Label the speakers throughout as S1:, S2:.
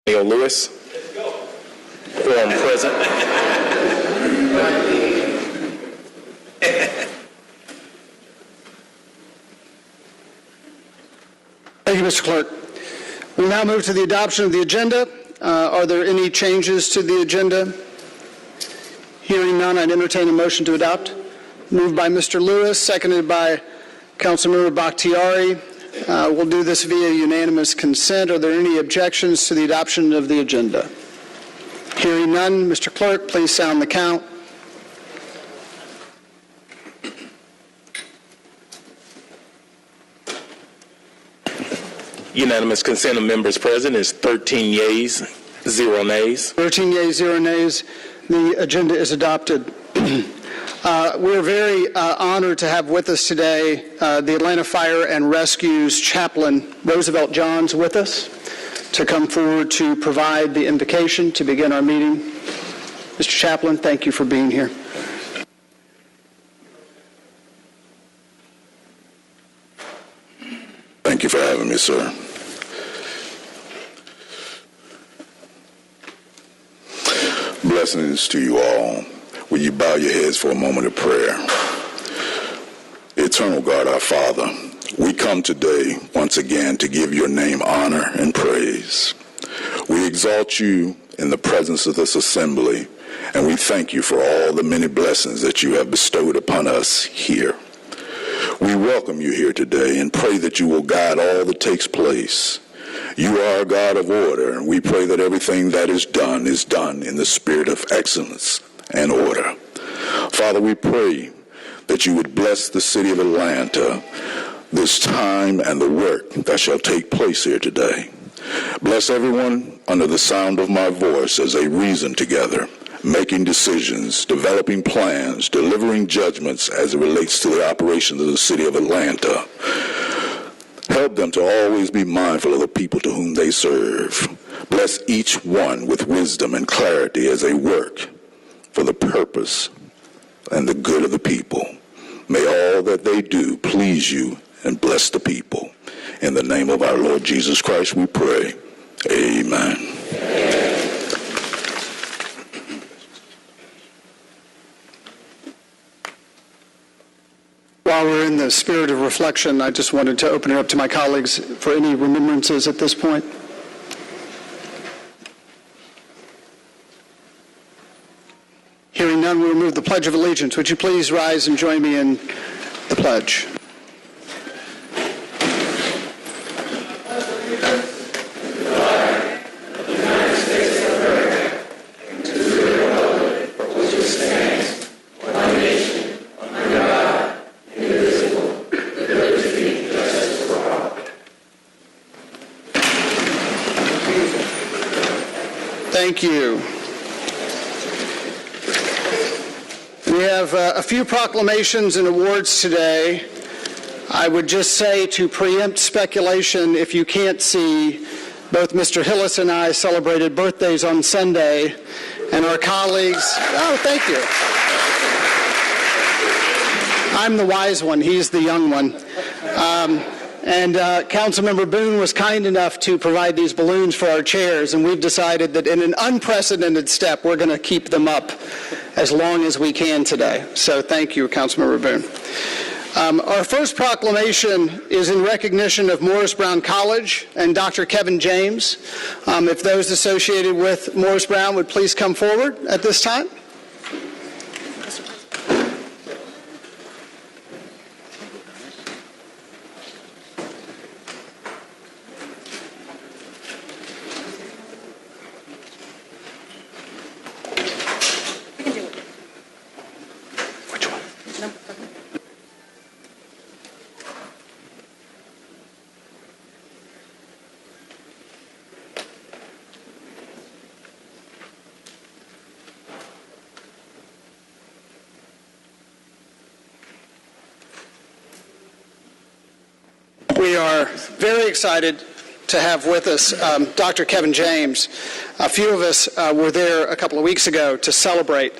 S1: Lewis. Quorum present.
S2: Thank you, Mr. Clerk. We'll now move to the adoption of the agenda. Are there any changes to the agenda? Hearing none, I'd entertain a motion to adopt. Moved by Mr. Lewis, seconded by Councilmember Bakhtiari. We'll do this via unanimous consent. Are there any objections to the adoption of the agenda? Hearing none, Mr. Clerk, please sound the count.
S1: Unanimous consent of members present is 13 yeas, 0 nays.
S2: 13 yeas, 0 nays. The agenda is adopted. We're very honored to have with us today the Atlanta Fire and Rescue's Chaplain, Roosevelt Johns, with us to come forward to provide the invocation to begin our meeting. Mr. Chaplain, thank you for being here.
S3: Thank you for having me, sir. Blessings to you all. Will you bow your heads for a moment of prayer? Eternal God, our Father, we come today once again to give your name honor and praise. We exalt you in the presence of this assembly, and we thank you for all the many blessings that you have bestowed upon us here. We welcome you here today and pray that you will guide all that takes place. You are a God of order, and we pray that everything that is done in the spirit of excellence and order. Father, we pray that you would bless the city of Atlanta this time and the work that shall take place here today. Bless everyone under the sound of my voice as they reason together, making decisions, developing plans, delivering judgments as it relates to the operations of the city of Atlanta. Help them to always be mindful of the people to whom they serve. Bless each one with wisdom and clarity as they work for the purpose and the good of the people. May all that they do please you and bless the people. In the name of our Lord Jesus Christ we pray. Amen.
S2: While we're in the spirit of reflection, I just wanted to open it up to my colleagues for any remembrances at this point. Hearing none, we will move the Pledge of Allegiance. Would you please rise and join me in the pledge? Thank you. We have a few proclamations and awards today. I would just say, to preempt speculation, if you can't see, both Mr. Hillis and I celebrated birthdays on Sunday, and our colleagues, thank you. I'm the wise one, he's the young one. And Councilmember Boone was kind enough to provide these balloons for our chairs, and we've decided that in an unprecedented step, we're going to keep them up as long as we can today. So thank you, Councilmember Boone. Our first proclamation is in recognition of Morris Brown College and Dr. Kevin James. If those associated with Morris Brown would please come forward at this time. We are very excited to have with us Dr. Kevin James. A few of us were there a couple of weeks ago to celebrate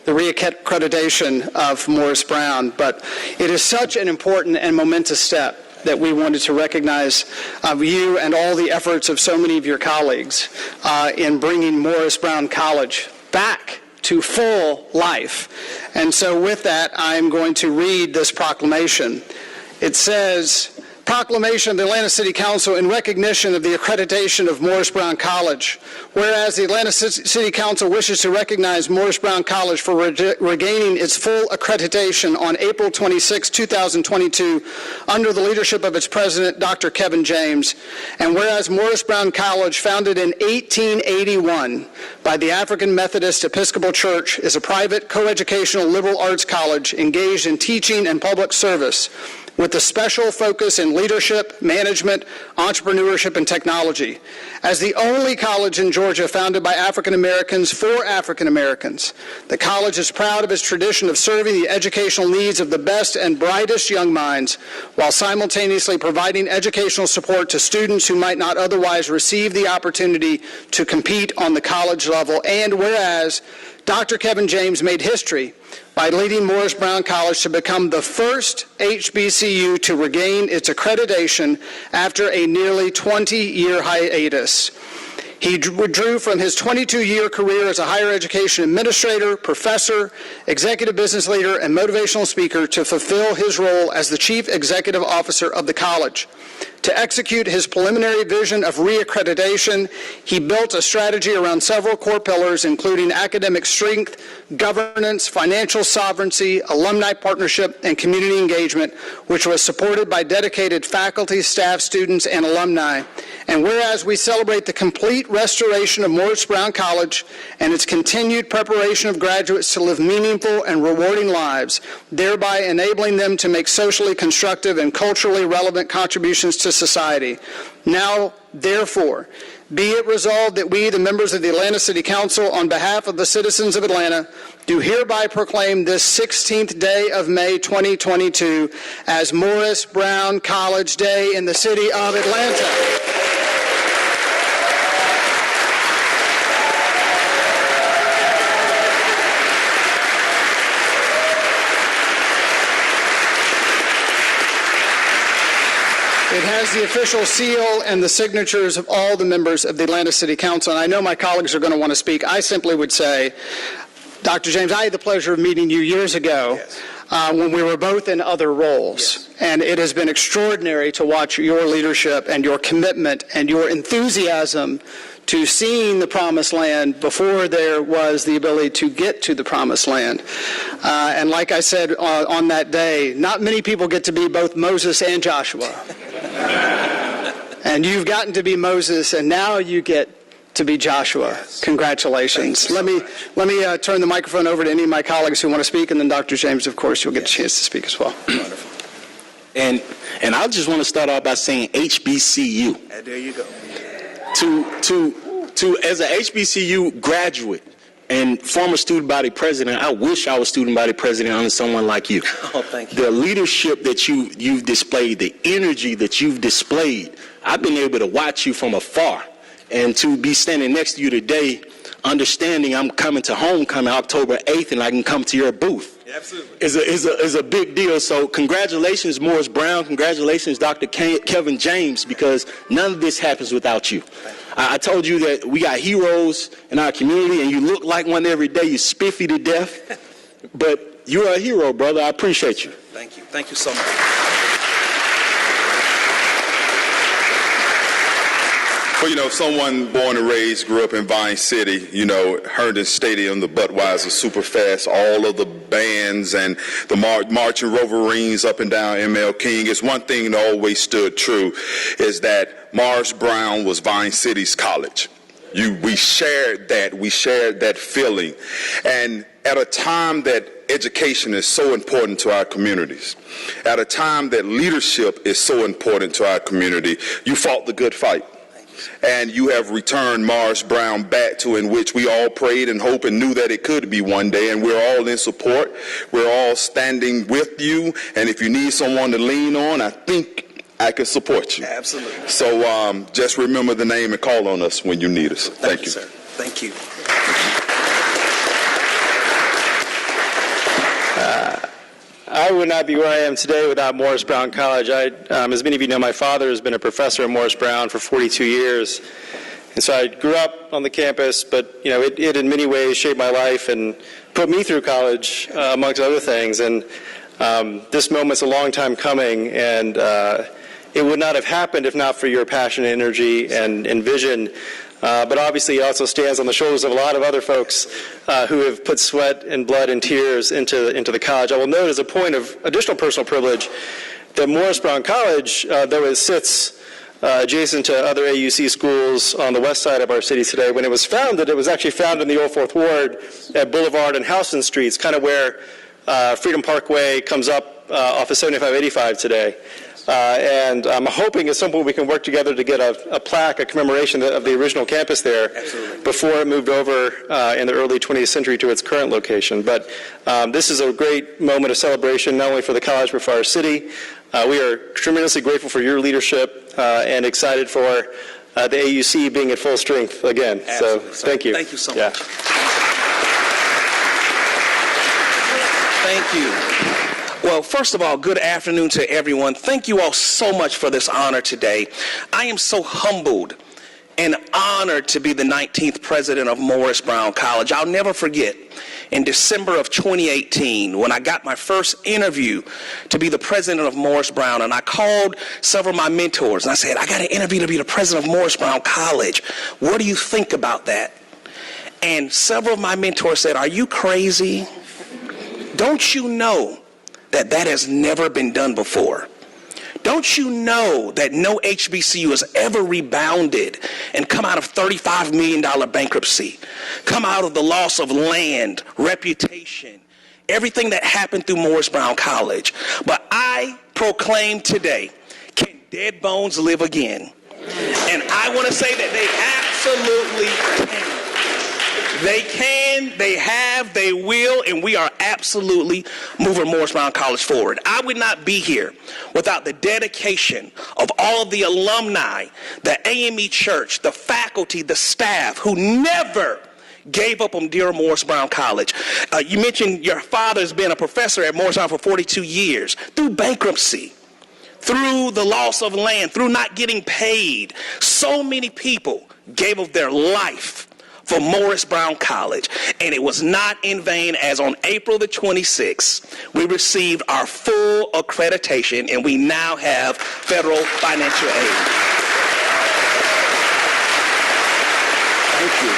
S2: the reaccreditation of Morris Brown, but it is such an important and momentous step that we wanted to recognize you and all the efforts of so many of your colleagues in bringing Morris Brown College back to full life. And so with that, I'm going to read this proclamation. It says, Proclamation of the Atlanta City Council in recognition of the accreditation of Morris Brown College. Whereas the Atlanta City Council wishes to recognize Morris Brown College for regaining its full accreditation on April 26, 2022, under the leadership of its president, Dr. Kevin James. And whereas Morris Brown College, founded in 1881 by the African Methodist Episcopal Church, is a private coeducational liberal arts college engaged in teaching and public service, with a special focus in leadership, management, entrepreneurship, and technology. As the only college in Georgia founded by African Americans for African Americans, the college is proud of its tradition of serving the educational needs of the best and brightest young minds, while simultaneously providing educational support to students who might not otherwise receive the opportunity to compete on the college level. And whereas Dr. Kevin James made history by leading Morris Brown College to become the first HBCU to regain its accreditation after a nearly 20-year hiatus. He withdrew from his 22-year career as a higher education administrator, professor, executive business leader, and motivational speaker to fulfill his role as the chief executive officer of the college. To execute his preliminary vision of reaccreditation, he built a strategy around several core pillars, including academic strength, governance, financial sovereignty, alumni partnership, and community engagement, which was supported by dedicated faculty, staff, students, and alumni. And whereas we celebrate the complete restoration of Morris Brown College and its continued preparation of graduates to live meaningful and rewarding lives, thereby enabling them to make socially constructive and culturally relevant contributions to society. Now, therefore, be it resolved that we, the members of the Atlanta City Council, on behalf of the citizens of Atlanta, do hereby proclaim this 16th day of May 2022 as Morris Brown College Day in the city of Atlanta. It has the official seal and the signatures of all the members of the Atlanta City Council, and I know my colleagues are going to want to speak. I simply would say, Dr. James, I had the pleasure of meeting you years ago when we were both in other roles, and it has been extraordinary to watch your leadership and your commitment and your enthusiasm to seeing the promised land before there was the ability to get to the promised land. And like I said on that day, not many people get to be both Moses and Joshua. And you've gotten to be Moses, and now you get to be Joshua. Yes. Congratulations. Let me turn the microphone over to any of my colleagues who want to speak, and then Dr. James, of course, you'll get a chance to speak as well.
S1: Wonderful. And I just want to start off by saying HBCU.
S4: And there you go.
S1: To as a HBCU graduate and former student body president, I wish I was student body president under someone like you.
S4: Oh, thank you.
S1: The leadership that you've displayed, the energy that you've displayed, I've been able to watch you from afar. And to be standing next to you today, understanding I'm coming to homecoming October 8th and I can come to your booth.
S4: Absolutely.
S1: Is a big deal. So congratulations, Morris Brown. Congratulations, Dr. Kevin James, because none of this happens without you. I told you that we got heroes in our community, and you look like one every day. You're spiffy to death, but you're a hero, brother. I appreciate you.
S4: Thank you. Thank you so much.
S5: Well, you know, someone born and raised, grew up in Vine City, you know, Herndon Stadium, the Budweiser Superfest, all of the bands and the marching Roverines up and down ML King. It's one thing that always stood true, is that Morris Brown was Vine City's college. We shared that feeling. And at a time that education is so important to our communities, at a time that leadership is so important to our community, you fought the good fight. And you have returned Morris Brown back to in which we all prayed and hoped and knew that it could be one day. And we're all in support. We're all standing with you. And if you need someone to lean on, I think I can support you.
S4: Absolutely.
S5: So just remember the name and call on us when you need us. Thank you.
S4: Sir. Thank you.
S6: I would not be where I am today without Morris Brown College. As many of you know, my father has been a professor at Morris Brown for 42 years. And so I grew up on the campus, but it in many ways shaped my life and put me through college, amongst other things. And this moment's a long time coming, and it would not have happened if not for your passion, energy, and vision. But obviously it also stands on the shoulders of a lot of other folks who have put sweat and blood and tears into the college. I will note as a point of additional personal privilege that Morris Brown College, though it sits adjacent to other AUC schools on the west side of our city today, when it was founded, it was actually founded in the Old Fourth Ward at Boulevard and Houston Streets, kind of where Freedom Parkway comes up off of 7585 today. And I'm hoping at some point we can work together to get a plaque, a commemoration of the original campus there.
S4: Absolutely.
S6: Before it moved over in the early 20th century to its current location. But this is a great moment of celebration, not only for the college, but for our city. We are tremendously grateful for your leadership and excited for the AUC being at full strength again.
S4: Absolutely.
S6: So thank you.
S4: Thank you so much. Thank you. Well, first of all, good afternoon to everyone. Thank you all so much for this honor today. I am so humbled and honored to be the 19th president of Morris Brown College. I'll never forget in December of 2018 when I got my first interview to be the president of Morris Brown, and I called several of my mentors and I said, I got an interview to be the president of Morris Brown College. What do you think about that? And several of my mentors said, are you crazy? Don't you know that has never been done before? Don't you know that no HBCU has ever rebounded and come out of $35 million bankruptcy, come out of the loss of land, reputation, everything that happened through Morris Brown College? But I proclaim today, can dead bones live again? And I want to say that they absolutely can. They can, they have, they will, and we are absolutely moving Morris Brown College forward. I would not be here without the dedication of all of the alumni, the AME Church, the faculty, the staff who never gave up on dear Morris Brown College. You mentioned your father's been a professor at Morris Brown for 42 years. Through bankruptcy, through the loss of land, through not getting paid, so many people gave up their life for Morris Brown College, and it was not in vain, as on April the 26th, we received our full accreditation, and we now have federal financial aid. Thank you.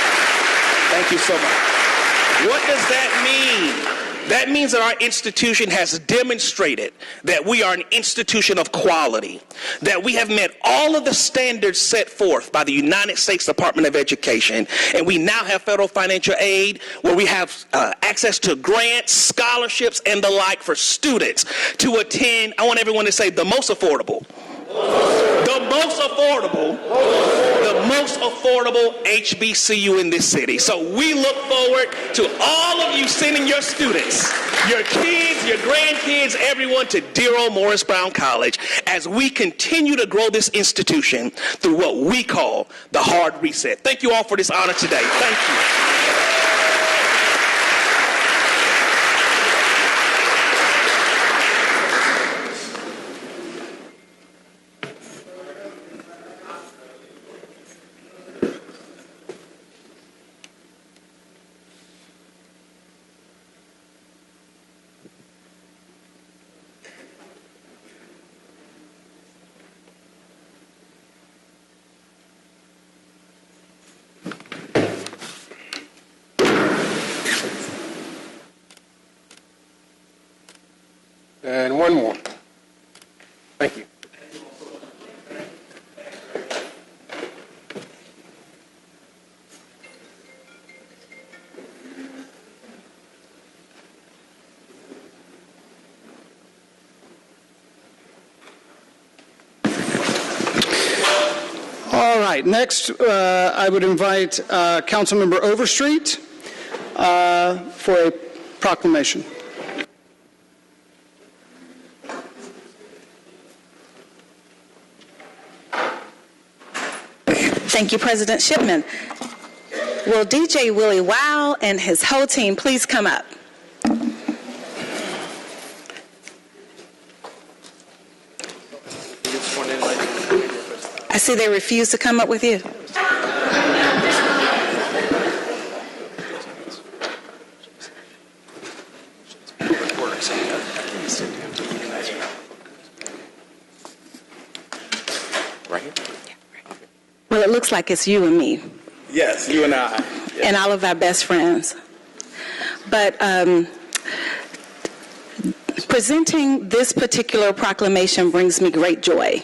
S4: Thank you so much. What does that mean? That means that our institution has demonstrated that we are an institution of quality, that we have met all of the standards set forth by the United States Department of Education, and we now have federal financial aid where we have access to grants, scholarships, and the like for students to attend, I want everyone to say, the most affordable. The most affordable HBCU in this city. So we look forward to all of you sending your students, your kids, your grandkids, everyone to dear old Morris Brown College as we continue to grow this institution through what we call the hard reset. Thank you all for this honor today. Thank you.
S7: And one more. Thank you.
S2: All right, next I would invite Councilmember Overstreet for a proclamation.
S8: Thank you, President Shipman. Will DJ Willie Wow and his whole team please come up? see they refuse to come up with you. Well, it looks like it's you and me.
S4: Yes, you and I.
S8: And all of our best friends. But presenting this particular proclamation brings me great joy,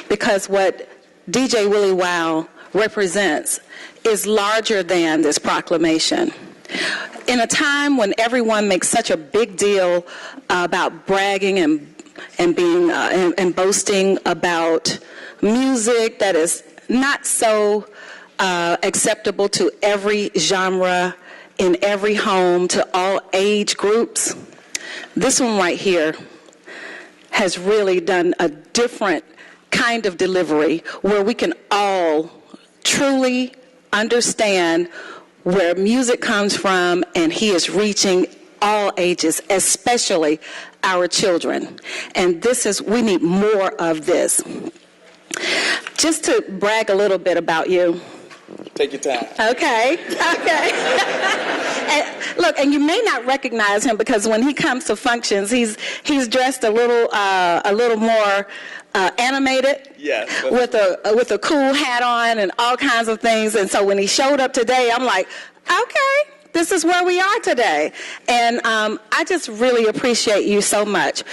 S8: because what DJ Willie Wow represents is larger than this proclamation. In a time when everyone makes such a big deal about bragging and being and boasting about music that is not so acceptable to every genre, in every home, to all age groups, this one right here has really done a different kind of delivery where we can all truly understand where music comes from, and he is reaching all ages, especially our children. And we need more of this. Just to brag a little bit about you.
S4: Take your time.
S8: Okay. And look, and you may not recognize him because when he comes to functions, he's dressed a little more animated.
S4: Yes.
S8: With a cool hat on and all kinds of things. And so when he showed up today, I'm like, okay. This is where we are today. And I just really appreciate you so much.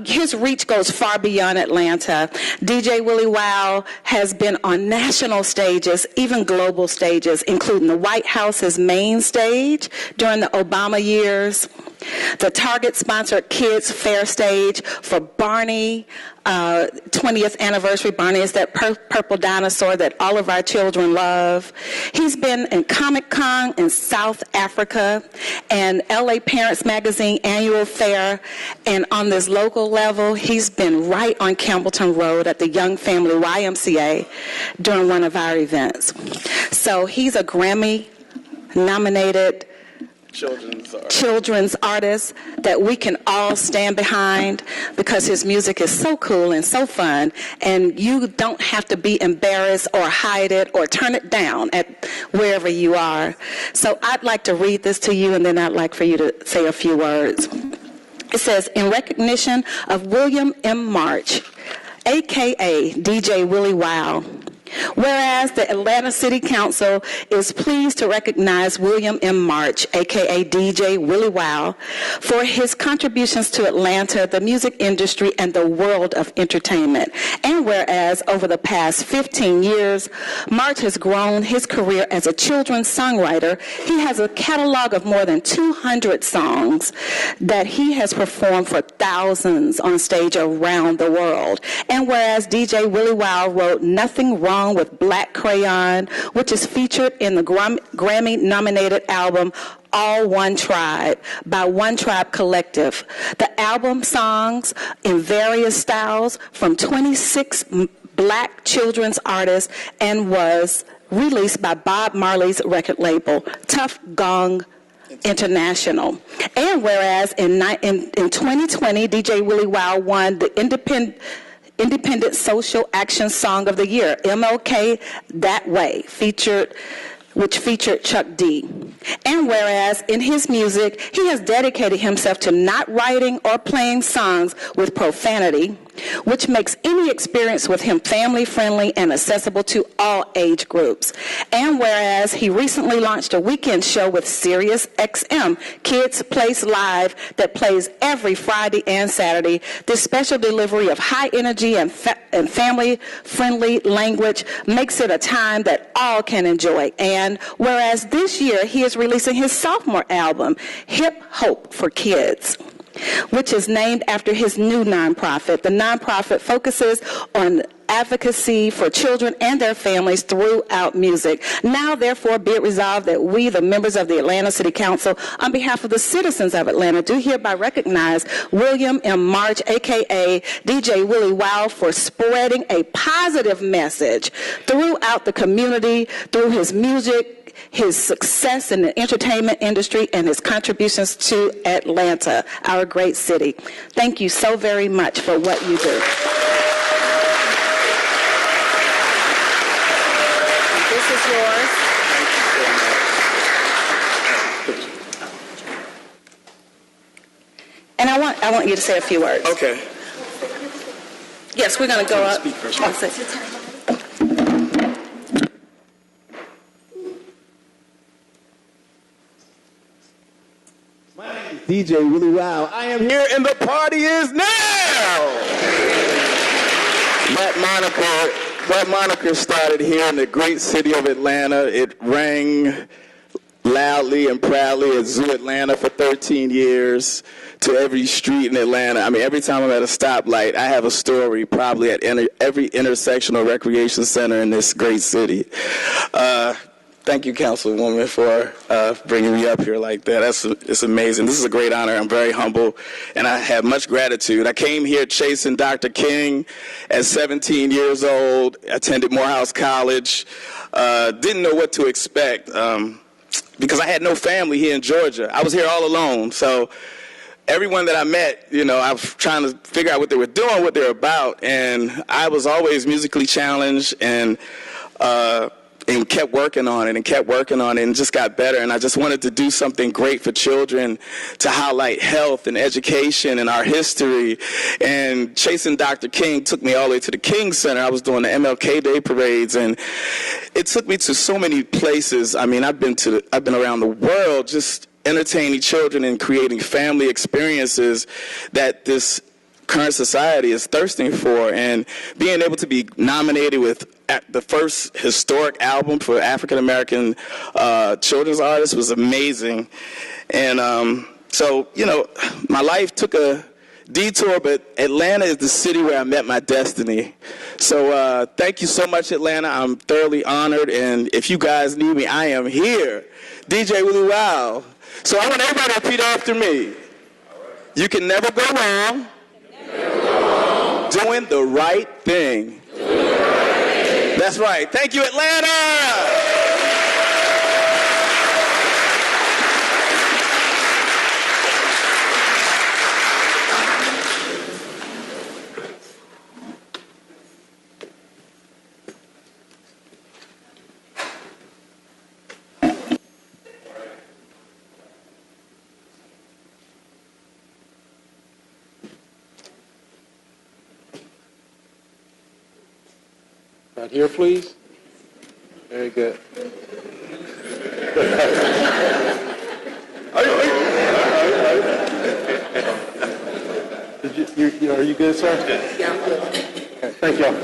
S8: His reach goes far beyond Atlanta. DJ Willie Wow has been on national stages, even global stages, including the White House's main stage during the Obama years, the Target-sponsored Kids Fair stage for Barney, 20th anniversary. Barney is that purple dinosaur that all of our children love. He's been in Comic-Con in South Africa and LA Parents Magazine annual fair. And on this local level, he's been right on Campbellton Road at the Young Family YMCA during one of our events. So he's a Grammy-nominated children's artist that we can all stand behind, because his music is so cool and so fun, and you don't have to be embarrassed or hide it or turn it down at wherever you are. So I'd like to read this to you, and then I'd like for you to say a few words. It says, in recognition of William M. March, a.k.a. DJ Willie Wow, whereas the Atlanta City Council is pleased to recognize William M. March, a.k.a. DJ Willie Wow, for his contributions to Atlanta, the music industry, and the world of entertainment. And whereas over the past 15 years, March has grown his career as a children's songwriter. He has a catalog of more than 200 songs that he has performed for thousands on stage around the world. And whereas DJ Willie Wow wrote Nothing Wrong with Black Crayon, which is featured in the Grammy-nominated album All One Tribe by One Tribe Collective. The album songs in various styles from 26 black children's artists and was released by Bob Marley's record label, Tough Gong International. And whereas in 2020, DJ Willie Wow won the Independent Social Action Song of the Year, MLK That Way, which featured Chuck D. And whereas in his music, he has dedicated himself to not writing or playing songs with profanity, which makes any experience with him family-friendly and accessible to all age groups. And whereas he recently launched a weekend show with Sirius XM, Kids Place Live, that plays every Friday and Saturday, this special delivery of high energy and family-friendly language makes it a time that all can enjoy. And whereas this year he is releasing his sophomore album, Hip Hope for Kids, which is named after his new nonprofit. The nonprofit focuses on advocacy for children and their families throughout music. Now, therefore, be it resolved that we, the members of the Atlanta City Council, on behalf of the citizens of Atlanta, do hereby recognize William M. March, a.k.a. DJ Willie Wow, for spreading a positive message throughout the community through his music, his success in the entertainment industry, and his contributions to Atlanta, our great city. Thank you so very much for what you do. This is yours. And I want you to say a few words.
S4: Okay.
S8: Yes, we're going to go up.
S4: Speak first.
S9: DJ Willie Wow. I am here and the party is now! That moniker started here in the great city of Atlanta. It rang loudly and proudly at Zoo Atlanta for 13 years to every street in Atlanta. I mean, every time I'm at a stoplight, I have a story probably at every intersection or recreation center in this great city. Thank you, Councilwoman, for bringing me up here like that. It's amazing. This is a great honor. I'm very humble, and I have much gratitude. I came here chasing Dr. King at 17 years old, attended Morehouse College, didn't know what to expect because I had no family here in Georgia. I was here all alone, so everyone that I met, I was trying to figure out what they were doing, what they were about, and I was always musically challenged and kept working on it and just got better. And I just wanted to do something great for children to highlight health and education and our history. And chasing Dr. King took me all the way to the King Center. I was doing the MLK Day parades, and it took me to so many places. I mean, I've been around the world just entertaining children and creating family experiences that this current society is thirsting for, and being able to be nominated with the first historic album for African-American children's artists was amazing. And so, my life took a detour, but Atlanta is the city where I met my destiny. So thank you so much, Atlanta. I'm thoroughly honored, and if you guys need me, I am here. DJ Willie Wow. So I want everybody to repeat after me. You can never go wrong doing the right thing. That's right. Thank you, Atlanta.
S7: Right here, please. Very good. Are you good, sir? Yeah. Okay, thank y'all.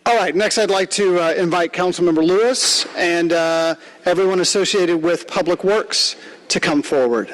S2: All right, next I'd like to invite Councilmember Lewis and everyone associated with Public Works to come forward.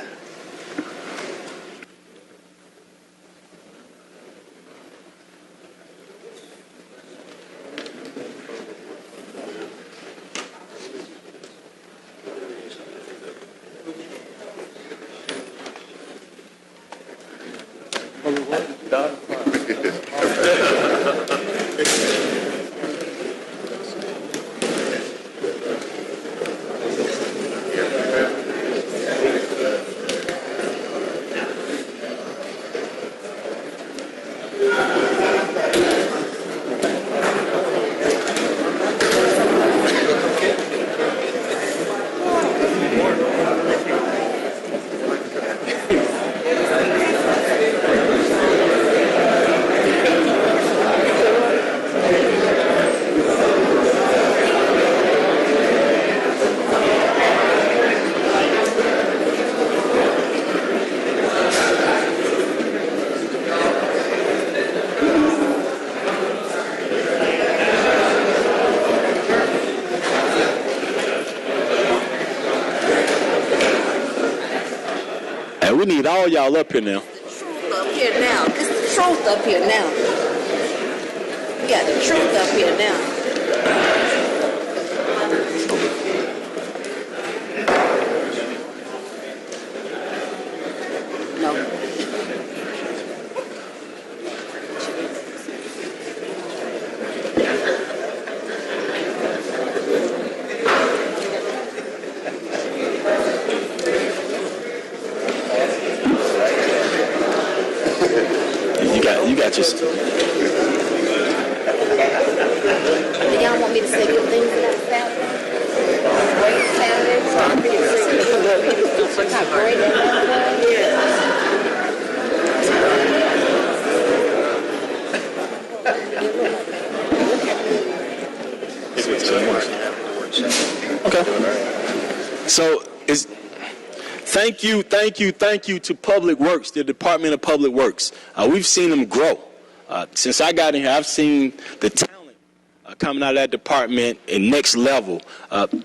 S1: We need all y'all up here now.
S10: Up here now. This is the truth up here now. We got the truth up here now. No.
S1: You got your...
S10: Do y'all want me to say good things about Saturday? Great Saturday? So I'm pretty sure how great that
S1: Okay. So thank you to Public Works, the Department of Public Works. We've seen them grow. Since I got in here, I've seen the talent coming out of that department at next level.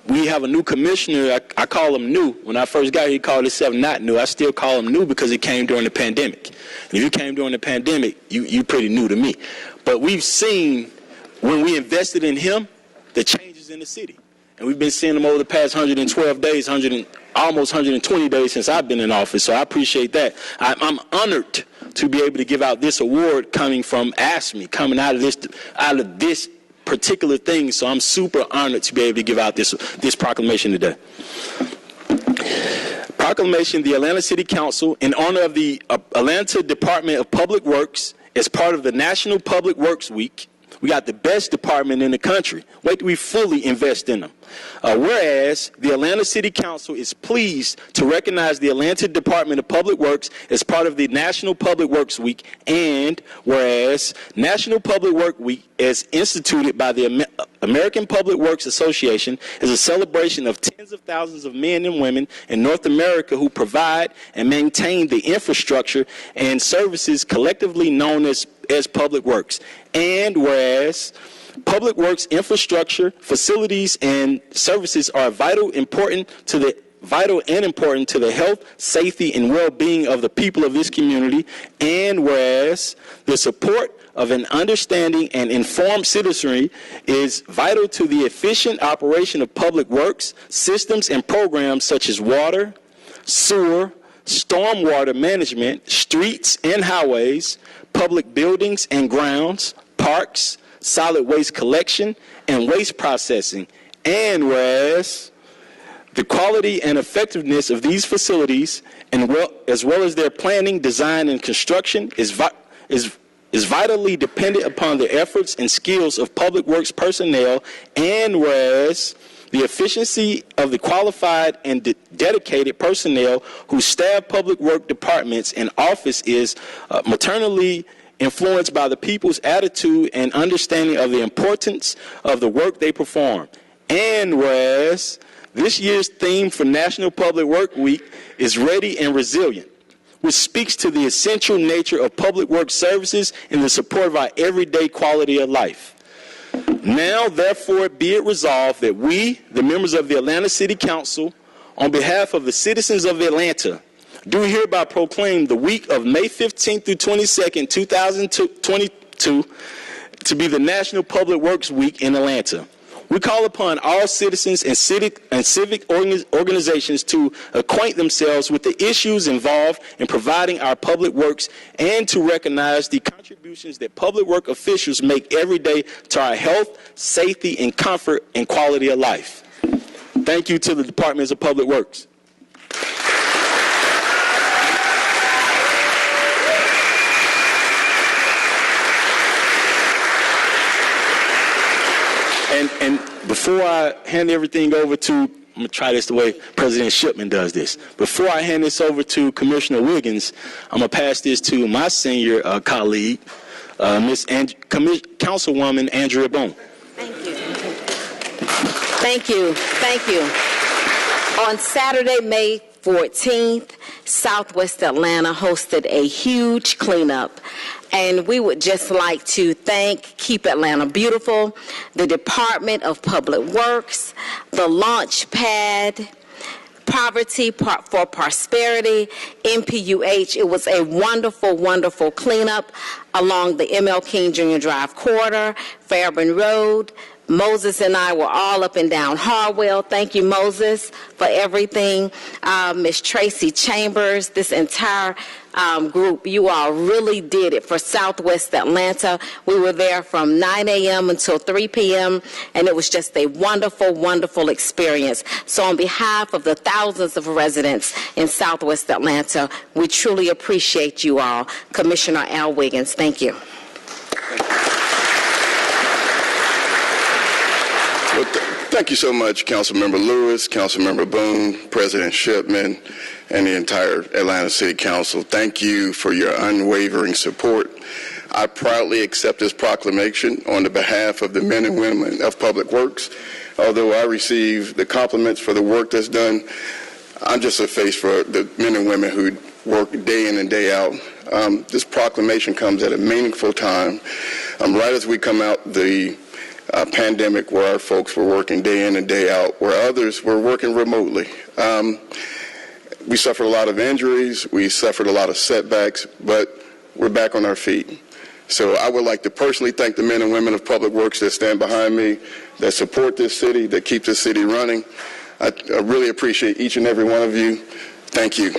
S1: We have a new commissioner. I call him new. When I first got here, he called himself not new. I still call him new because he came during the pandemic. And if you came during the pandemic, you pretty new to me. But we've seen, when we invested in him, the changes in the city. And we've been seeing them over the past 112 days, almost 120 days since I've been in office, so I appreciate that. I'm honored to be able to give out this award coming from ASME, coming out of this particular thing, so I'm super honored to be able to give out this proclamation today. Proclamation, the Atlanta City Council, in honor of the Atlanta Department of Public Works, as part of the National Public Works Week. We got the best department in the country. Wait till we fully invest in them. Whereas the Atlanta City Council is pleased to recognize the Atlanta Department of Public Works as part of the National Public Works Week, and whereas National Public Work Week, as instituted by the American Public Works Association, is a celebration of tens of thousands of men and women in North America who provide and maintain the infrastructure and services collectively known as public works. And whereas public works infrastructure, facilities, and services are vital and important to the health, safety, and well-being of the people of this community. And whereas the support of an understanding and informed citizenry is vital to the efficient operation of public works, systems, and programs such as water, sewer, stormwater management, streets and highways, public buildings and grounds, parks, solid waste collection, and waste processing. And whereas the quality and effectiveness of these facilities, as well as their planning, design, and construction, is vitally dependent upon the efforts and skills of public works personnel. And whereas the efficiency of the qualified and dedicated personnel who staff public work departments and office is maternally influenced by the people's attitude and understanding of the importance of the work they perform. And whereas this year's theme for National Public Work Week is Ready and Resilient, which speaks to the essential nature of public work services and the support of our everyday quality of life. Now, therefore, be it resolved that we, the members of the Atlanta City Council, on behalf of the citizens of Atlanta, do hereby proclaim the week of May 15th through 22nd, 2022 to be the National Public Works Week in Atlanta. We call upon all citizens and civic organizations to acquaint themselves with the issues involved in providing our public works and to recognize the contributions that public work officials make every day to our health, safety, and comfort and quality of life. Thank you to the Departments of Public Works. And before I hand everything over to, I'm going to try this the way President Shipman does this. Before I hand this over to Commissioner Wiggins, I'm going to pass this to my senior colleague, Councilwoman Andrea Boone.
S10: Thank you. Thank you. Thank you. On Saturday, May 14th, Southwest Atlanta hosted a huge cleanup. And we would just like to thank Keep Atlanta Beautiful, the Department of Public Works, the Launch Pad, Poverty for Prosperity, MPUH. It was a wonderful, wonderful cleanup along the M.L. King Jr. Drive corridor, Fairburn Road. Moses and I were all up and down Harwell. Thank you, Moses, for everything. Miss Tracy Chambers, this entire group, you all really did it for Southwest Atlanta. We were there from 9 a.m. until 3 p.m., and it was just a wonderful, wonderful experience. So on behalf of the thousands of residents in Southwest Atlanta, we truly appreciate you all. Commissioner Al Wiggins, thank you.
S11: Well, thank you so much, Councilmember Lewis, Councilmember Boone, President Shipman, and the entire Atlanta City Council. Thank you for your unwavering support. I proudly accept this proclamation on the behalf of the men and women of Public Works. Although I receive the compliments for the work that's done, I'm just a face for the men and women who work day in and day out. This proclamation comes at a meaningful time, right as we come out the pandemic, where our folks were working day in and day out, where others were working remotely. We suffered a lot of injuries, we suffered a lot of setbacks, but we're back on our feet. So I would like to personally thank the men and women of Public Works that stand behind me, that support this city, that keep this city running. I really appreciate each and every one of you. Thank you.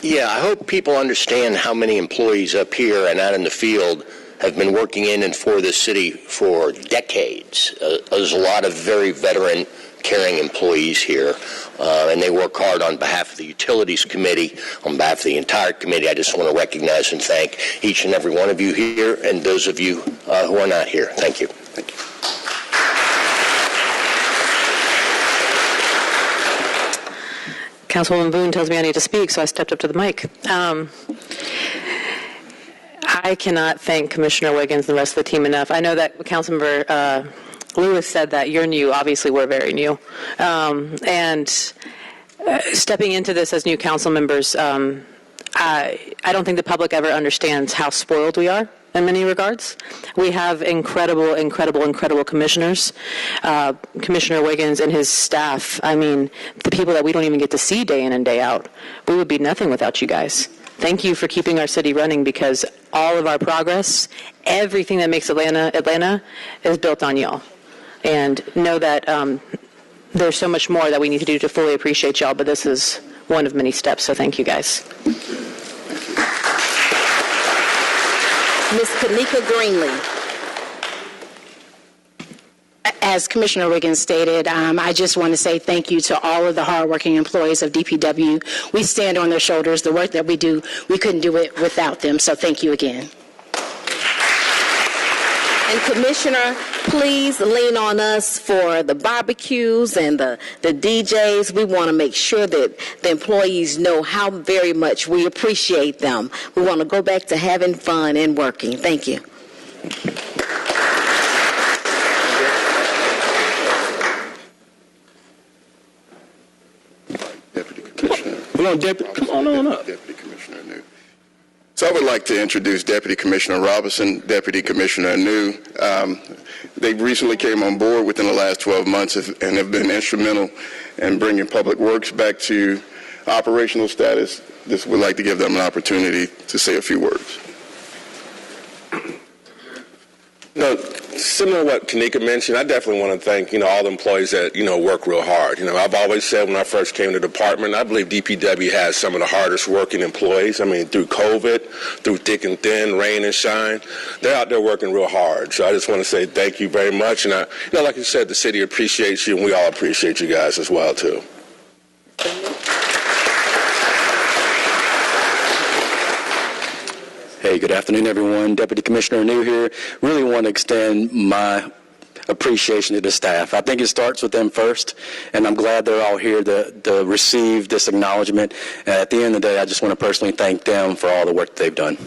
S12: Yeah, I hope people understand how many employees up here and out in the field have been working in and for this city for decades. There's a lot of very veteran, caring employees here, and they work hard on behalf of the Utilities Committee, on behalf of the entire committee. I just want to recognize and thank each and every one of you here and those of you who are not here. Thank you. Thank you.
S13: Councilwoman Boone tells me I need to speak, so I stepped up to the mic. I cannot thank Commissioner Wiggins and the rest of the team enough. I know that Councilmember Lewis said that you're new. Obviously, we're very new. Stepping into this as new council members, I don't think the public ever understands how spoiled we are in many regards. We have incredible, incredible, incredible commissioners. Commissioner Wiggins and his staff, I mean, the people that we don't even get to see day in and day out. We would be nothing without you guys. Thank you for keeping our city running, because all of our progress, everything that makes Atlanta is built on y'all. And know that there's so much more that we need to do to fully appreciate y'all, but this is one of many steps, so thank you guys.
S10: Ms. Kanika Greenlee.
S14: As Commissioner Wiggins stated, I just want to say thank you to all of the hardworking employees of DPW. We stand on their shoulders. The work that we do, we couldn't do it without them, so thank you again.
S10: And Commissioner, please lean on us for the barbecues and the DJs. We want to make sure that the employees know how very much we appreciate them. We want to go back to having fun and working. Thank you.
S11: Deputy Commissioner.
S1: Come on, Deputy. Come on up.
S11: Deputy Commissioner Anu. So I would like to introduce Deputy Commissioner Robinson, Deputy Commissioner Anu. They recently came on board within the last 12 months and have been instrumental in bringing Public Works back to operational status. Just would like to give them an opportunity to say a few words.
S15: No, similar to what Kanika mentioned, I definitely want to thank, all the employees that, work real hard. I've always said when I first came to the department, I believe DPW has some of the hardest working employees. I mean, through COVID, through thick and thin, rain and shine, they're out there working real hard. So I just want to say thank you very much. And, like you said, the city appreciates you, and we all appreciate you guys as well, too.
S16: Hey, good afternoon, everyone. Deputy Commissioner Anu here. Really want to extend my appreciation to the staff. I think it starts with them first, and I'm glad they're all here to receive this acknowledgement. And at the end of the day, I just want to personally thank them for all the work they've done.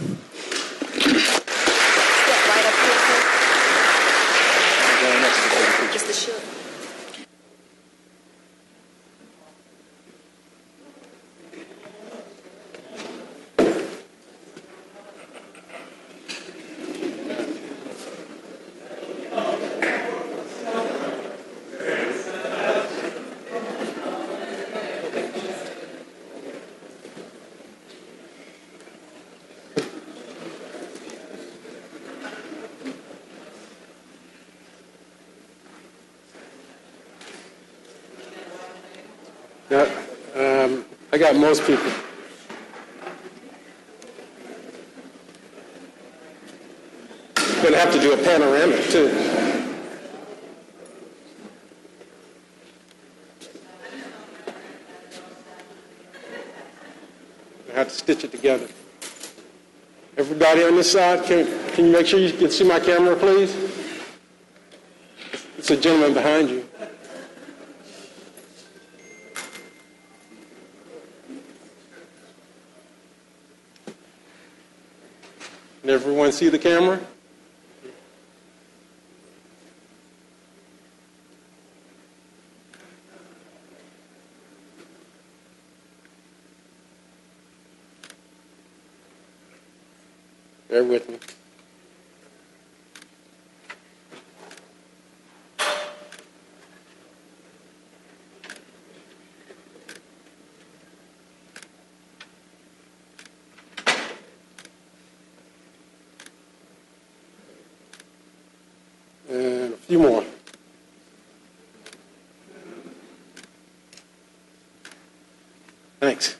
S7: I got most people. Gonna have to do a panoramic too. I have to stitch it together. Everybody on this side, can you make sure you can see my camera, please? It's a gentleman behind you. Can everyone see the camera? Bear with me. And a few more. Thanks.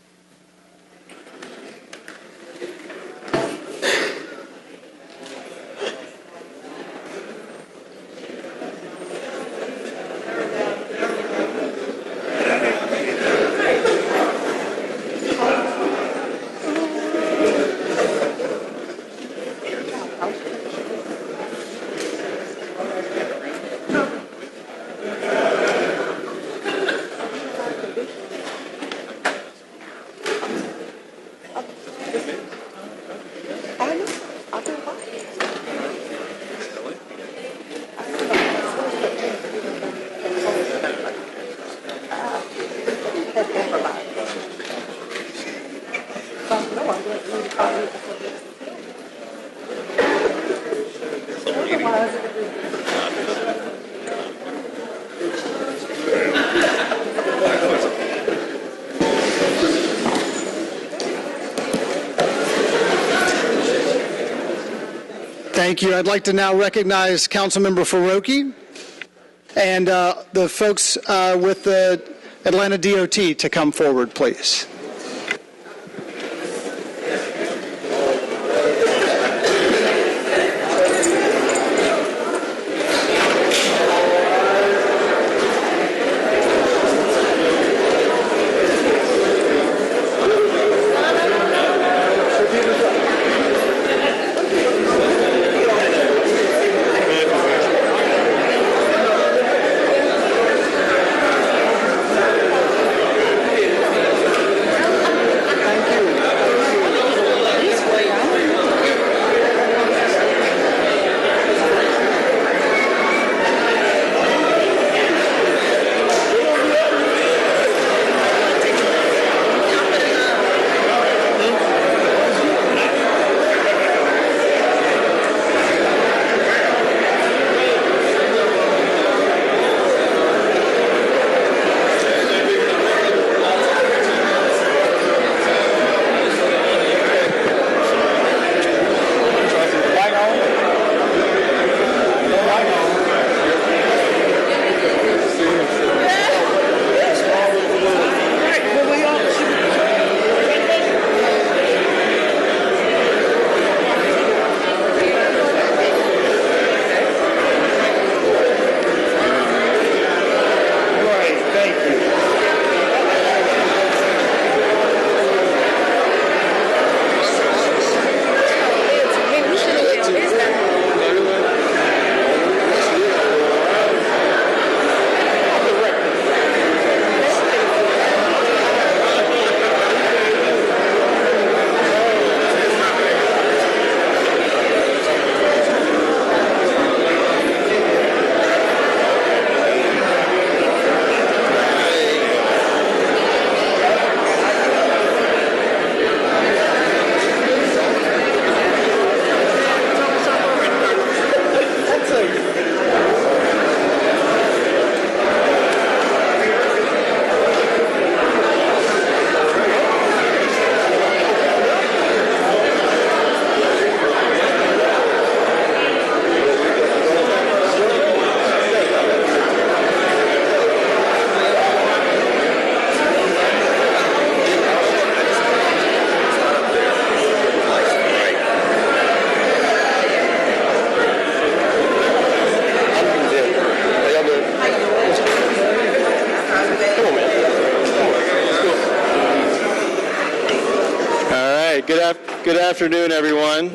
S2: Thank you. I'd like to now recognize Councilmember Faroki and the folks with the Atlanta DOT to come forward, please.
S6: afternoon, everyone.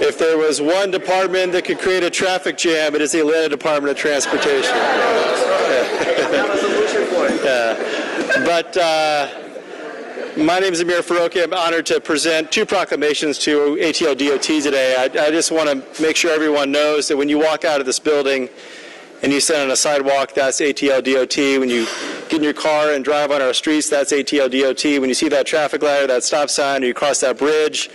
S6: If there was one department that could create a traffic jam, it is the Atlanta Department of Transportation. But my name is Amir Faroki. I'm honored to present two proclamations to ATL-DOT today. I just want to make sure everyone knows that when you walk out of this building and you stand on a sidewalk, that's ATL-DOT. When you get in your car and drive on our streets, that's ATL-DOT. When you see that traffic light or that stop sign or you cross that bridge,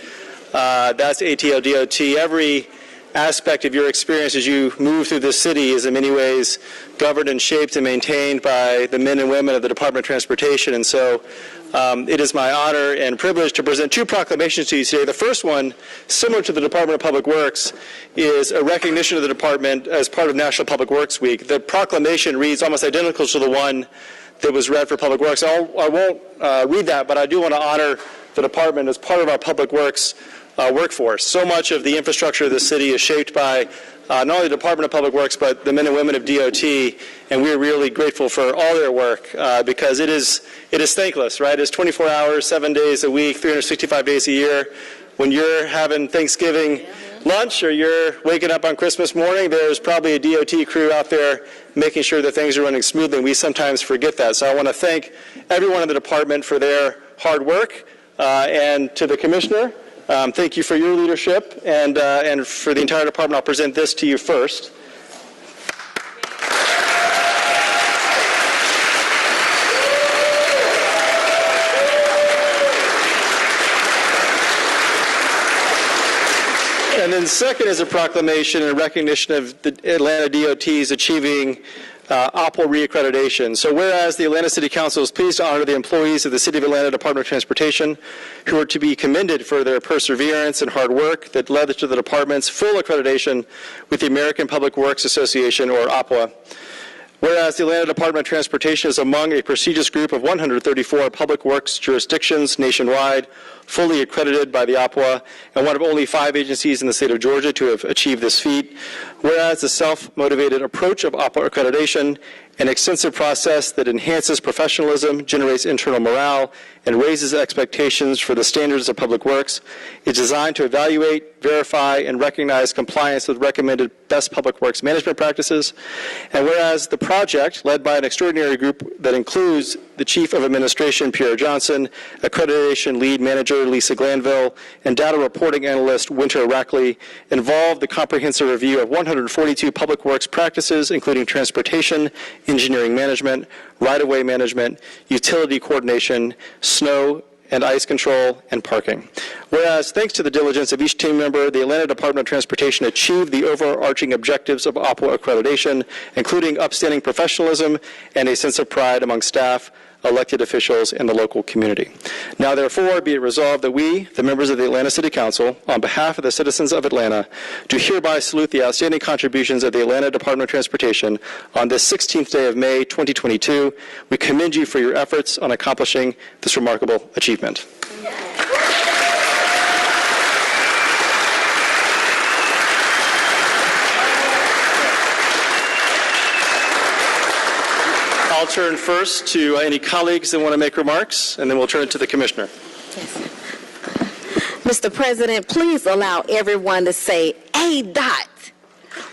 S6: that's ATL-DOT. Every aspect of your experience as you move through this city is in many ways governed and shaped and maintained by the men and women of the Department of Transportation. And so it is my honor and privilege to present two proclamations to you today. The first one, similar to the Department of Public Works, is a recognition of the department as part of National Public Works Week. The proclamation reads almost identical to the one that was read for Public Works. I won't read that, but I do want to honor the department as part of our Public Works workforce. So much of the infrastructure of the city is shaped by not only the Department of Public Works, but the men and women of DOT, and we're really grateful for all their work because it is thankless, right? It's 24 hours, 7 days a week, 365 days a year. When you're having Thanksgiving lunch or you're waking up on Christmas morning, there's probably a DOT crew out there making sure that things are running smoothly, and we sometimes forget that. So I want to thank everyone in the department for their hard work, and to the Commissioner, thank you for your leadership, and for the entire department, I'll present this to you first. And then second is a proclamation in recognition of the Atlanta DOT's achieving OPWA reaccreditation. So whereas the Atlanta City Council is pleased to honor the employees of the City of Atlanta Department of Transportation who are to be commended for their perseverance and hard work that led to the department's full accreditation with the American Public Works Association, or OPWA. Whereas the Atlanta Department of Transportation is among a prestigious group of 134 public works jurisdictions nationwide, fully accredited by the OPWA, and one of only 5 agencies in the state of Georgia to have achieved this feat. Whereas the self-motivated approach of OPWA accreditation, an extensive process that enhances professionalism, generates internal morale, and raises expectations for the standards of public works, is designed to evaluate, verify, and recognize compliance with recommended best public works management practices. And whereas the project, led by an extraordinary group that includes the Chief of Administration, Pierre Johnson, Accreditation Lead Manager, Lisa Glanville, and Data Reporting Analyst, Winter Rackley, involved the comprehensive review of 142 public works practices, including transportation, engineering management, right-of-way management, utility coordination, snow and ice control, and parking. Whereas, thanks to the diligence of each team member, the Atlanta Department of Transportation achieved the overarching objectives of OPWA accreditation, including upstanding professionalism and a sense of pride among staff, elected officials, and the local community. Now, therefore, be it resolved that we, the members of the Atlanta City Council, on behalf of the citizens of Atlanta, do hereby salute the outstanding contributions of the Atlanta Department of Transportation on this 16th day of May, 2022. We commend you for your efforts on accomplishing this remarkable achievement. I'll turn first to any colleagues that want to make remarks, and then we'll turn it to the Commissioner.
S10: Yes. Mr. President, please allow everyone to say Atldot.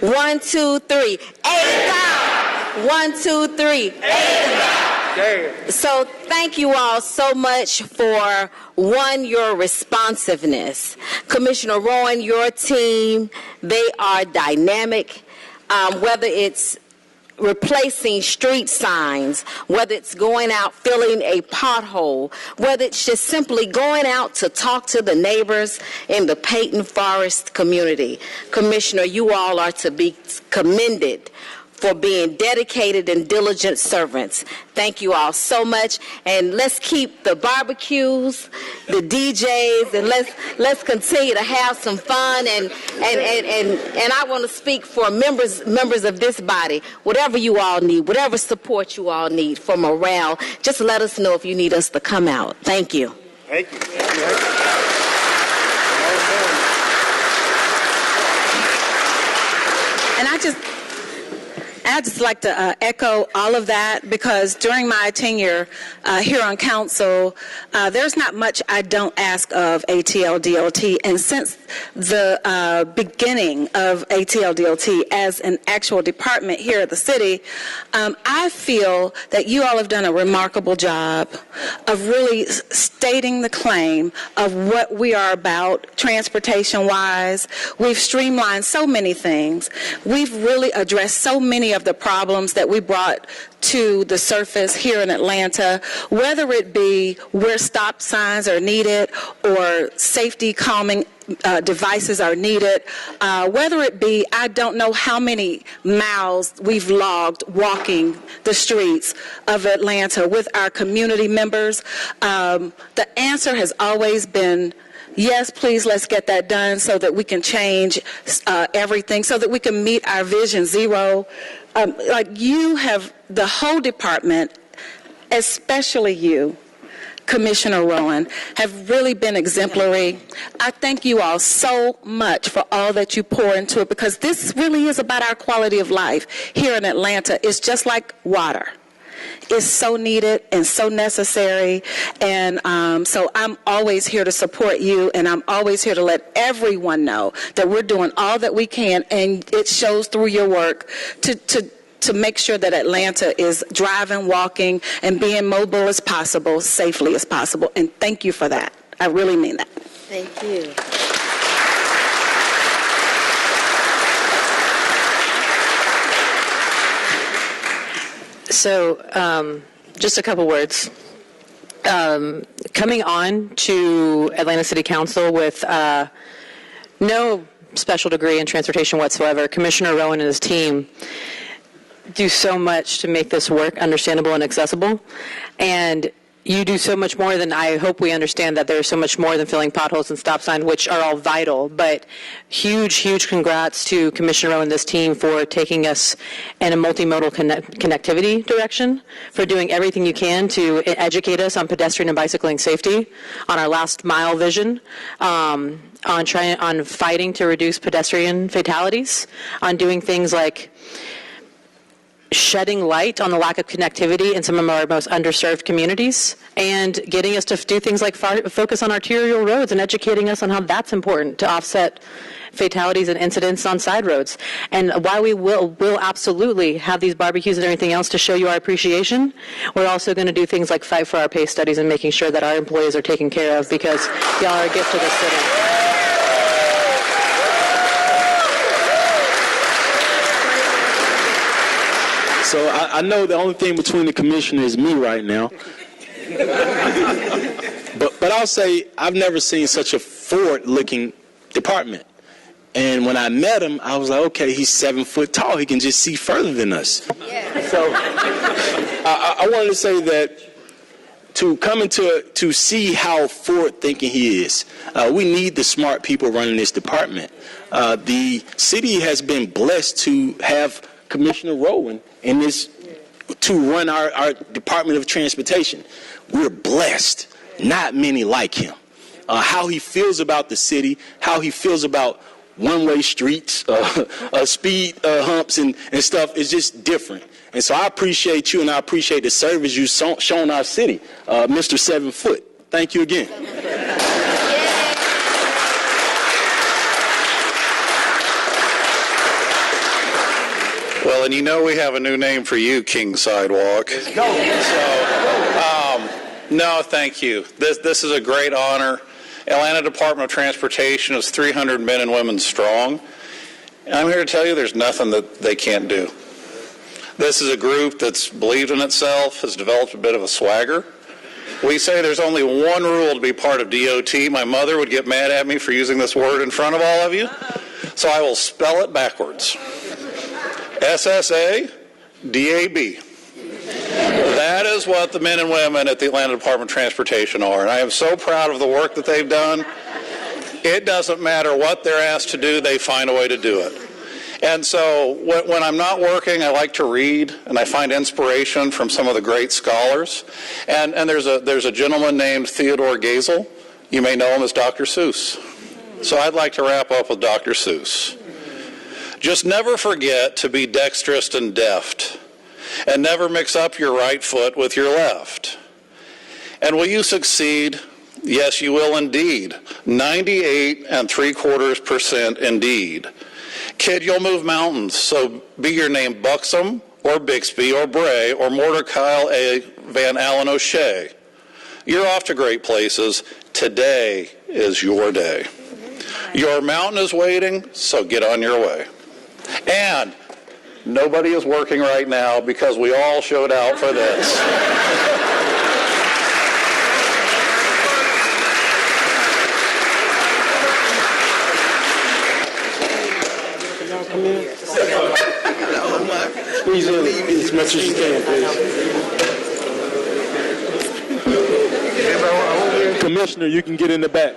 S10: 1, 2, 3. Atldot. 1, 2, 3. Atldot. So thank you all so much for, one, your responsiveness. Commissioner Rowan, your team, they are dynamic, whether it's replacing street signs, whether it's going out filling a pothole, whether it's just simply going out to talk to the neighbors in the Peyton Forest community. Commissioner, you all are to be commended for being dedicated and diligent servants. Thank you all so much, and let's keep the barbecues, the DJs, and let's continue to have some fun. And I want to speak for members of this body. Whatever you all need, whatever support you all need for morale, just let us know if you need us to come out. Thank you.
S6: Thank you.
S8: And I'd just like to echo all of that, because during my tenure here on council, there's not much I don't ask of ATLDOT. And since the beginning of ATLDOT as an actual department here at the city, I feel that you all have done a remarkable job of really stating the claim of what we are about transportation-wise. We've streamlined so many things. We've really addressed so many of the problems that we brought to the surface here in Atlanta, whether it be where stop signs are needed or safety calming devices are needed, whether it be, I don't know how many miles we've logged walking the streets of Atlanta with our community members. The answer has always been, yes, please, let's get that done so that we can change everything, so that we can meet our Vision Zero. Like you have, the whole department, especially you, Commissioner Rowan, have really been exemplary. I thank you all so much for all that you pour into it, because this really is about our quality of life here in Atlanta. It's just like water. It's so needed and so necessary, and so I'm always here to support you, and I'm always here to let everyone know that we're doing all that we can, and it shows through your work to make sure that Atlanta is driving, walking, and being mobile as possible, safely as possible, and thank you for that. I really mean that.
S10: Thank you.
S13: So, just a couple words. Coming on to Atlanta City Council with no special degree in transportation whatsoever, Commissioner Rowan and his team do so much to make this work understandable and accessible. And you do so much more than, I hope we understand that there's so much more than filling potholes and stop signs, which are all vital. But huge, huge congrats to Commissioner Rowe and this team for taking us in a multimodal connectivity direction, for doing everything you can to educate us on pedestrian and bicycling safety, on our last mile vision, on fighting to reduce pedestrian fatalities, on doing things like shedding light on the lack of connectivity in some of our most underserved communities, and getting us to do things like focus on arterial roads and educating us on how that's important to offset fatalities and incidents on side roads. And while we will absolutely have these barbecues and everything else to show you our appreciation, we're also going to do things like fight for our pay studies and making sure that our employees are taken care of, because y'all are a gift to the city.
S1: So I know the only thing between the commissioner is me right now. But I'll say I've never seen such a forward-looking department. And when I met him, I was like, okay, he's 7 foot tall. He can just see further than us. Yeah. So I wanted to say that to come into to see how forward-thinking he is, we need the smart people running this department. The city has been blessed to have Commissioner Rowan in this to run our Department of Transportation. We're blessed. Not many like him. How he feels about the city, how he feels about one-way streets, speed humps and stuff is just different. And so I appreciate you, and I appreciate the service you've shown our city, Mr. 7 foot. Thank you again.
S17: Well, and you know we have a new name for you, King Sidewalk. No, thank you. This is a great honor. Atlanta Department of Transportation is 300 men and women strong. And I'm here to tell you there's nothing that they can't do. This is a group that's believed in itself, has developed a bit of a swagger. We say there's only one rule to be part of DOT. My mother would get mad at me for using this word in front of all of you, so I will spell it backwards. SSA-DAB. That is what the men and women at the Atlanta Department of Transportation are, and I am so proud of the work that they've done. It doesn't matter what they're asked to do, they find a way to do it. And so when I'm not working, I like to read, and I find inspiration from some of the great scholars. And there's a gentleman named Theodore Geisel. You may know him as Dr. Seuss. So I'd like to wrap up with Dr. Seuss. Just never forget to be dexterous and deft, and never mix up your right foot with your left. And will you succeed? Yes, you will indeed. 98.75% indeed. Kid, you'll move mountains, so be your name Buxom or Bixby or Bray or Mordecai A. Van Allen O'Shea. You're off to great places. Today is your day. Your mountain is waiting, so get on your way. And nobody is working right now because we all showed out for this.
S7: Come in. Squeeze in as much as you can, please. Commissioner, you can get in the back.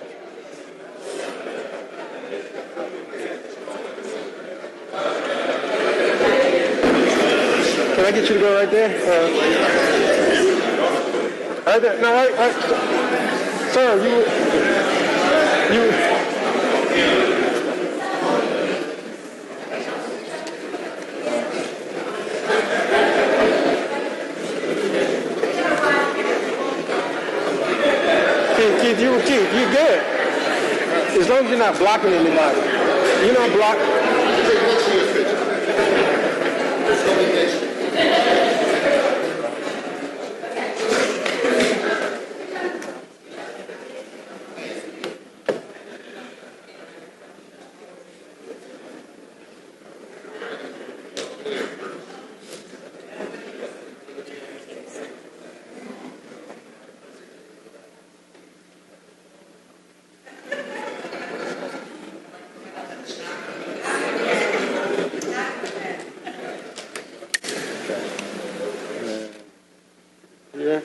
S7: Can I get you to go right there? Right there? No, right. Sir, you. Keith, you're good. As long as you're not blocking anybody. You're not blocking. Yeah.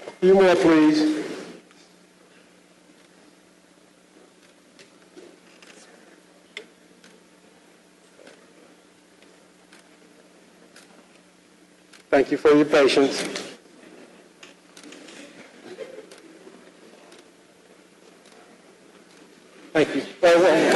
S7: A few more, please. Thank you for your patience. Thank you. Wait.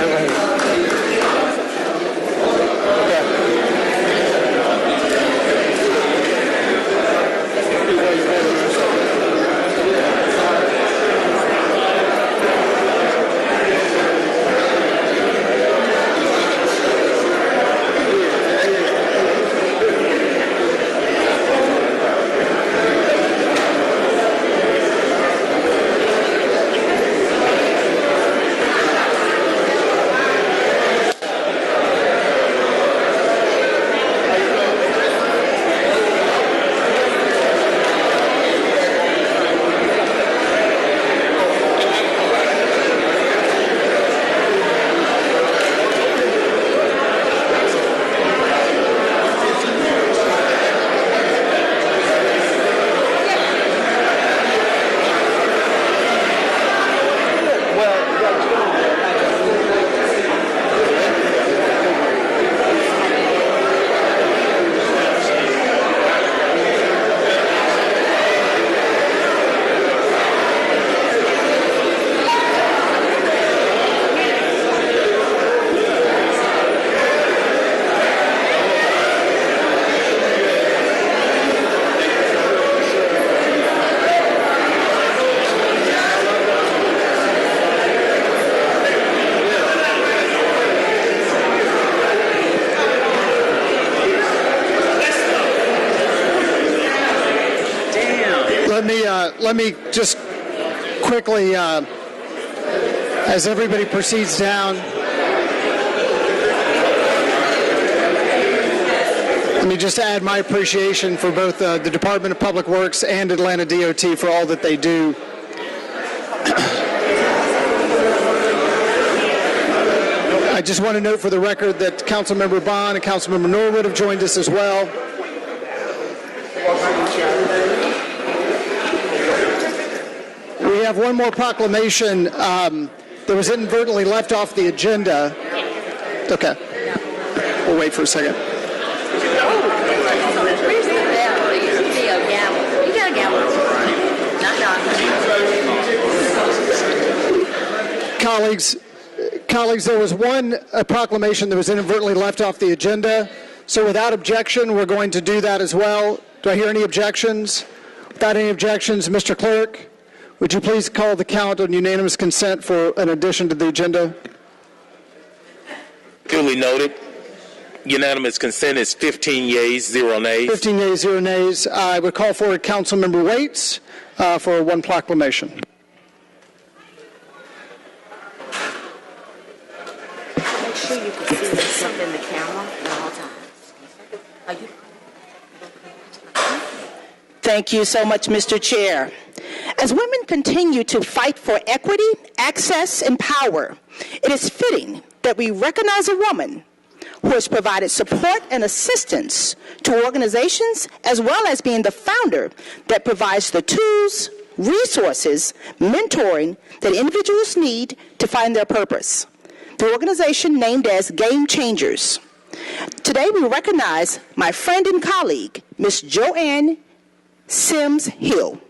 S2: Let me just quickly, as everybody proceeds down, let me just add my appreciation for both the Department of Public Works and Atlanta DOT for all that they do. I just want to note for the record that Councilmember Bond and Councilmember Norwood have joined us as well. We have one more proclamation that was inadvertently left off the agenda. Okay. We'll wait for a second.
S10: Where's the gavel? There used to be a gavel. You got a gavel.
S2: Colleagues, there was one proclamation that was inadvertently left off the agenda. So without objection, we're going to do that as well. Do I hear any objections? Without any objections, Mr. Clerk, would you please call the count on unanimous consent for an addition to the agenda?
S18: Duly noted. Unanimous consent is 15 yeas, 0 nays.
S2: 15 yeas, 0 nays. I would call forward Councilmember Waits for one proclamation.
S10: Make sure you can see yourself in the camera at all times.
S19: Thank you so much, Mr. Chair. As women continue to fight for equity, access, and power, it is fitting that we recognize a woman who has provided support and assistance to organizations, as well as being the founder that provides the tools, resources, mentoring that individuals need to find their purpose. The organization named as Game Changers. Today we recognize my friend and colleague, Ms. Joanne Sims Hill.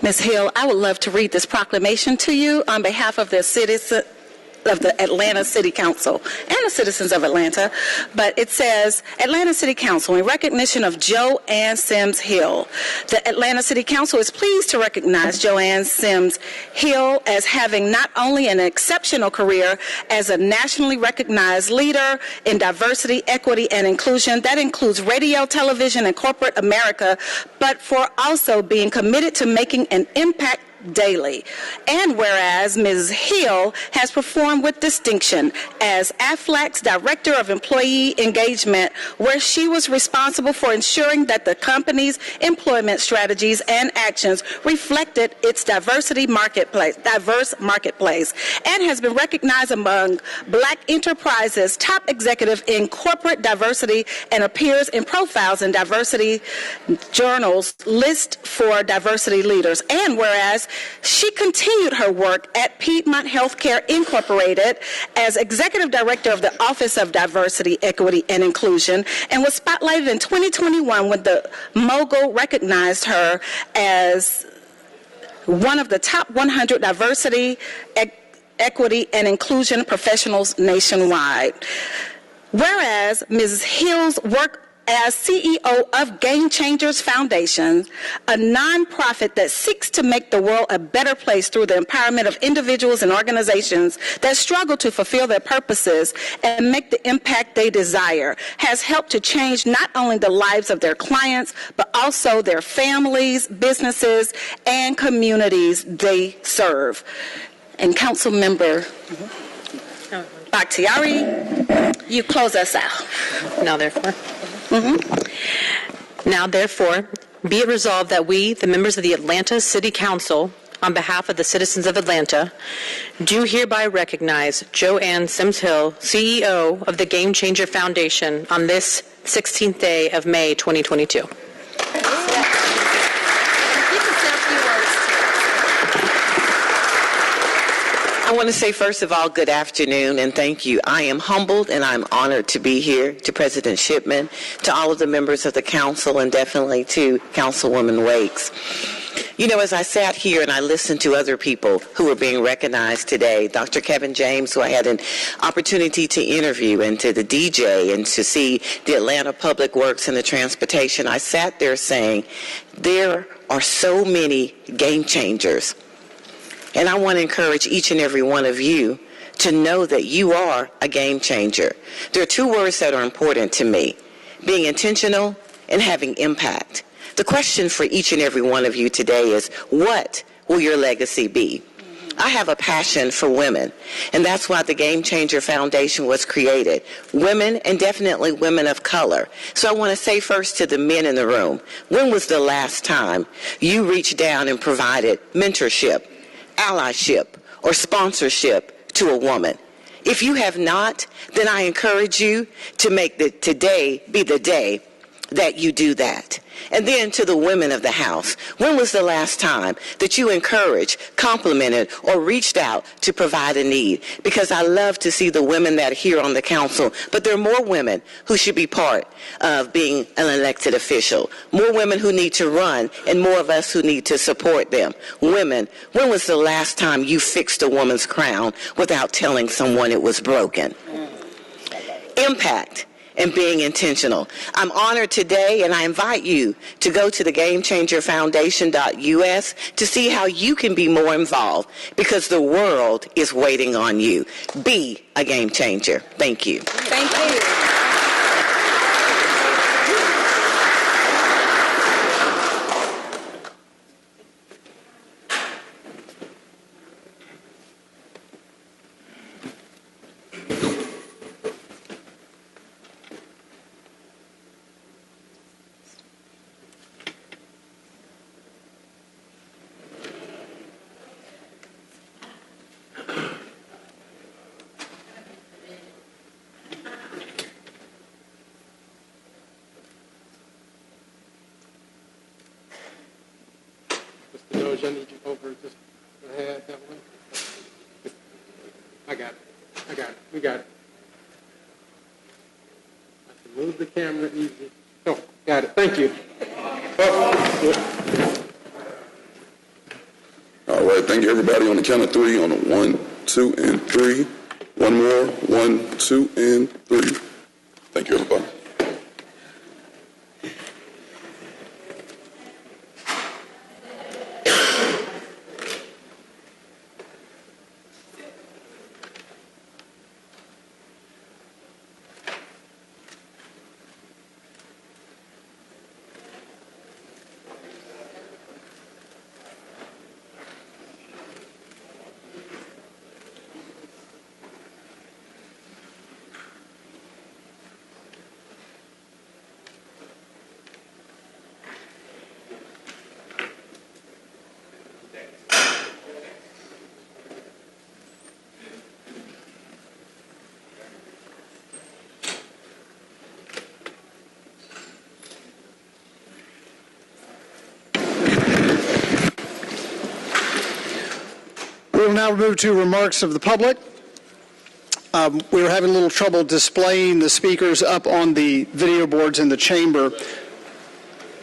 S8: Ms. Hill, I would love to read this proclamation to you on behalf of the Atlanta City Council and the citizens of Atlanta. But it says, Atlanta City Council, in recognition of Joanne Sims Hill. The Atlanta City Council is pleased to recognize Joanne Sims Hill as having not only an exceptional career as a nationally recognized leader in diversity, equity, and inclusion, that includes radio, television, and corporate America, but for also being committed to making an impact daily. And whereas Ms. Hill has performed with distinction as AFLAC's Director of Employee Engagement, where she was responsible for ensuring that the company's employment strategies and actions reflected its diverse marketplace, and has been recognized among Black Enterprise's top executive in corporate diversity and appears in profiles in diversity journals list for diversity leaders. And whereas she continued her work at Piedmont Healthcare Incorporated as Executive Director of the Office of Diversity, Equity, and Inclusion, and was spotlighted in 2021 when the Mogul recognized her as one of the top 100 diversity, equity, and inclusion professionals nationwide. Whereas Ms. Hill's work as CEO of Game Changers Foundation, a nonprofit that seeks to make the world a better place through the empowerment of individuals and organizations that struggle to fulfill their purposes and make the impact they desire, has helped to change not only the lives of their clients, but also their families, businesses, and communities they serve. And Council Member Bakhtiari, you close us out.
S13: Now, therefore. Now, therefore, be it resolved that we, the members of the Atlanta City Council, on behalf of the citizens of Atlanta, do hereby recognize Joanne Sims Hill, CEO of the Game Changer Foundation, on this 16th day of May 2022.
S20: I want to say, first of all, good afternoon and thank you. I am humbled and I'm honored to be here, to President Shipman, to all of the members of the council, and definitely to Councilwoman Wakes. You know, as I sat here and I listened to other people who were being recognized today, Dr. Kevin James, who I had an opportunity to interview, and to the DJ, and to see the Atlanta Public Works and the transportation, I sat there saying, there are so many game changers. And I want to encourage each and every one of you to know that you are a game changer. There are two words that are important to me: being intentional and having impact. The question for each and every one of you today is, what will your legacy be? I have a passion for women, and that's why the Game Changer Foundation was created. Women, and definitely women of color. So I want to say first to the men in the room, when was the last time you reached down and provided mentorship, allyship, or sponsorship to a woman? If you have not, then I encourage you to make today be the day that you do that. And then to the women of the House, when was the last time that you encouraged, complimented, or reached out to provide a need? Because I love to see the women that are here on the council, but there are more women who should be part of being an elected official, more women who need to run, and more of us who need to support them. Women, when was the last time you fixed a woman's crown without telling someone it was broken? Impact and being intentional. I'm honored today, and I invite you to go to the GameChangerFoundation.us to see how you can be more involved, because the world is waiting on you. Be a game changer. Thank you.
S8: Thank you.
S7: Mr. Jones, I need you over just ahead that one. I got it. We got it. I can move the camera easy. Oh, got it. Thank you.
S3: All right, thank you, everybody. On the count of three, on a 1, 2, and 3. One more, 1, 2, and 3. Thank you, everybody.
S2: We will now move to remarks of the public. We were having a little trouble displaying the speakers up on the video boards in the chamber.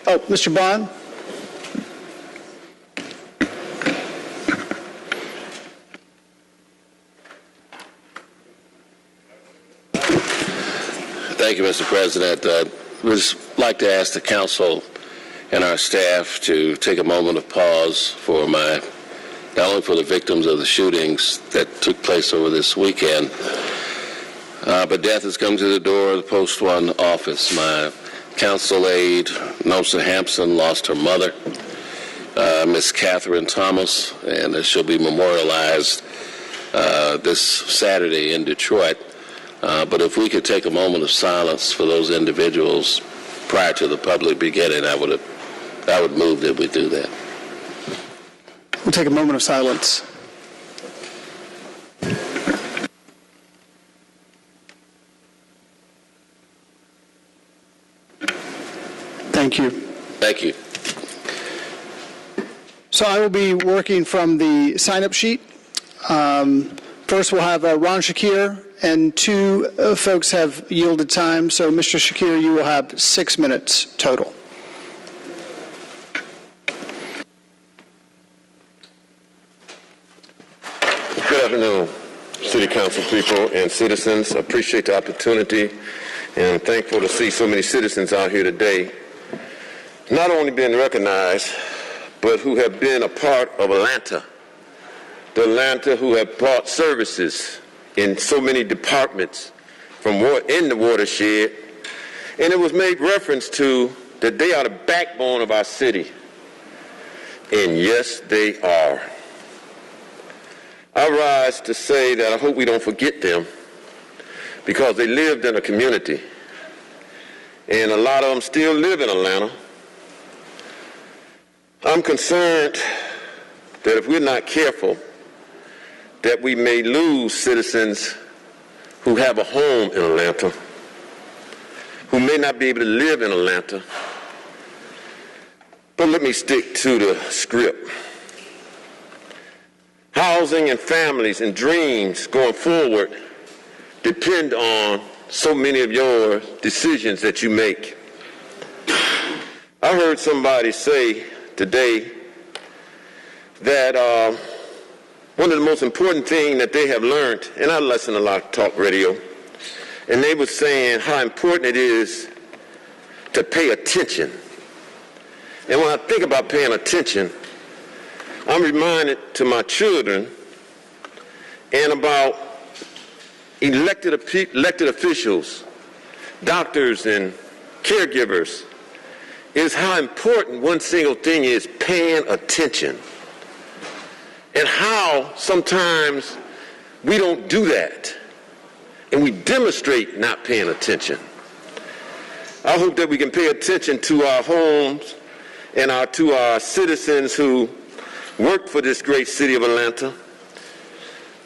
S2: Oh, Mr. Bond?
S21: Thank you, Mr. President. We'd just like to ask the council and our staff to take a moment of pause for not only for the victims of the shootings that took place over this weekend, but death has come to the door of the Post 1 office. My council aide, Nosa Hampson, lost her mother, Miss Catherine Thomas, and she'll be memorialized this Saturday in Detroit. But if we could take a moment of silence for those individuals prior to the public beginning, I would move that we do that.
S2: We'll take a moment of silence. Thank you.
S21: Thank you.
S2: So I will be working from the sign-up sheet. First, we'll have Ron Shakir, and two folks have yielded time. So, Mr. Shakir, you will have 6 minutes total.
S22: Good afternoon, City Council people and citizens. Appreciate the opportunity and thankful to see so many citizens out here today, not only being recognized, but who have been a part of Atlanta. The Atlanta who have brought services in so many departments in the watershed. And it was made reference to that they are the backbone of our city. And yes, they are. I rise to say that I hope we don't forget them, because they lived in a community, and a lot of them still live in Atlanta. I'm concerned that if we're not careful, that we may lose citizens who have a home in Atlanta, who may not be able to live in Atlanta, let me stick to the script. Housing and families and dreams going forward depend on so many of your decisions that you make. I heard somebody say today that one of the most important things that they have learned, and I listen to a lot of talk radio, and they were saying how important it is to pay attention. And when I think about paying attention, I'm reminded to my children and about elected officials, doctors and caregivers, is how important one single thing is: paying attention. And how sometimes we don't do that, and we demonstrate not paying attention. I hope that we can pay attention to our homes and to our citizens who work for this great city of Atlanta.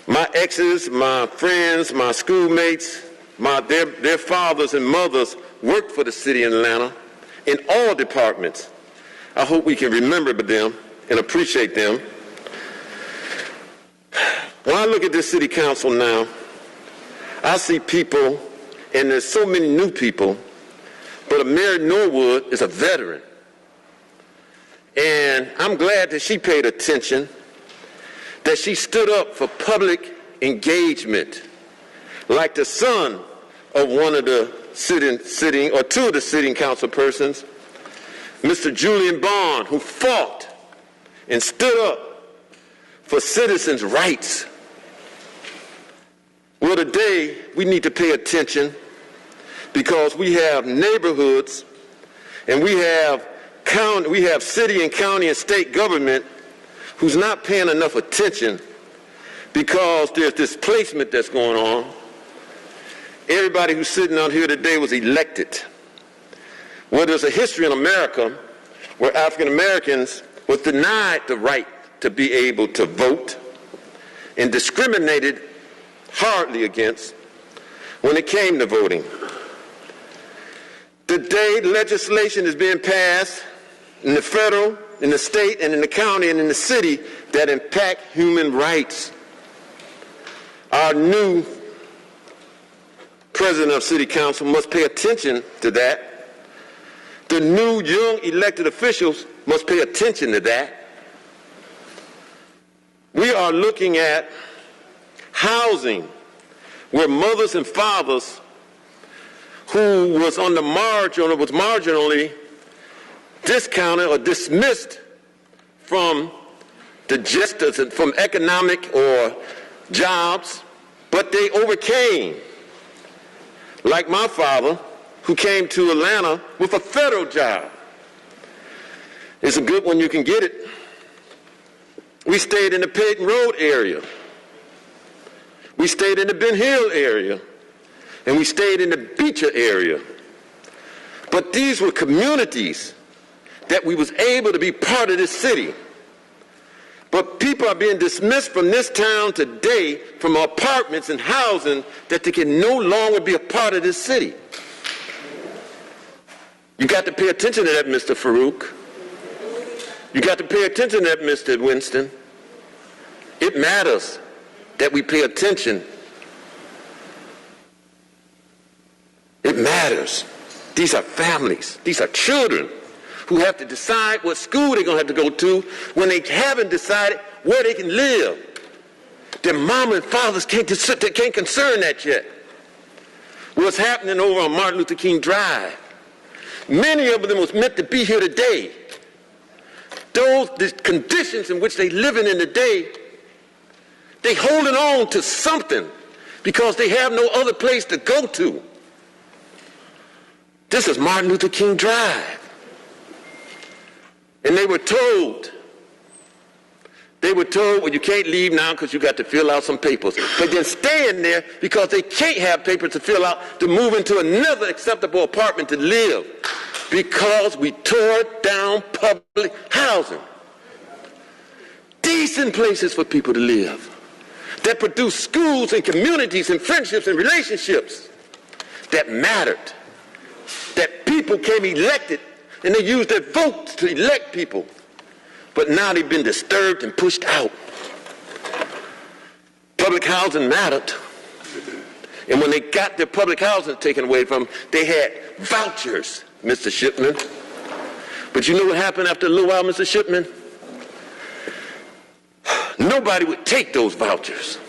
S22: My exes, my friends, my schoolmates, their fathers and mothers worked for the city of Atlanta in all departments. I hope we can remember them and appreciate them. When I look at this city council now, I see people, and there's so many new people, but Mary Norwood is a veteran. And I'm glad that she paid attention, that she stood up for public engagement, like the son of one of the two of the sitting council persons, Mr. Julian Bond, who fought and stood up for citizens' rights. Well, today we need to pay attention because we have neighborhoods and we have city and county and state government who's not paying enough attention because there's displacement that's going on. Everybody who's sitting out here today was elected. Well, there's a history in America where African Americans was denied the right to be able to vote and discriminated hardly against when it came to voting. Today, legislation is being passed in the federal, in the state, and in the county, and in the city that impact human rights. Our new president of city council must pay attention to that. The new young elected officials must pay attention to that. We are looking at housing where mothers and fathers who was on the margin or was marginally discounted or dismissed from from economic or jobs, but they overcame. Like my father, who came to Atlanta with a federal job. It's a good one, you can get it. We stayed in the Peyton Road area. We stayed in the Ben Hill area. And we stayed in the Beecher area. But these were communities that we was able to be part of this city. But people are being dismissed from this town today from apartments and housing that they can no longer be a part of this city. You got to pay attention to that, Mr. Farouk. You got to pay attention to that, Mr. Winston. It matters that we pay attention. It matters. These are families. These are children who have to decide what school they're going to have to go to when they haven't decided where they can live. Their mama and fathers can't concern that yet. What's happening over on Martin Luther King Drive? Many of them was meant to be here today. The conditions in which they living in today, they holding on to something because they have no other place to go to. This is Martin Luther King Drive. And they were told, well, you can't leave now because you got to fill out some papers. But then stay in there because they can't have papers to fill out to move into another acceptable apartment to live because we tore down public housing. Decent places for people to live that produce schools and communities and friendships and relationships that mattered, that people came elected and they used their votes to elect people. but now they've been disturbed and pushed out. Public housing mattered. And when they got their public housing taken away from them, they had vouchers, Mr. Shipman. But you know what happened after a little while, Mr. Shipman? Nobody would take those vouchers.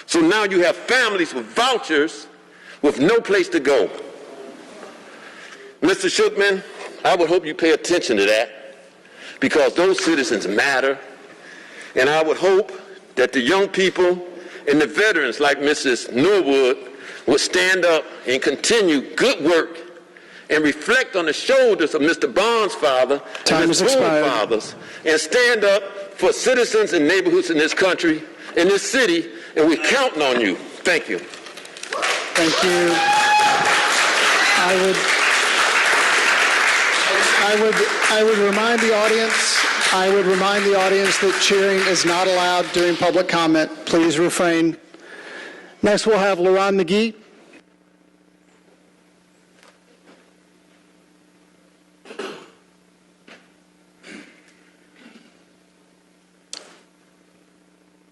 S22: So now you have families with vouchers with no place to go. Mr. Shipman, I would hope you pay attention to that, because those citizens matter. And I would hope that the young people and the veterans like Mrs. Norwood would stand up and continue good work and reflect on the shoulders of Mr. Bond's father and Mr. Boone's fathers, and stand up for citizens and neighborhoods in this country, in this city, and we're counting on you. Thank you.
S2: Thank you. I would remind the audience that cheering is not allowed during public comment. Please refrain. Next, we'll have LaRon McGee.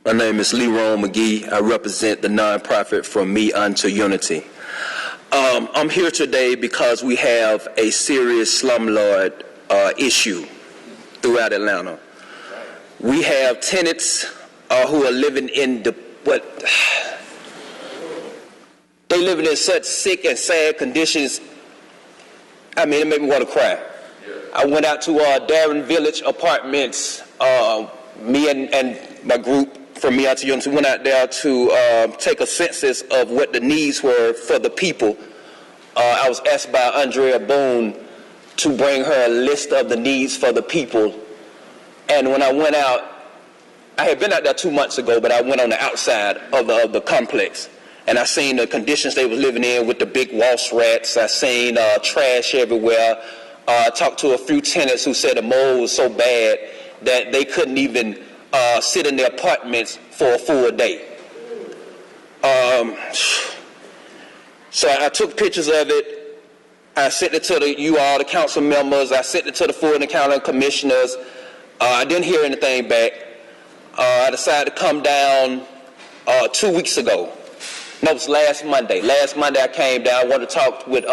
S4: My name is Leron McGee. I represent the nonprofit From Me Unto Unity. I'm here today because we have a serious slumlord issue throughout Atlanta. We have tenants who are living in they living in such sick and sad conditions. I mean, it made me want to cry. I went out to Darren Village Apartments, me and my group From Me Unto Unity. We went out there to take a census of what the needs were for the people. I was asked by Andrea Boone to bring her a list of the needs for the people. And when I went out, I had been out there 2 months ago, but I went on the outside of the complex. And I seen the conditions they was living in with the big wash rats. I seen trash everywhere. I talked to a few tenants who said the mold was so bad that they couldn't even sit in their apartments for a full day. So I took pictures of it. I sent it to the council members. I sent it to the Fulton County commissioners. I didn't hear anything back. I decided to come down 2 weeks ago. No, it was last Monday. Last Monday I came down. I wanted to talk with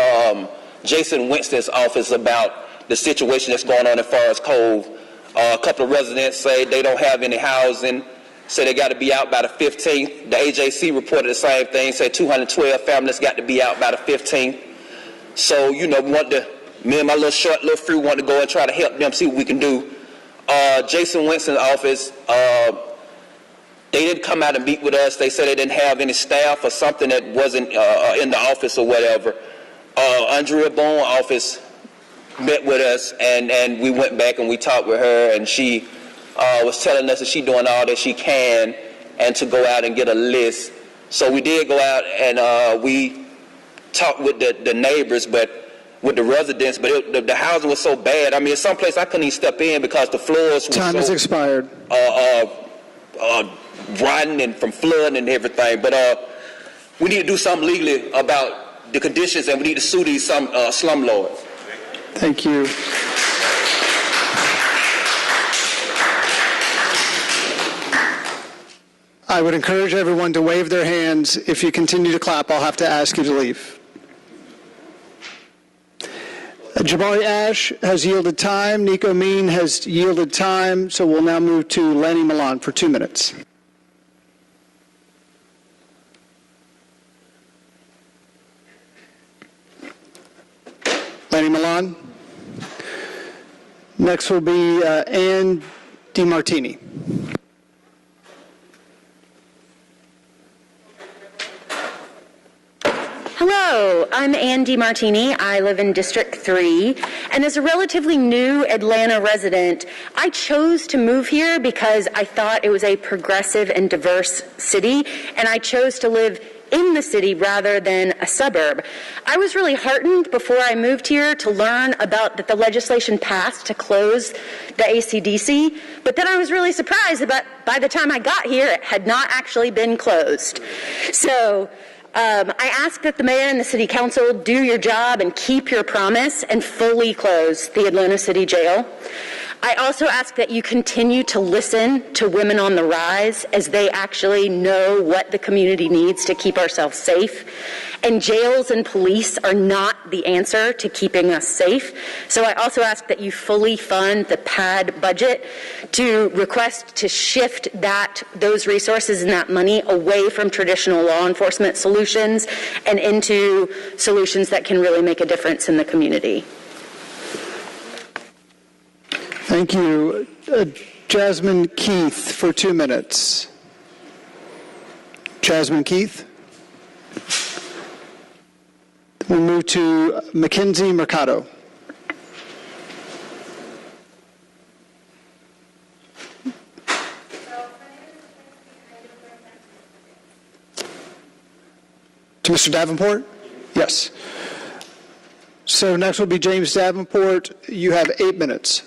S4: Jason Winston's office about the situation that's going on in Forest Cove. A couple of residents say they don't have any housing, say they got to be out by the 15th. The AJC reported the same thing, said 212 families got to be out by the 15th. So, you know, me and my little crew want to go and try to help them, see what we can do. Jason Winston's office, they didn't come out and meet with us. They said they didn't have any staff or something that wasn't in the office or whatever. Andrea Bone's office met with us, and we went back and we talked with her, and she was telling us that she's doing all that she can and to go out and get a list. So we did go out and we talked with the neighbors, but with the residents, but the housing was so bad. I mean, in some place I couldn't even step in because the floors were
S2: Time has expired.
S4: Rotten and from flooding and everything. But we need to do something legally about the conditions, and we need to sue these slumlords.
S2: Thank you. I would encourage everyone to wave their hands. If you continue to clap, I'll have to ask you to leave. Jabari Ash has yielded time. Nico Mean has yielded time. So we'll now move to Lanny Milan for 2 minutes. Lanny Milan. Next will be Ann DiMartini.
S5: Hello, I'm Ann DiMartini. I live in District 3, and as a relatively new Atlanta resident, I chose to move here because I thought it was a progressive and diverse city, and I chose to live in the city rather than a suburb. I was really heartened before I moved here to learn about that the legislation passed to close the ACDC, but then I was really surprised that by the time I got here, it had not actually been closed. So I ask that the mayor and the city council do your job and keep your promise and fully close the Atlanta City Jail. I also ask that you continue to listen to Women on the Rise as they actually know what the community needs to keep ourselves safe. And jails and police are not the answer to keeping us safe. So I also ask that you fully fund the PAD budget to request to shift those resources and that money away from traditional law enforcement solutions and into solutions that can really make a difference in the community.
S2: Thank you. Jasmine Keith for 2 minutes. Jasmine Keith. We'll move to Mackenzie Mercado. To Mr. Davenport? Yes. So next will be James Davenport. You have 8 minutes.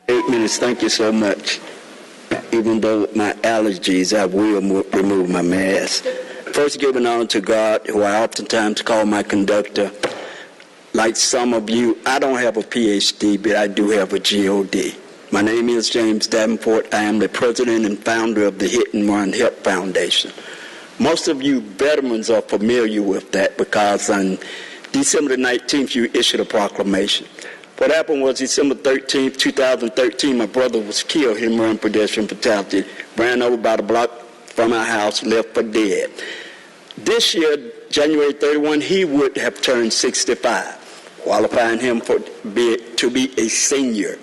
S9: 8 minutes, thank you so much. Even though my allergies, I will remove my mask. First, giving honor to God, who I oftentimes call my conductor. Like some of you, I don't have a PhD, but I do have a GOD. My name is James Davenport. I am the president and founder of the Hit and Run Help Foundation. Most of you veterans are familiar with that because on December the 19th, you issued a proclamation. What happened was December 13th, 2013, my brother was killed, hit and run pedestrian fatality, ran over about a block from our house, left for dead. This year, January 31, he would have turned 65, qualifying him to be a senior.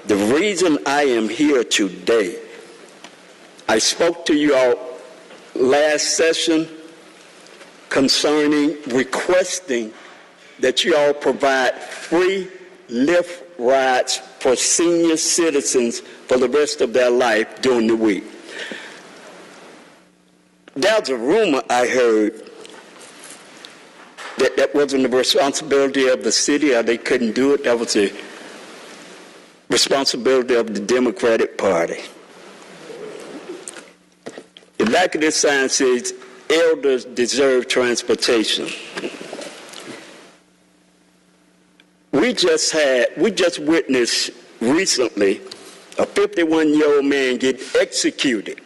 S9: The reason I am here today, I spoke to you all last session concerning requesting that you all provide free Lyft rides for senior citizens for the rest of their life during the week. There's a rumor I heard that wasn't the responsibility of the city, or they couldn't do it. That was the responsibility of the Democratic Party. The back of this sign says, elders deserve transportation. We just witnessed recently a 51-year-old man get executed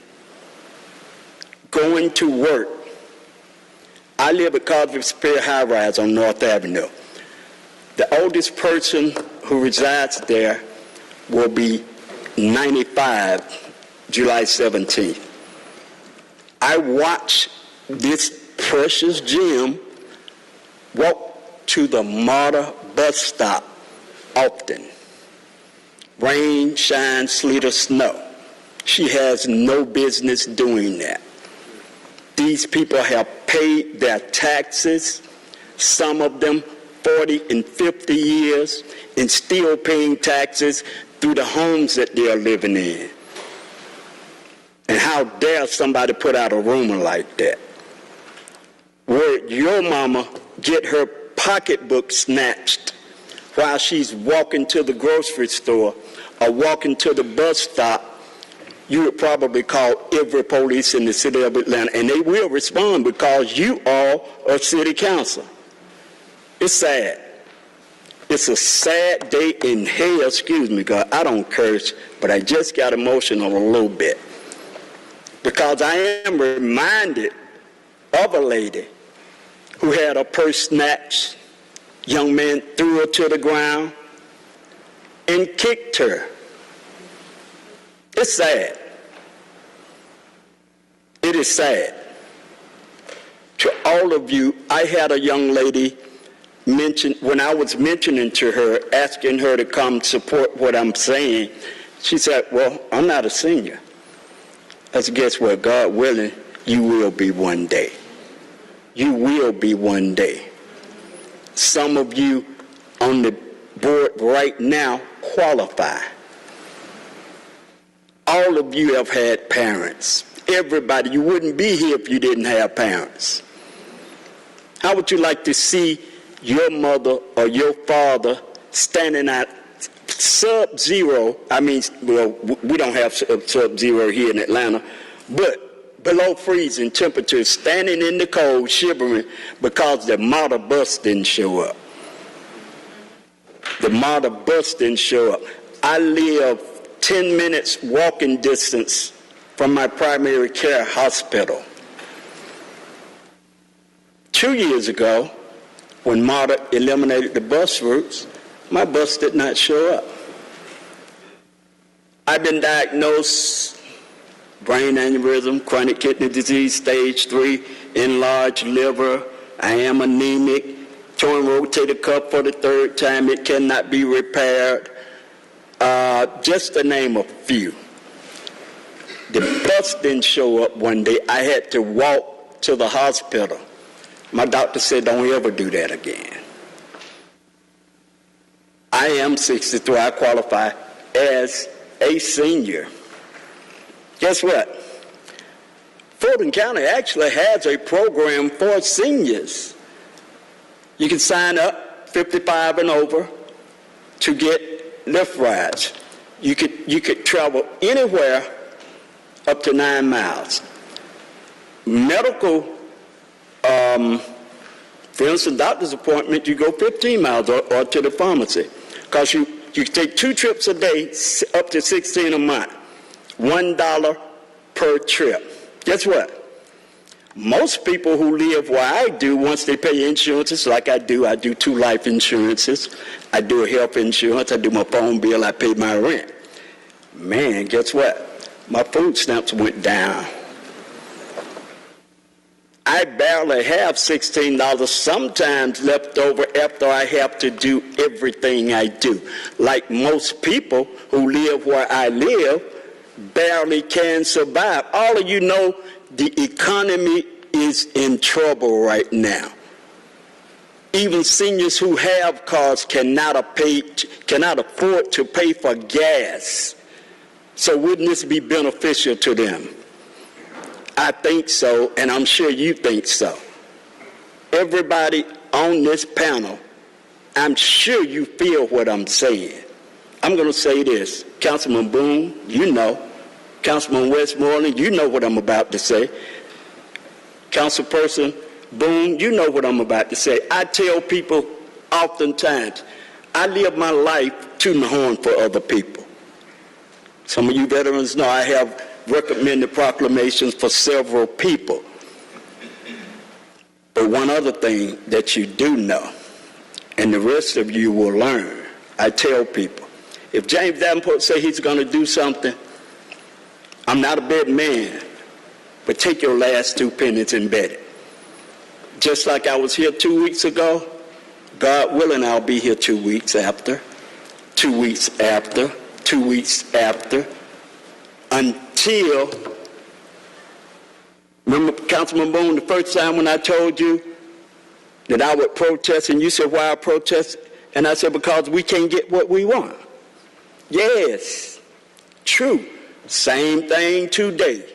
S9: going to work. I live at Cosby Spear High Rise on North Avenue. The oldest person who resides there will be 95 July 17th. I watch this precious gem walk to the MARTA bus stop often. Rain, shine, sleet, or snow. She has no business doing that. These people have paid their taxes, some of them 40 and 50 years, and still paying taxes through the homes that they are living in. And how dare somebody put out a rumor like that? Would your mama get her pocketbook snatched while she's walking to the grocery store or walking to the bus stop? You would probably call every police in the city of Atlanta, and they will respond because you all are city council. It's sad. It's a sad day in hell, excuse me, God, I don't curse, but I just got emotional a little bit. Because I am reminded of a lady who had her purse snatched. Young man threw her to the ground and kicked her. It's sad. It is sad. To all of you, I had a young lady mention, when I was mentioning to her, asking her to come support what I'm saying, she said, well, I'm not a senior. I said, guess what? God willing, you will be one day. You will be one day. Some of you on the board right now qualify. All of you have had parents. Everybody, you wouldn't be here if you didn't have parents. How would you like to see your mother or your father standing at sub-zero? I mean, well, we don't have sub-zero here in Atlanta, but below freezing temperatures, standing in the cold, shivering because the MARTA bus didn't show up. The MARTA bus didn't show up. I live 10 minutes walking distance from my primary care hospital. 2 years ago, when MARTA eliminated the bus routes, my bus did not show up. I've been diagnosed brain aneurysm, chronic kidney disease, stage 3, enlarged liver. I am anemic, torn rotator cuff for the 3rd time. It cannot be repaired. Just to name a few. The bus didn't show up one day. I had to walk to the hospital. My doctor said, don't ever do that again. I am 63. I qualify as a senior. Guess what? Fulton County actually has a program for seniors. You can sign up 55 and over to get Lyft rides. You could travel anywhere up to 9 miles. Medical, for instance, doctor's appointment, you go 15 miles or to the pharmacy. Because you take 2 trips a day, up to 16 a month. $1 per trip. Guess what? Most people who live where I do, once they pay insurances like I do 2 life insurances, I do a health insurance, I do my phone bill, I pay my rent. Man, guess what? My food stamps went down. I barely have $16 sometimes left over after I have to do everything I do. Like most people who live where I live, barely can survive. All of you know the economy is in trouble right now. Even seniors who have cars cannot afford to pay for gas. So wouldn't this be beneficial to them? I think so, and I'm sure you think so. Everybody on this panel, I'm sure you feel what I'm saying. I'm going to say this. Councilman Boone, you know. Councilman Westmoreland, you know what I'm about to say. Councilperson Boone, you know what I'm about to say. I tell people oftentimes, I live my life tooting the horn for other people. Some of you veterans know I have recommended proclamations for several people. But one other thing that you do know, and the rest of you will learn, I tell people, if James Davenport say he's going to do something, I'm not a bad man, but take your last 2 pennies and bet it. Just like I was here 2 weeks ago, God willing, I'll be here 2 weeks after, 2 weeks after, 2 weeks after, until, remember, Councilman Boone, the first time when I told you that I would protest, and you said, why I protest? And I said, because we can't get what we want. Yes, true. Same thing today.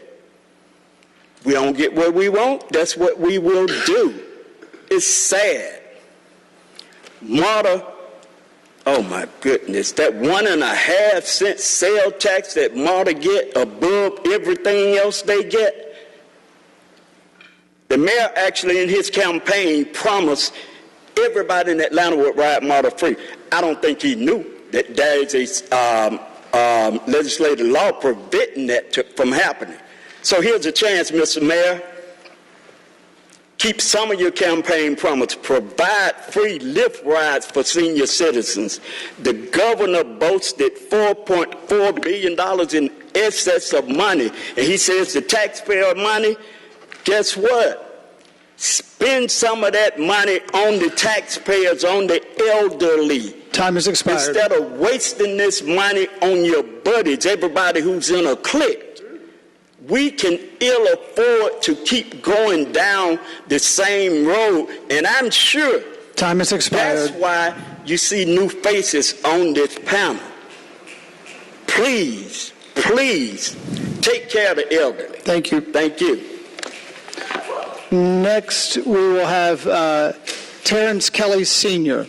S9: We don't get what we want, that's what we will do. It's sad. MARTA, oh my goodness, that 1.5 cent sale tax that MARTA get above everything else they get. The mayor actually in his campaign promised everybody in Atlanta would ride MARTA free. I don't think he knew that there is a legislative law preventing that from happening. So here's a chance, Mr. Mayor. Keep some of your campaign promise. Provide free Lyft rides for senior citizens. The governor boasted $4.4 billion in excess of money. And he says the taxpayer money, guess what? Spend some of that money on the taxpayers, on the elderly.
S2: Time has expired.
S9: Instead of wasting this money on your buddies, everybody who's in a clique. We can ill afford to keep going down the same road, and I'm sure
S2: time has expired.
S9: That's why you see new faces on this panel. Please, please, take care of the elderly.
S2: Thank you.
S9: Thank you.
S2: Next, we will have Terrence Kelly Sr.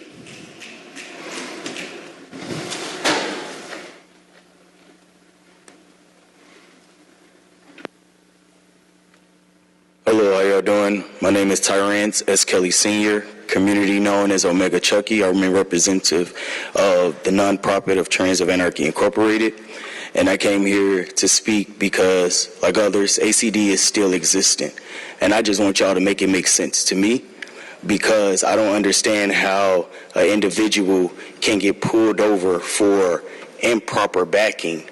S12: Hello, how y'all doing? My name is Terrence S. Kelly Sr., community known as Omega Chucky. I'm a representative of the nonprofit of Trans of Anarchy Incorporated. And I came here to speak because, like others, ACD is still existent. And I just want y'all to make it make sense to me, because I don't understand how an individual can get pulled over for improper backing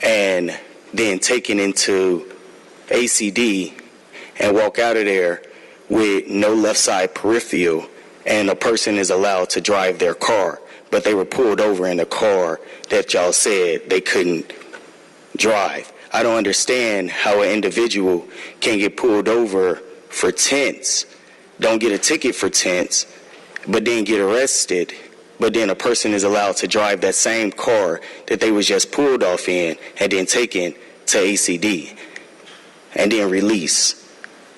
S12: and then taken into ACD and walk out of there with no left side peripheral, and a person is allowed to drive their car, but they were pulled over in a car that y'all said they couldn't drive. I don't understand how an individual can get pulled over for tents, don't get a ticket for tents, but then get arrested, but then a person is allowed to drive that same car that they was just pulled off in and then taken to ACD and then released.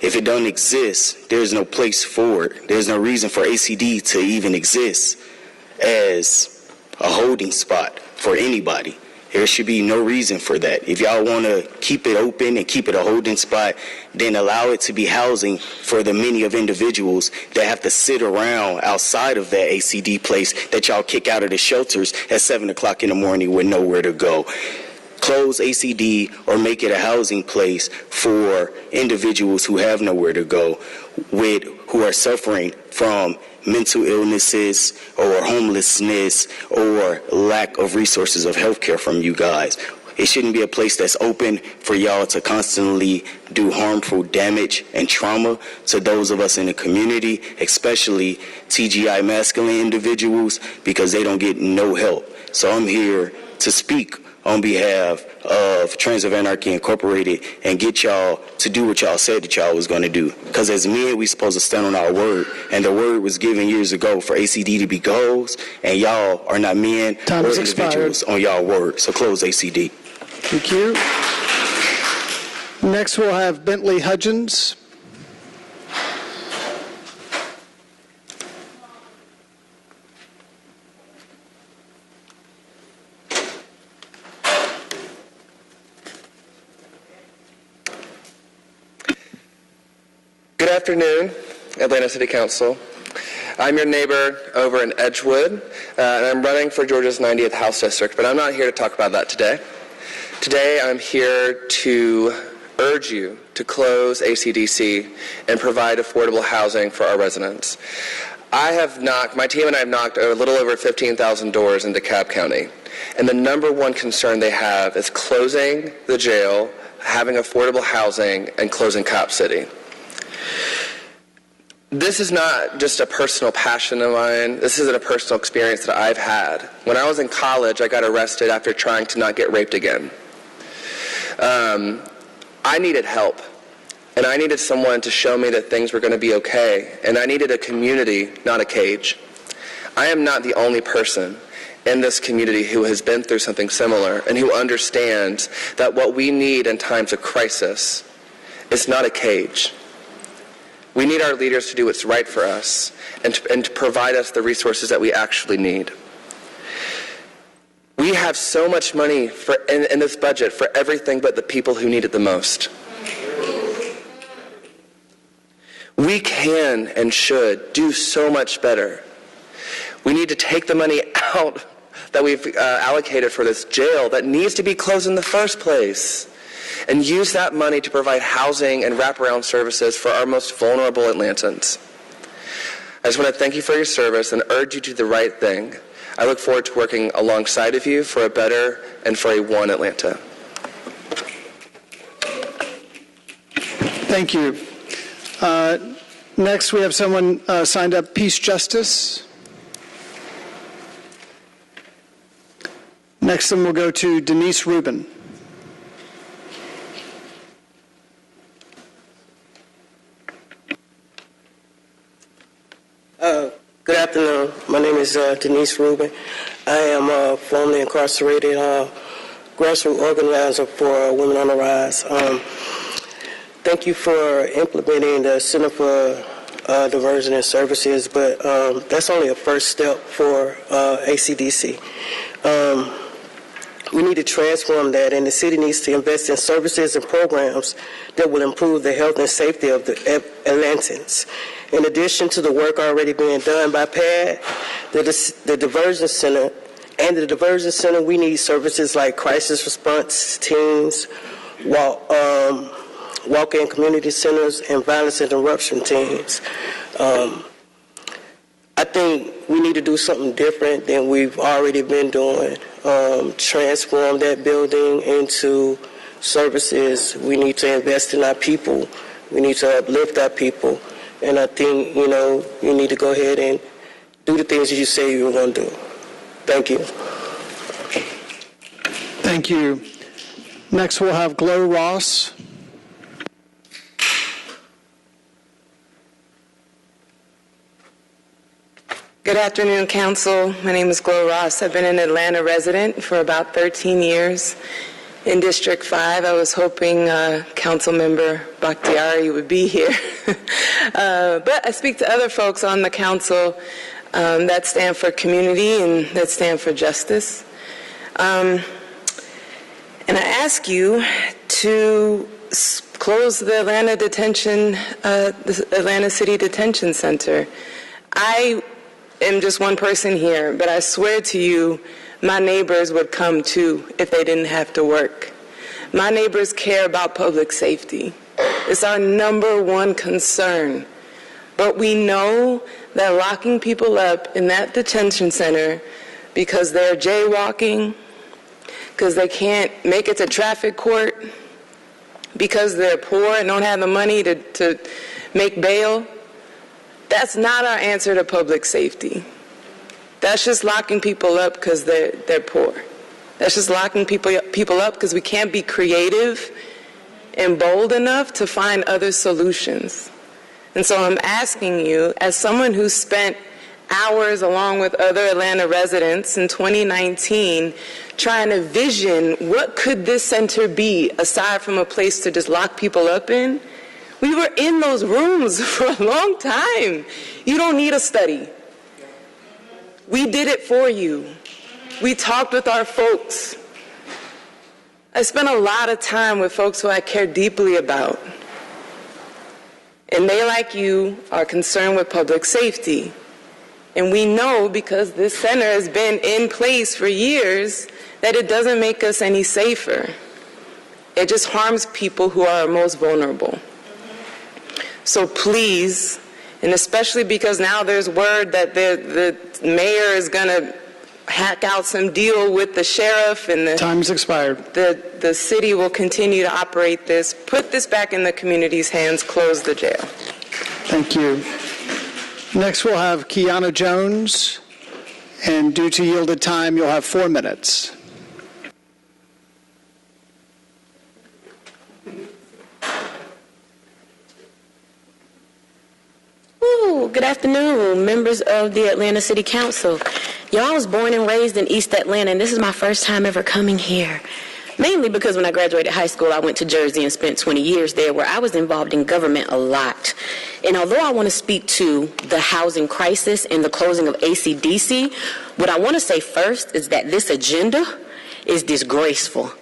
S12: If it don't exist, there's no place for it. There's no reason for ACD to even exist as a holding spot for anybody. There should be no reason for that. If y'all want to keep it open and keep it a holding spot, then allow it to be housing for the many of individuals that have to sit around outside of that ACD place that y'all kick out of the shelters at 7 o'clock in the morning with nowhere to go. Close ACD or make it a housing place for individuals who have nowhere to go, who are suffering from mental illnesses or homelessness or lack of resources of health care from you guys. It shouldn't be a place that's open for y'all to constantly do harmful damage and trauma to those of us in the community, especially TGI masculine individuals, because they don't get no help. So I'm here to speak on behalf of Trans of Anarchy Incorporated and get y'all to do what y'all said that y'all was going to do. Because as men, we supposed to stand on our word, and the word was given years ago for ACD to be goals, and y'all are not men
S2: Time
S12: or
S2: has
S12: individuals
S2: expired.
S12: on y'all word. So close ACD.
S2: Thank you. Next, we'll have Bentley Hudgens.
S14: Good afternoon, Atlanta City Council. I'm your neighbor over in Edgewood, and I'm running for Georgia's 90th House District, but I'm not here to talk about that today. Today, I'm here to urge you to close ACDC and provide affordable housing for our residents. My team and I have knocked a little over 15,000 doors in DeKalb County, and the number one concern they have is closing the jail, having affordable housing, and closing Cop City. This is not just a personal passion of mine. This isn't a personal experience that I've had. When I was in college, I got arrested after trying to not get raped again. I needed help, and I needed someone to show me that things were going to be okay, and I needed a community, not a cage. I am not the only person in this community who has been through something similar and who understands that what we need in times of crisis is not a cage. We need our leaders to do what's right for us and to provide us the resources that we actually need. We have so much money in this budget for everything but the people who need it the most. We can and should do so much better. We need to take the money out that we've allocated for this jail that needs to be closed in the first place, and use that money to provide housing and wraparound services for our most vulnerable Atlantans. I just want to thank you for your service and urge you to do the right thing. I look forward to working alongside of you for a better and for a one Atlanta.
S2: Thank you. Next, we have someone signed up, Peace Justice. Next, then we'll go to Denise Rubin.
S23: Good afternoon. My name is Denise Rubin. I am formerly incarcerated grassroots organizer for Women on the Rise. Thank you for implementing the Center for Diversion and Services, but that's only a first step for ACDC. We need to transform that, and the city needs to invest in services and programs that will improve the health and safety of the Atlantans. In addition to the work already being done by PAD, the Diversion Center, we need services like crisis response teams, walk-in community centers, and violence interruption teams. I think we need to do something different than we've already been doing. Transform that building into services. We need to invest in our people. We need to uplift our people. And I think, you need to go ahead and do the things that you say you were going to do. Thank you.
S2: Thank you. Next, we'll have Glow Ross.
S11: Good afternoon, Council. My name is Glow Ross. I've been an Atlanta resident for about 13 years. In District 5, I was hoping Councilmember Bakhtiari would be here. But I speak to other folks on the Council that stand for community and that stand for justice. And I ask you to close the Atlanta City Detention Center. I am just one person here, but I swear to you, my neighbors would come too if they didn't have to work. My neighbors care about public safety. It's our number one concern. But we know that locking people up in that detention center because they're jaywalking, because they can't make it to traffic court, because they're poor and don't have the money to make bail, that's not our answer to public safety. That's just locking people up because they're poor. That's just locking people up because we can't be creative and bold enough to find other solutions. And so I'm asking you, as someone who spent hours along with other Atlanta residents in 2019 trying to vision what could this center be aside from a place to just lock people up in, we were in those rooms for a long time. You don't need a study. We did it for you. We talked with our folks. I spent a lot of time with folks who I care deeply about. And they, like you, are concerned with public safety. And we know, because this center has been in place for years, that it doesn't make us any safer. It just harms people who are most vulnerable. So please, and especially because now there's word that the mayor is going to hack out some deal with the sheriff and the
S2: time's expired.
S11: The city will continue to operate this. Put this back in the community's hands. Close the jail.
S2: Thank you. Next, we'll have Keanu Jones, and due to yielded time, you'll have 4 minutes.
S15: Good afternoon, members of the Atlanta City Council. Y'all, I was born and raised in East Atlanta, and this is my first time ever coming here. Mainly because when I graduated high school, I went to Jersey and spent 20 years there, where I was involved in government a lot. And although I want to speak to the housing crisis and the closing of ACDC, what I want to say first is that this agenda is disgraceful.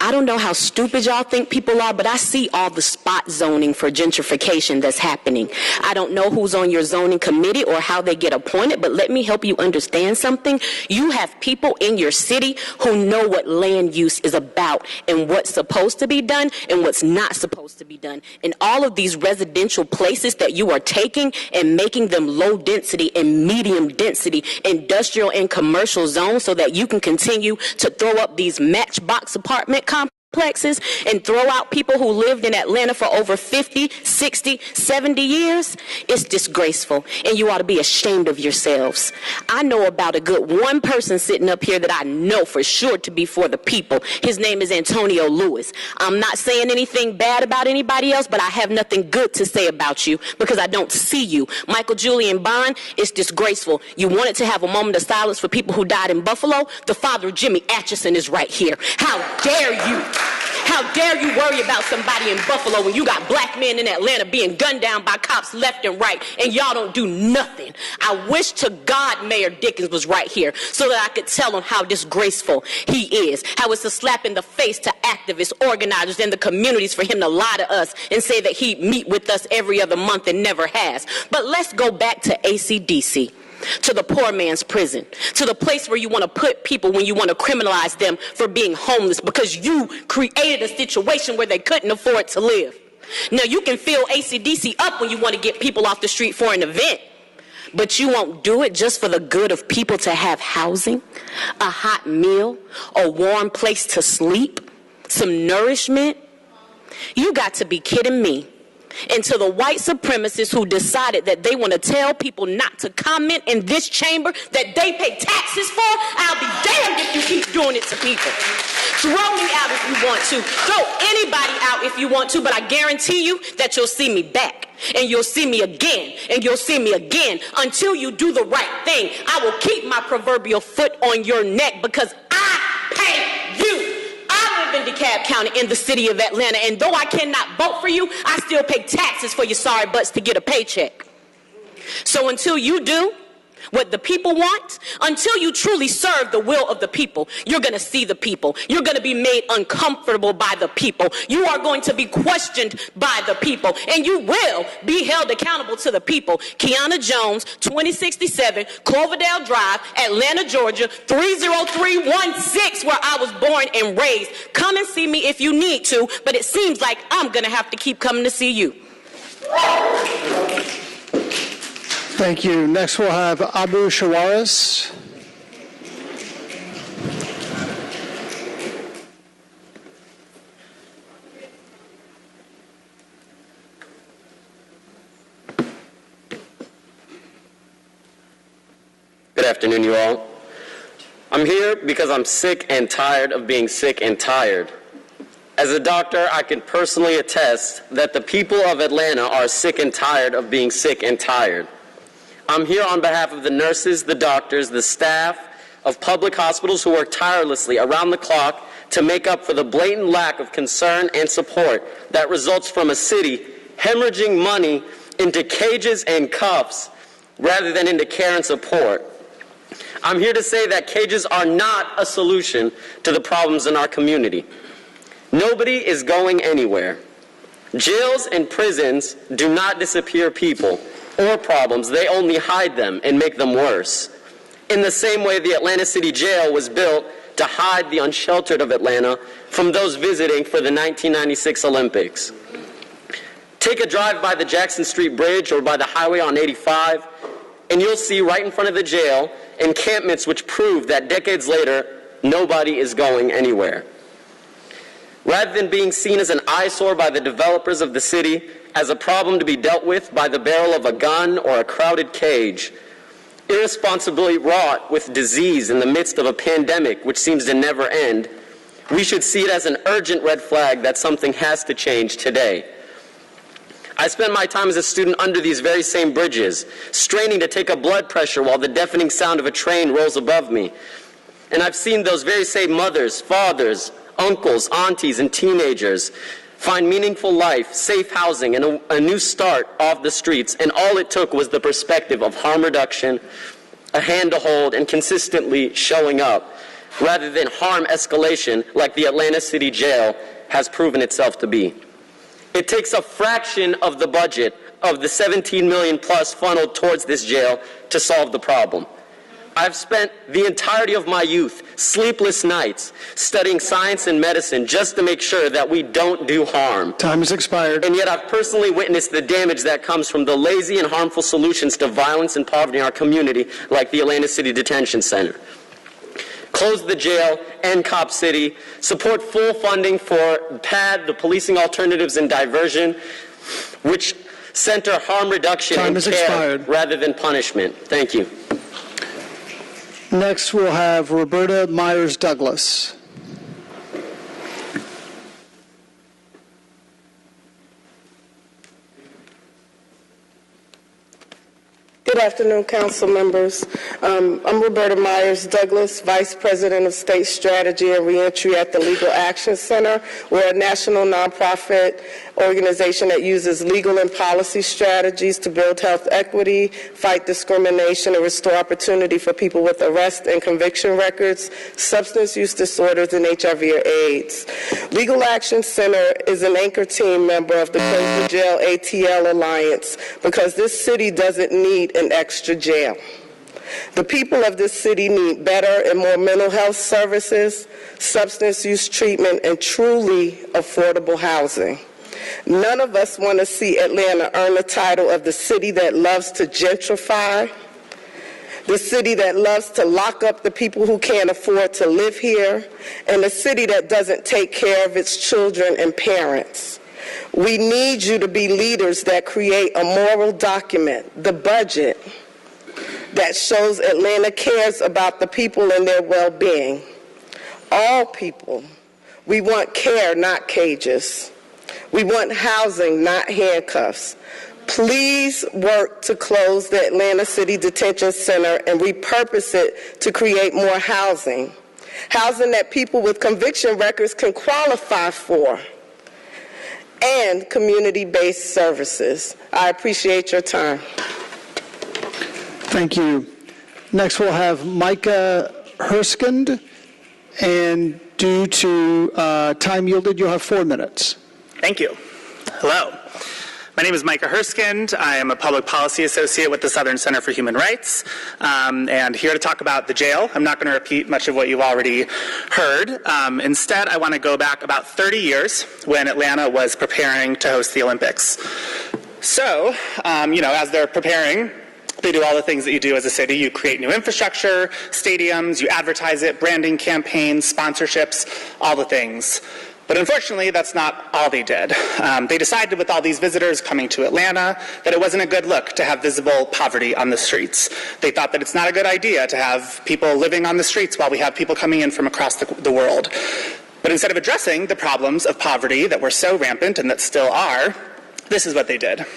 S15: I don't know how stupid y'all think people are, but I see all the spot zoning for gentrification that's happening. I don't know who's on your zoning committee or how they get appointed, but let me help you understand something. You have people in your city who know what land use is about and what's supposed to be done and what's not supposed to be done. And all of these residential places that you are taking and making them low density and medium density industrial and commercial zones so that you can continue to throw up these matchbox apartment complexes and throw out people who lived in Atlanta for over 50, 60, 70 years, it's disgraceful, and you ought to be ashamed of yourselves. I know about a good one person sitting up here that I know for sure to be for the people. His name is Antonio Lewis. I'm not saying anything bad about anybody else, but I have nothing good to say about you because I don't see you. Michael Julian Bond, it's disgraceful. You wanted to have a moment of silence for people who died in Buffalo? The father of Jimmy Atchison is right here. How dare you? How How dare you worry about somebody in Buffalo when you got black men in Atlanta being gunned down by cops left and right, and y'all don't do nothing. I wish to God Mayor Dickens was right here so that I could tell him how disgraceful he is, how it's a slap in the face to activists, organizers, and the communities for him to lie to us and say that he'd meet with us every other month and never has. But let's go back to ACDC. To the poor man's prison, to the place where you want to put people when you want to criminalize them for being homeless because you created a situation where they couldn't afford to live. Now, you can fill ACDC up when you want to get people off the street for an event, but you won't do it just for the good of people to have housing, a hot meal, a warm place to sleep, some nourishment. You got to be kidding me. And to the white supremacists who decided that they want to tell people not to comment in this chamber that they pay taxes for, I'll be damned if you keep doing it to people. Throw me out if you want to. Throw anybody out if you want to, but I guarantee you that you'll see me back. And you'll see me again, and you'll see me again until you do the right thing. I will keep my proverbial foot on your neck because I pay you. I live in DeKalb County in the city of Atlanta, and though I cannot vote for you, I still pay taxes for your sorry butts to get a paycheck. So until you do what the people want, until you truly serve the will of the people, you're going to see the people. You're going to be made uncomfortable by the people. You are going to be questioned by the people, and you will be held accountable to the people. Keanu Jones, 2067 Cloverdale Drive, Atlanta, Georgia, 30316, where I was born and raised. Come and see me if you need to, but it seems like I'm going to have to keep coming to see you.
S2: Thank you. Next we'll have Abu Shawaris.
S1: Good afternoon, you all. I'm here because I'm sick and tired of being sick and tired. As a doctor, I can personally attest that the people of Atlanta are sick and tired of being sick and tired. I'm here on behalf of the nurses, the doctors, the staff of public hospitals who work tirelessly around the clock to make up for the blatant lack of concern and support that results from a city hemorrhaging money into cages and cuffs rather than into care and support. I'm here to say that cages are not a solution to the problems in our community. Nobody is going anywhere. Jails and prisons do not disappear people or problems, they only hide them and make them worse. In the same way the Atlanta City Jail was built to hide the unsheltered of Atlanta from those visiting for the 1996 Olympics. Take a drive by the Jackson Street Bridge or by the highway on 85, and you'll see right in front of the jail encampments which prove that decades later, nobody is going anywhere. Rather than being seen as an eyesore by the developers of the city, as a problem to be dealt with by the barrel of a gun or a crowded cage, irresponsibly wrought with disease in the midst of a pandemic which seems to never end, we should see it as an urgent red flag that something has to change today. I spent my time as a student under these very same bridges, straining to take a blood pressure while the deafening sound of a train rolls above me. And I've seen those very same mothers, fathers, uncles, aunties, and teenagers find meaningful life, safe housing, and a new start off the streets, and all it took was the perspective of harm reduction, a hand to hold, and consistently showing up, rather than harm escalation like the Atlanta City Jail has proven itself to be. It takes a fraction of the budget of the $17 million plus funneled towards this jail to solve the problem. I've spent the entirety of my youth, sleepless nights, studying science and medicine just to make sure that we don't do harm.
S2: Time has expired.
S1: And yet I've personally witnessed the damage that comes from the lazy and harmful solutions to violence and poverty in our community, like the Atlanta City Detention Center. Close the jail, end Cop City, support full funding for PAD, the Policing Alternatives and Diversion, which center harm reduction and care rather than punishment. Thank you.
S2: Next, we'll have Roberta Myers-Douglas.
S6: Good afternoon, council members. I'm Roberta Myers Douglas, Vice President of State Strategy and Reentry at the Legal Action Center. We're a national nonprofit organization that uses legal and policy strategies to build health equity, fight discrimination, and restore opportunity for people with arrest and conviction records, substance use disorders, and HIV or AIDS. Legal Action Center is an anchor team member of the Close the Jail ATL Alliance because this city doesn't need an extra jail. The people of this city need better and more mental health services, substance use treatment, and truly affordable housing. None of us want to see Atlanta earn the title of the city that loves to gentrify, the city that loves to lock up the people who can't afford to live here, and the city that doesn't take care of its children and parents. We need you to be leaders that create a moral document, the budget, that shows Atlanta cares about the people and their well-being. All people. We want care, not cages. We want housing, not handcuffs. Please work to close the Atlanta City Detention Center and repurpose it to create more housing. Housing that people with conviction records can qualify for. And community-based services. I appreciate your time.
S2: Thank you. Next we'll have Micah Herskind, and due to time yielded, you'll have 4 minutes.
S16: Thank you. Hello. My name is Micah Herskind. I am a public policy associate with the Southern Center for Human Rights, and here to talk about the jail. I'm not going to repeat much of what you've already heard. Instead, I want to go back about 30 years when Atlanta was preparing to host the Olympics. So, as they're preparing, they do all the things that you do as a city. You create new infrastructure, stadiums, you advertise it, branding campaigns, sponsorships, all the things. But unfortunately, that's not all they did. They decided with all these visitors coming to Atlanta that it wasn't a good look to have visible poverty on the streets. They thought that it's not a good idea to have people living on the streets while we have people coming in from across the world. But instead of addressing the problems of poverty that were so rampant and that still are, this is what they did.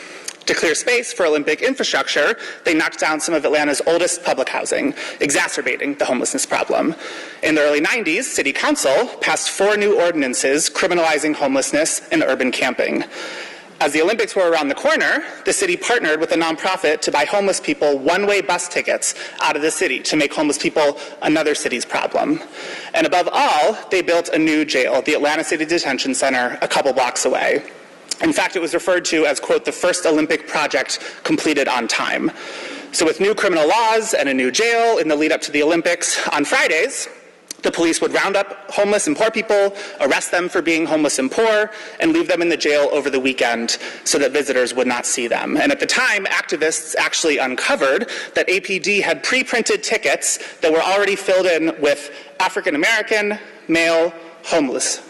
S16: To clear space for Olympic infrastructure, they knocked down some of Atlanta's oldest public housing, exacerbating the homelessness problem. In the early 90s, City Council passed 4 new ordinances criminalizing homelessness and urban camping. As the Olympics were around the corner, the city partnered with a nonprofit to buy homeless people one-way bus tickets out of the city to make homeless people another city's problem. And above all, they built a new jail, the Atlanta City Detention Center, a couple blocks away. In fact, it was referred to as, quote, the first Olympic project completed on time. So with new criminal laws and a new jail in the lead up to the Olympics, on Fridays, the police would round up homeless and poor people, arrest them for being homeless and poor, and leave them in the jail over the weekend so that visitors would not see them. And at the time, activists actually uncovered that APD had pre-printed tickets that were already filled in with African American, male, homeless.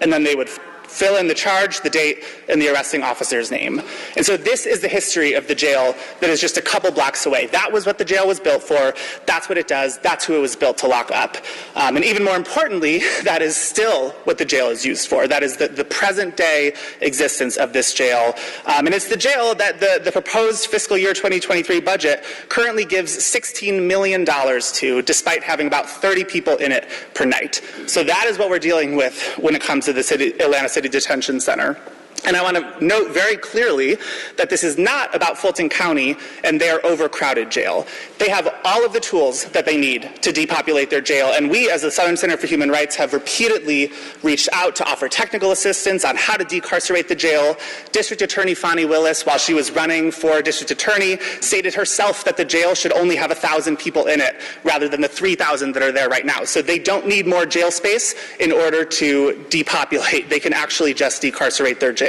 S16: And then they would fill in the charge, the date, and the arresting officer's name. And so this is the history of the jail that is just a couple blocks away. That was what the jail was built for. That's what it does. That's who it was built to lock up. And even more importantly, that is still what the jail is used for. That is the present-day existence of this jail. And it's the jail that the proposed fiscal year 2023 budget currently gives $16 million to, despite having about 30 people in it per night. So that is what we're dealing with when it comes to the Atlanta City Detention Center. And I want to note very clearly that this is not about Fulton County and their overcrowded jail. They have all of the tools that they need to depopulate their jail, and we as the Southern Center for Human Rights have repeatedly reached out to offer technical assistance on how to decarcerate the jail. District Attorney Fonnie Willis, while she was running for district attorney, stated herself that the jail should only have 1,000 people in it rather than the 3,000 that are there right now. So they don't need more jail space in order to depopulate. They can actually just decarcerate their jail.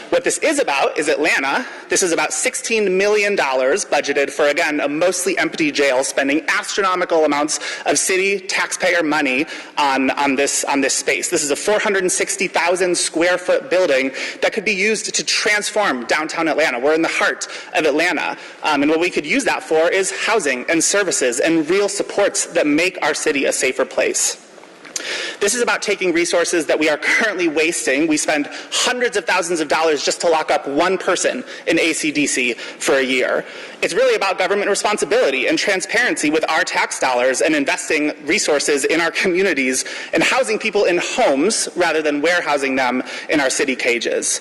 S16: What this is about is Atlanta. This is about $16 million budgeted for, again, a mostly empty jail, spending astronomical amounts of city taxpayer money on this space. This is a 460,000 square foot building that could be used to transform downtown Atlanta. We're in the heart of Atlanta. And what we could use that for is housing and services and real supports that make our city a safer place. This is about taking resources that we are currently wasting. We spend hundreds of thousands of dollars just to lock up one person in ACDC for a year. It's really about government responsibility and transparency with our tax dollars and investing resources in our communities and housing people in homes rather than warehousing them in our city cages.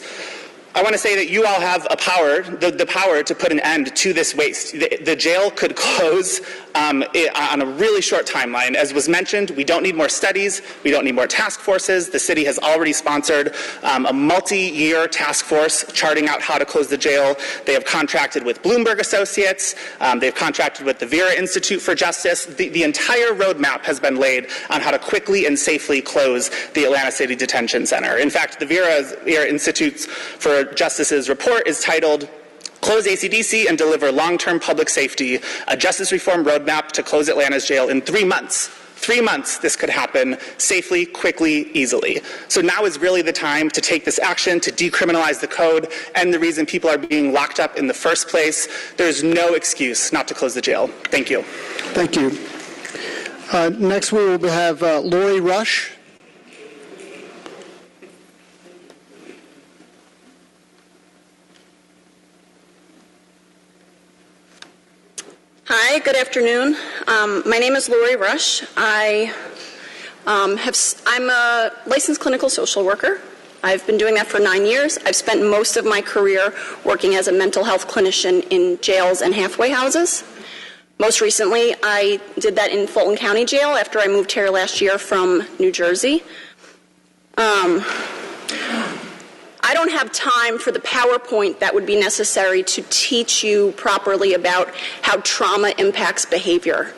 S16: I want to say that you all have the power to put an end to this waste. The jail could close on a really short timeline. As was mentioned, we don't need more studies. We don't need more task forces. The city has already sponsored a multi-year task force charting out how to close the jail. They have contracted with Bloomberg Associates. They've contracted with the Vera Institute for Justice. The entire roadmap has been laid on how to quickly and safely close the Atlanta City Detention Center. In fact, the Vera Institute for Justice's report is titled Close ACDC and Deliver Long-Term Public Safety, a Justice Reform Roadmap to Close Atlanta's Jail in 3 months. 3 months this could happen safely, quickly, easily. So now is really the time to take this action, to decriminalize the code, and the reason people are being locked up in the first place. There's no excuse not to close the jail. Thank you.
S2: Thank you. Next we will have Lori Rush.
S10: Hi, good afternoon. My name is Lori Rush. I'm a licensed clinical social worker. I've been doing that for 9 years. I've spent most of my career working as a mental health clinician in jails and halfway houses. Most recently, I did that in Fulton County Jail after I moved here last year from New Jersey. I don't have time for the PowerPoint that would be necessary to teach you properly about how trauma impacts behavior,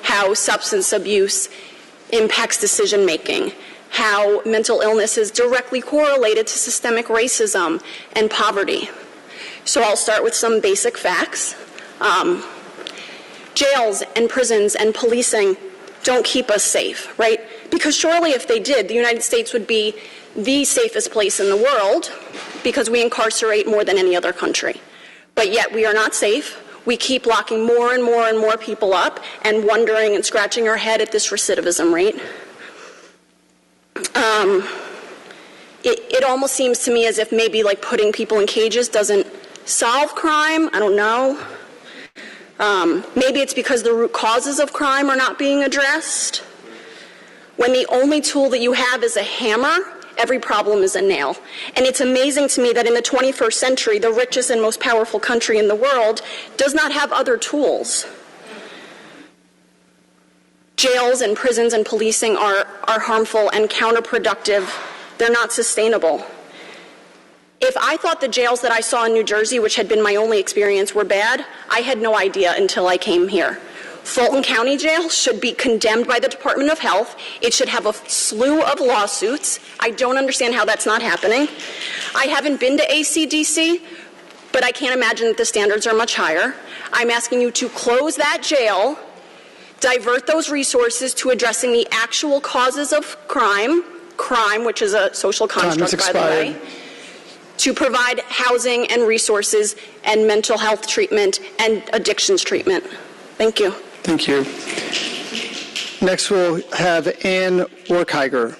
S10: how substance abuse impacts decision making, how mental illness is directly correlated to systemic racism and poverty. So I'll start with some basic facts. Jails and prisons and policing don't keep us safe, right? Because surely if they did, the United States would be the safest place in the world because we incarcerate more than any other country. But yet we are not safe. We keep locking more and more and more people up and wondering and scratching our head at this recidivism rate. It almost seems to me as if maybe like putting people in cages doesn't solve crime. I don't know. Maybe it's because the root causes of crime are not being addressed. When the only tool that you have is a hammer, every problem is a nail. And it's amazing to me that in the 21st century, the richest and most powerful country in the world does not have other tools. Jails and prisons and policing are harmful and counterproductive. They're not sustainable. If I thought the jails that I saw in New Jersey, which had been my only experience, were bad, I had no idea until I came here. Fulton County Jail should be condemned by the Department of Health. It should have a slew of lawsuits. I don't understand how that's not happening. I haven't been to ACDC, but I can't imagine that the standards are much higher. I'm asking you to close that jail, divert those resources to addressing the actual causes of crime, which is a social construct, by the way, to provide housing and resources and mental health treatment and addictions treatment. Thank you.
S2: Thank you. Next we'll have Ann Werkheiger.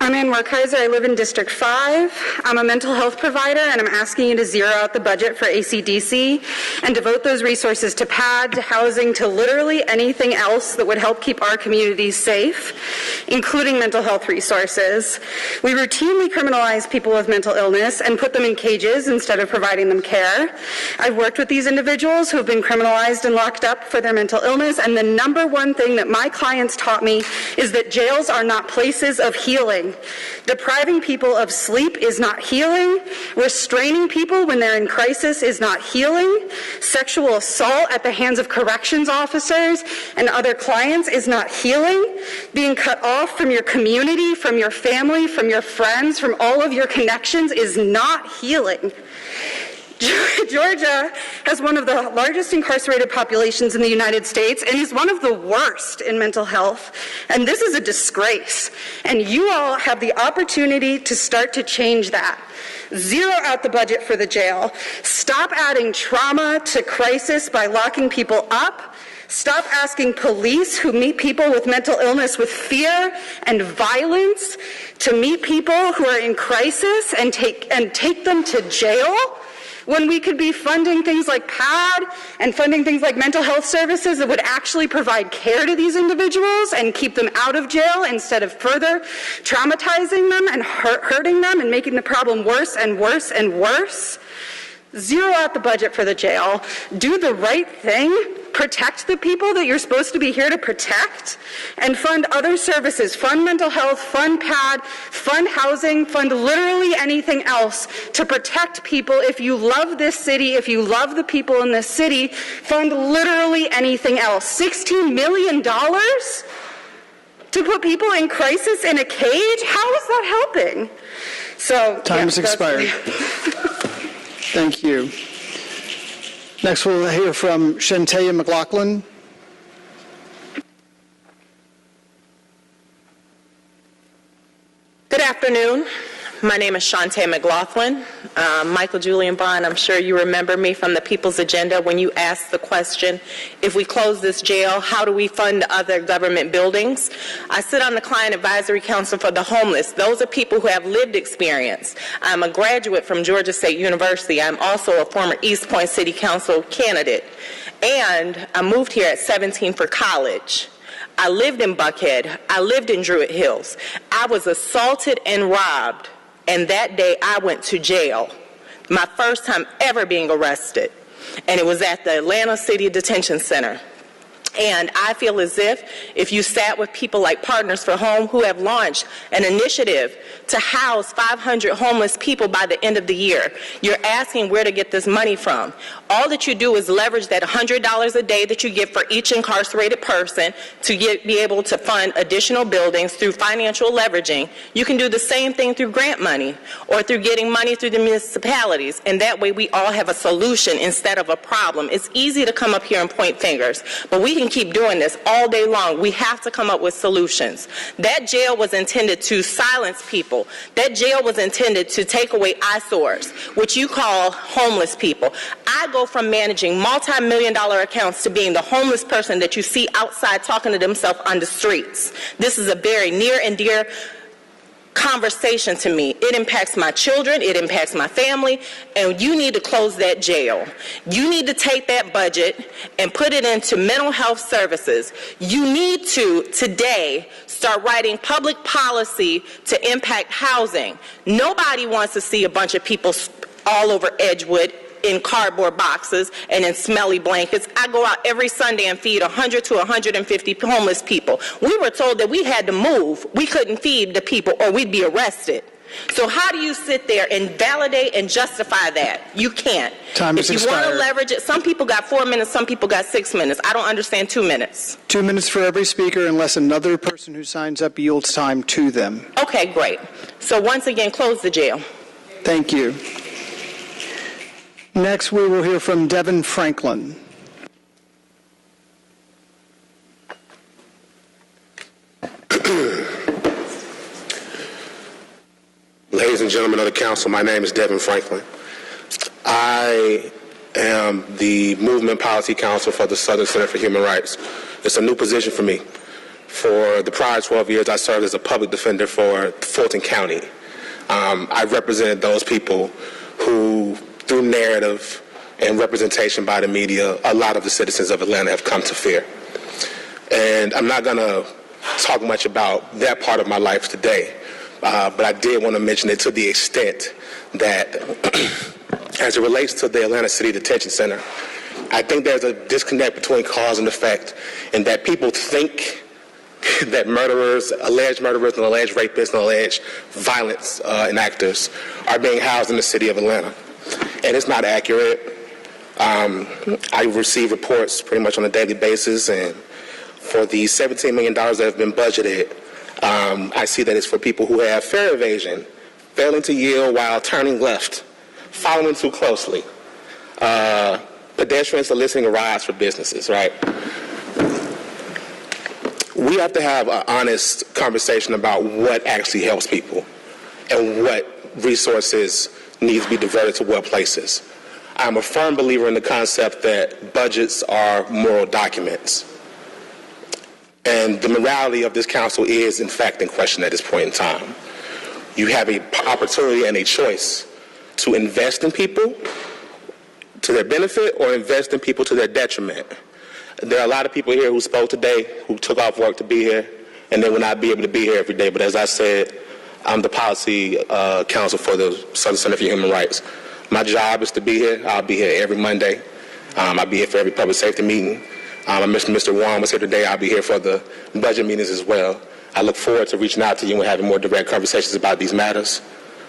S17: I'm Ann Werkheiser. I live in District 5. I'm a mental health provider, and I'm asking you to zero out the budget for ACDC and devote those resources to PAD, to housing, to literally anything else that would help keep our communities safe, including mental health resources. We routinely criminalize people with mental illness and put them in cages instead of providing them care. I've worked with these individuals who have been criminalized and locked up for their mental illness, and the number one thing that my clients taught me is that jails are not places of healing. Depriving people of sleep is not healing. Restraining people when they're in crisis is not healing. Sexual assault at the hands of corrections officers and other clients is not healing. Being cut off from your community, from your family, from your friends, from all of your connections is not healing. Georgia has one of the largest incarcerated populations in the United States and is one of the worst in mental health. And this is a disgrace. And you all have the opportunity to start to change that. Zero out the budget for the jail. Stop adding trauma to crisis by locking people up. Stop asking police who meet people with mental illness with fear and violence to meet people who are in crisis and take them to jail, when we could be funding things like PAD and funding things like mental health services that would actually provide care to these individuals and keep them out of jail instead of further traumatizing them and hurting them and making the problem worse and worse and worse. Zero out the budget for the jail. Do the right thing. Protect the people that you're supposed to be here to protect, and fund other services. Fund mental health, fund PAD, fund housing, fund literally anything else to protect people. If you love this city, if you love the people in this city, fund literally anything else. $16 million to put people in crisis in a cage? How is that helping? So,
S2: time has expired. Thank you. Next, we'll hear from Shantae McLaughlin.
S13: Good afternoon. My name is Shantae McLaughlin. Michael Julian Bond, I'm sure you remember me from the People's Agenda when you asked the question, if we close this jail, how do we fund other government buildings? I sit on the Client Advisory Council for the Homeless. Those are people who have lived experience. I'm a graduate from Georgia State University. I'm also a former East Point City Council candidate. And I moved here at 17 for college. I lived in Buckhead. I lived in Druid Hills. I was assaulted and robbed. And that day I went to jail, my first time ever being arrested. And it was at the Atlanta City Detention Center. And I feel as if you sat with people like Partners for Home who have launched an initiative to house 500 homeless people by the end of the year, you're asking where to get this money from. All that you do is leverage that $100 a day that you get for each incarcerated person to be able to fund additional buildings through financial leveraging. You can do the same thing through grant money or through getting money through the municipalities, and that way we all have a solution instead of a problem. It's easy to come up here and point fingers, but we can keep doing this all day long. We have to come up with solutions. That jail was intended to silence people. That jail was intended to take away eyesores, which you call homeless people. I go from managing multi-million-dollar accounts to being the homeless person that you see outside talking to themselves on the streets. This is a very near and dear conversation to me. It impacts my children, it impacts my family, and you need to close that jail. You need to take that budget and put it into mental health services. You need to, today, start writing public policy to impact housing. Nobody wants to see a bunch of people all over Edgewood in cardboard boxes and in smelly blankets. I go out every Sunday and feed 100 to 150 homeless people. We were told that we had to move. We couldn't feed the people or we'd be arrested. So how do you sit there and validate and justify that? You can't.
S2: Time is
S13: expired. If you want to leverage it, some people got 4 minutes, some people got 6 minutes. I don't understand 2 minutes.
S2: 2 minutes for every speaker unless another person who signs up yields time to them.
S13: Okay, great. So once again, close the jail.
S2: Thank you. Next, we will hear from Devin Franklin.
S18: Ladies and gentlemen of the council, my name is Devin Franklin. I am the Movement Policy Counsel for the Southern Center for Human Rights. It's a new position for me. For the prior 12 years, I served as a public defender for Fulton County. I represented those people who, through narrative and representation by the media, a lot of the citizens of Atlanta have come to fear. And I'm not going to talk much about that part of my life today, but I did want to mention it to the extent that, as it relates to the Atlanta City Detention Center, I think there's a disconnect between cause and effect, and that people think that murderers, alleged murderers and alleged rapists and alleged violence enactors are being housed in the city of Atlanta. And it's not accurate. I receive reports pretty much on a daily basis, and for the $17 million that have been budgeted, I see that it's for people who have fare evasion, failing to yield while turning left, following too closely, pedestrians are listing rides for businesses, right? We have to have an honest conversation about what actually helps people and what resources need to be diverted to what places. I'm a firm believer in the concept that budgets are moral documents. And the morality of this council is, in fact, in question at this point in time. You have an opportunity and a choice to invest in people to their benefit or invest in people to their detriment. There are a lot of people here who spoke today who took off work to be here, and they will not be able to be here every day. But as I said, I'm the policy counsel for the Southern Center for Human Rights. My job is to be here. I'll be here every Monday. I'll be here for every public safety meeting. Mr. Warren was here today. I'll be here for the budget meetings as well. I look forward to reaching out to you and having more direct conversations about these matters.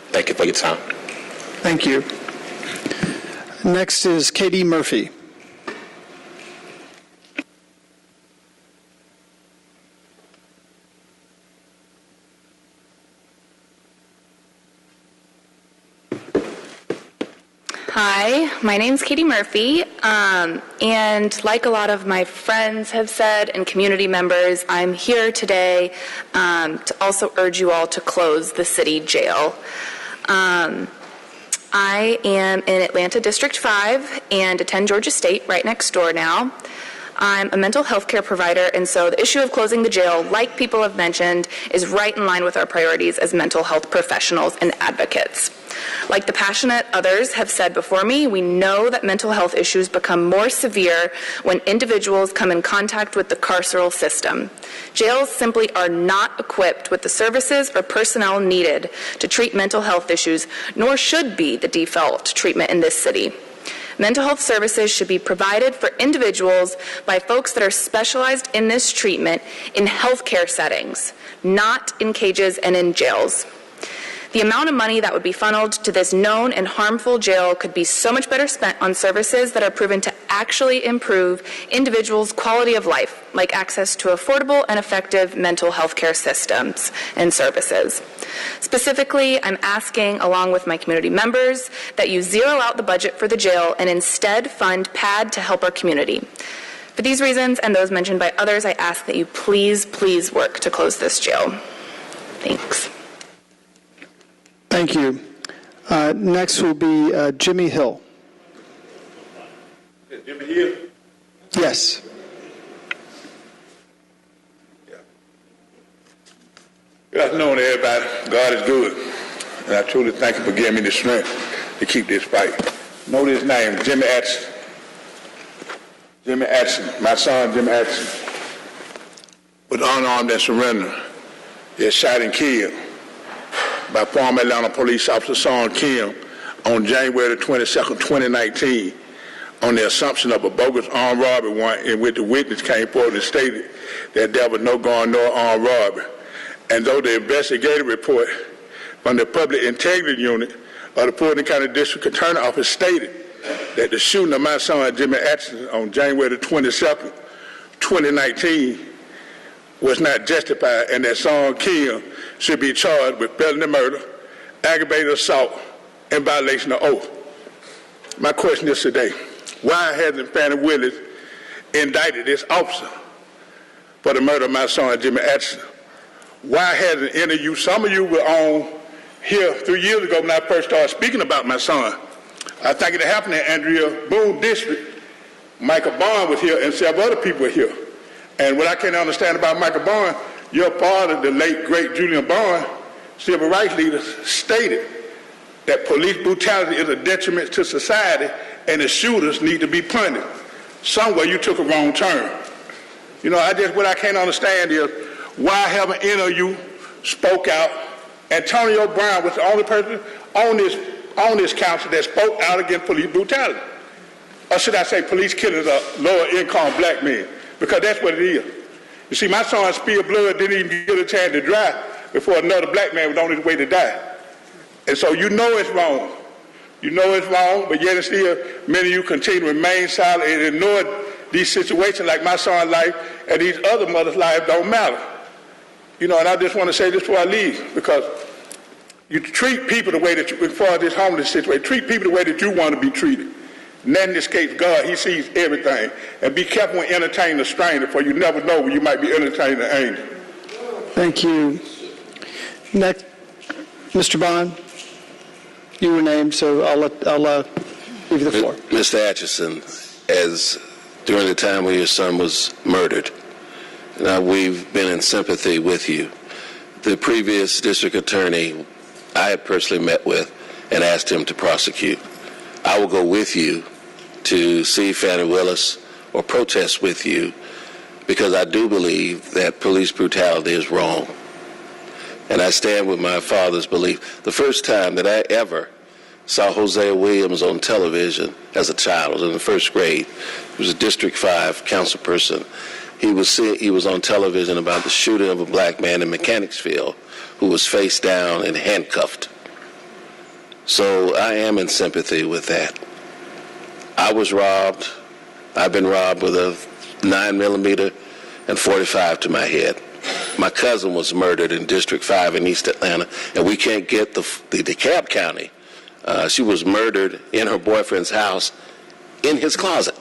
S18: Thank you for your time.
S2: Thank you. Next is Katie Murphy.
S8: Hi, my name's Katie Murphy, and like a lot of my friends have said and community members, I'm here today to also urge you all to close the city jail. I am in Atlanta District 5 and attend Georgia State right next door now. I'm a mental health care provider, and so the issue of closing the jail, like people have mentioned, is right in line with our priorities as mental health professionals and advocates. Like the passionate others have said before me, we know that mental health issues become more severe when individuals come in contact with the carceral system. Jails simply are not equipped with the services or personnel needed to treat mental health issues, nor should be the default treatment in this city. Mental health services should be provided for individuals by folks that are specialized in this treatment in healthcare settings, not in cages and in jails. The amount of money that would be funneled to this known and harmful jail could be so much better spent on services that are proven to actually improve individuals' quality of life, like access to affordable and effective mental health care systems and services. Specifically, I'm asking, along with my community members, that you zero out the budget for the jail and instead fund PAD to help our community. For these reasons and those mentioned by others, I ask that you please work to close this jail. Thanks.
S2: Thank you. Next will be Jimmy Hill.
S19: Jimmy Hill?
S2: Yes.
S19: Good afternoon, everybody. God is good, and I truly thank you for giving me the strength to keep this fight. Know this name, Jimmy Atchison. Jimmy Atchison, my son, Jimmy Atchison, was unarmed and surrendered. He was shot and killed by former Atlanta police officer Sean Kim on January 22nd, 2019, on the assumption of a bogus armed robbery warrant in which the witness came forward and stated that there was no going nor armed robbery. And though the investigative report from the Public Integrity Unit of the Fulton County District Attorney Office stated that the shooting of my son Jimmy Atchison on January 22nd, 2019 was not justified, and that Sean Kim should be charged with felony murder, aggravated assault, and violation of oath. My question is today, why hasn't Fannie Willis indicted this officer for the murder of my son Jimmy Atchison? Why hasn't any of you, some of you were on here 3 years ago when I first started speaking about my son. I think it happened in Andrea Boone District. Michael Bond was here and several other people were here. And what I can't understand about Michael Bond, your father, the late, great Julian Bond, civil rights leader, stated that police brutality is a detriment to society and the shooters need to be punished. Somewhere you took a wrong turn. You know, what I can't understand is why haven't any of you spoke out? Antonio Brown was the only person on this council that spoke out against police brutality. Or should I say police killings of lower income black men? Because that's what it is. You see, my son spilled blood, didn't even get a chance to dry before another black man was on his way to die. And so you know it's wrong. You know it's wrong, but yet and still, many of you continue to remain silent and ignore these situations like my son's life and these other mothers' lives don't matter. You know, and I just want to say this before I leave, because you treat people the way that you, as far as this homeless situation, treat people the way that you want to be treated. Nothing escapes God. He sees everything. And be careful when entertaining a stranger, for you never know when you might be entertaining an angel.
S2: Thank you. Next, Mr. Bond, you were named, so I'll give you the floor.
S21: Mr. Atchison, as during the time when your son was murdered, we've been in sympathy with you. The previous district attorney I had personally met with and asked him to prosecute. I will go with you to see Fannie Willis or protest with you because I do believe that police brutality is wrong. And I stand with my father's belief. The first time that I ever saw Hosea Williams on television as a child, I was in the first grade. He was a District 5 council person. He was on television about the shooting of a black man in Mechanicsville who was face down and handcuffed. So I am in sympathy with that. I was robbed. I've been robbed with a 9mm and 45 to my head. My cousin was murdered in District 5 in East Atlanta, and we can't get the DeKalb County. She was murdered in her boyfriend's house in his closet.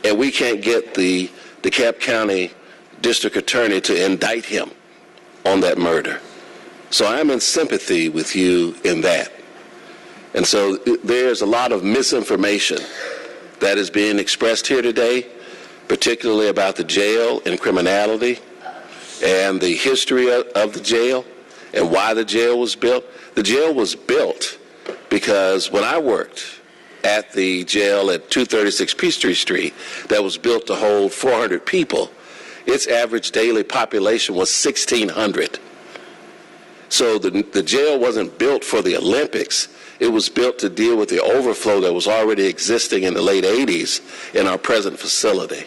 S21: And we can't get the DeKalb County district attorney to indict him on that murder. So I'm in sympathy with you in that. And so there's a lot of misinformation that is being expressed here today, particularly about the jail and criminality and the history of the jail and why the jail was built. The jail was built because when I worked at the jail at 236 Peachtree Street that was built to hold 400 people, its average daily population was 1,600. So the jail wasn't built for the Olympics. It was built to deal with the overflow that was already existing in the late 80s in our present facility.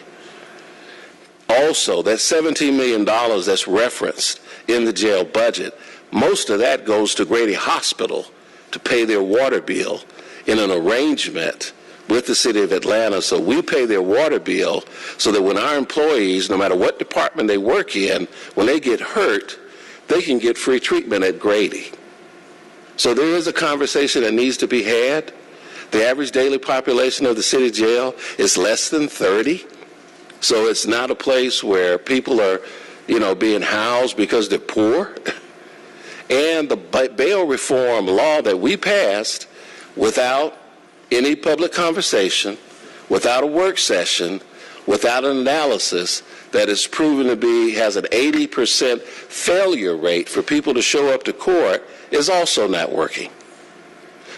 S21: Also, that $17 million that's referenced in the jail budget, most of that goes to Grady Hospital to pay their water bill in an arrangement with the city of Atlanta. So we pay their water bill so that when our employees, no matter what department they work in, when they get hurt, they can get free treatment at Grady. So there is a conversation that needs to be had. The average daily population of the city jail is less than 30. So it's not a place where people are, being housed because they're poor. And the bail reform law that we passed without any public conversation, without a work session, without an analysis that is proven to has an 80% failure rate for people to show up to court is also not working.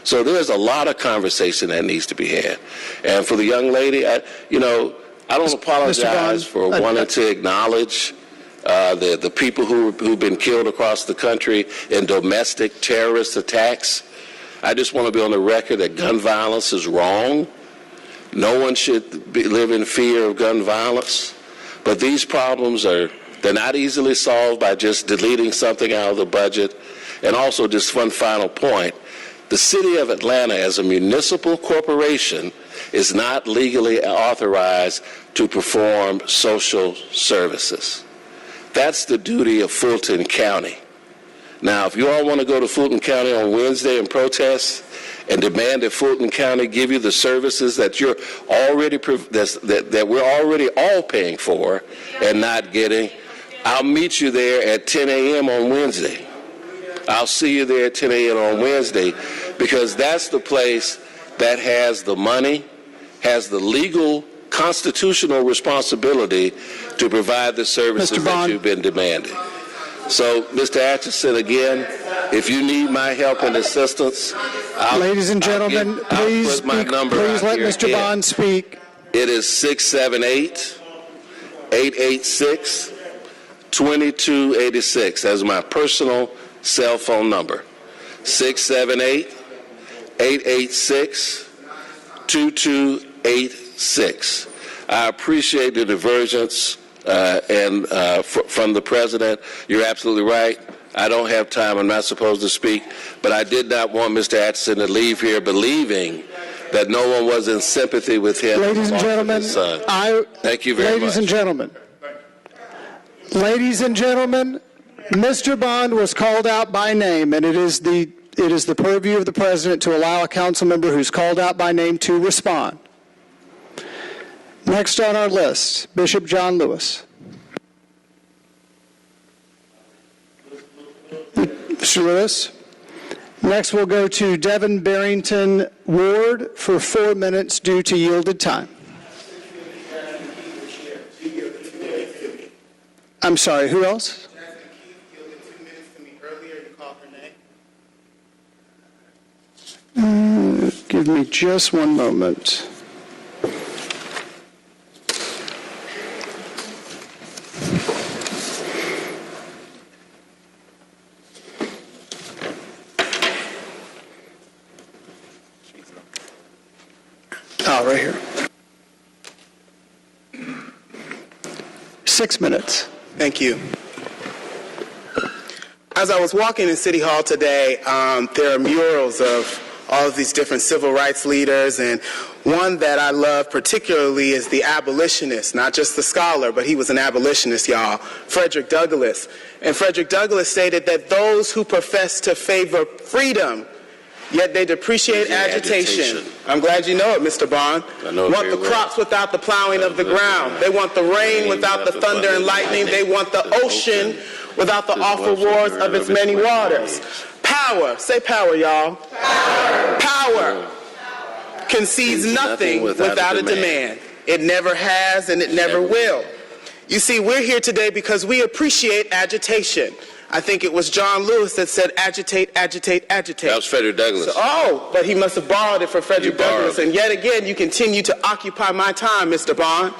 S21: So there's a lot of conversation that needs to be had. And for the young lady, I don't apologize for wanting to acknowledge the people who've been killed across the country in domestic terrorist attacks. I just want to be on the record that gun violence is wrong. No one should live in fear of gun violence. But these problems they're not easily solved by just deleting something out of the budget. And also, just one final point, the city of Atlanta as a municipal corporation is not legally authorized to perform social services. That's the duty of Fulton County. Now, if you all want to go to Fulton County on Wednesday and protest and demand that Fulton County give you the services that you're already that we're already all paying for and not getting, I'll meet you there at 10 a.m. on Wednesday. I'll see you there at 10 a.m. on Wednesday, because that's the place that has the money, has the legal constitutional responsibility to provide the services that you've been demanding. So, Mr. Atchison, again, if you need my help and assistance,
S2: ladies and gentlemen, please let Mr. Bond speak.
S21: It is 678-886-2286. That's my personal cell phone number. 678-886-2286. I appreciate the divergence from the president. You're absolutely right. I don't have time. I'm not supposed to speak. But I did not want Mr. Atchison to leave here believing that no one was in sympathy with him.
S2: Ladies and gentlemen,
S21: thank you very much.
S2: Ladies and gentlemen, Mr. Bond was called out by name, and it is it is the purview of the president to allow a council member who's called out by name to respond. Next on our list, Bishop John Lewis. Mr. Lewis. Next, we'll go to Devin Barrington Ward for 4 minutes due to yielded time. I'm sorry, who else? Give me just one moment. Right here. 6 minutes.
S3: Thank you. As I was walking in City Hall today, there are murals of all of these different civil rights leaders, and one that I love particularly is the abolitionist, not just the scholar, but he was an abolitionist, y'all, Frederick Douglass. And Frederick Douglass stated that those who profess to favor freedom, yet they depreciate agitation. I'm glad you know it, Mr. Bond. Want the crops without the plowing of the ground. They want the rain without the thunder and lightning. They want the ocean without the awful roars of its many waters. Power, say power, y'all. Power concedes nothing without a demand. It never has and it never will. You see, we're here today because we appreciate agitation. I think it was John Lewis that said agitate, agitate, agitate.
S21: That was Frederick Douglass.
S3: So, but he must have borrowed it from Frederick Douglass. And yet again, you continue to occupy my time, Mr. Bond.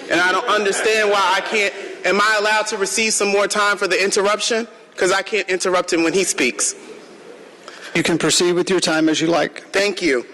S3: And I don't understand why I can't. Am I allowed to receive some more time for the interruption? Because I can't interrupt him when he speaks.
S2: You can proceed with your time as you like.
S3: Thank you.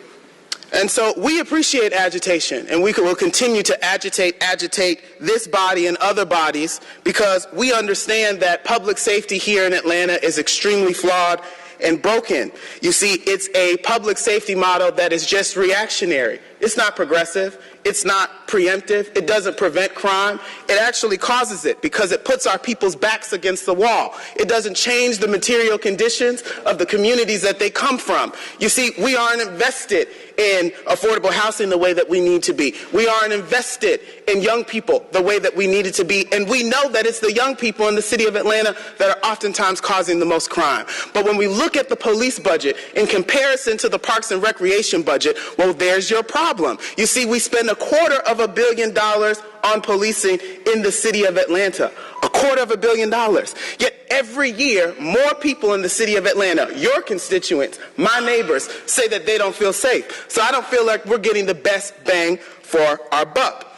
S3: And so we appreciate agitation, and we will continue to agitate this body and other bodies because we understand that public safety here in Atlanta is extremely flawed and broken. You see, it's a public safety model that is just reactionary. It's not progressive. It's not preemptive. It doesn't prevent crime. It actually causes it because it puts our people's backs against the wall. It doesn't change the material conditions of the communities that they come from. You see, we aren't invested in affordable housing the way that we need to be. We aren't invested in young people the way that we needed to be. And we know that it's the young people in the city of Atlanta that are oftentimes causing the most crime. But when we look at the police budget in comparison to the Parks and Recreation budget, well, there's your problem. You see, we spend $250 million on policing in the city of Atlanta. $250 million. Yet every year, more people in the city of Atlanta, your constituents, my neighbors, say that they don't feel safe. So I don't feel like we're getting the best bang for our buck.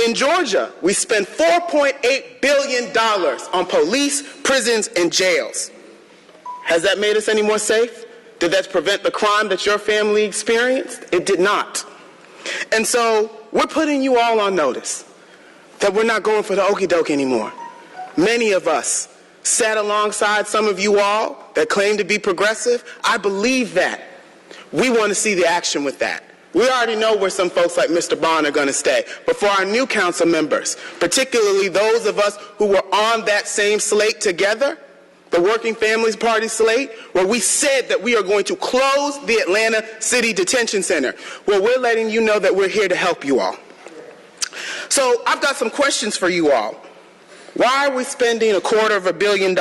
S3: In Georgia, we spend $4.8 billion on police, prisons, and jails. Has that made us any more safe? Did that prevent the crime that your family experienced? It did not. And so we're putting you all on notice that we're not going for the okie doke anymore. Many of us sat alongside some of you all that claim to be progressive. I believe that. We want to see the action with that. We already know where some folks like Mr. Bond are going to stay. But for our new council members, particularly those of us who were on that same slate together, the Working Families Party slate, where we said that we are going to close the Atlanta City Detention Center, well, we're letting you know that we're here to help you all. So I've got some questions for you all. Why are we spending $250 million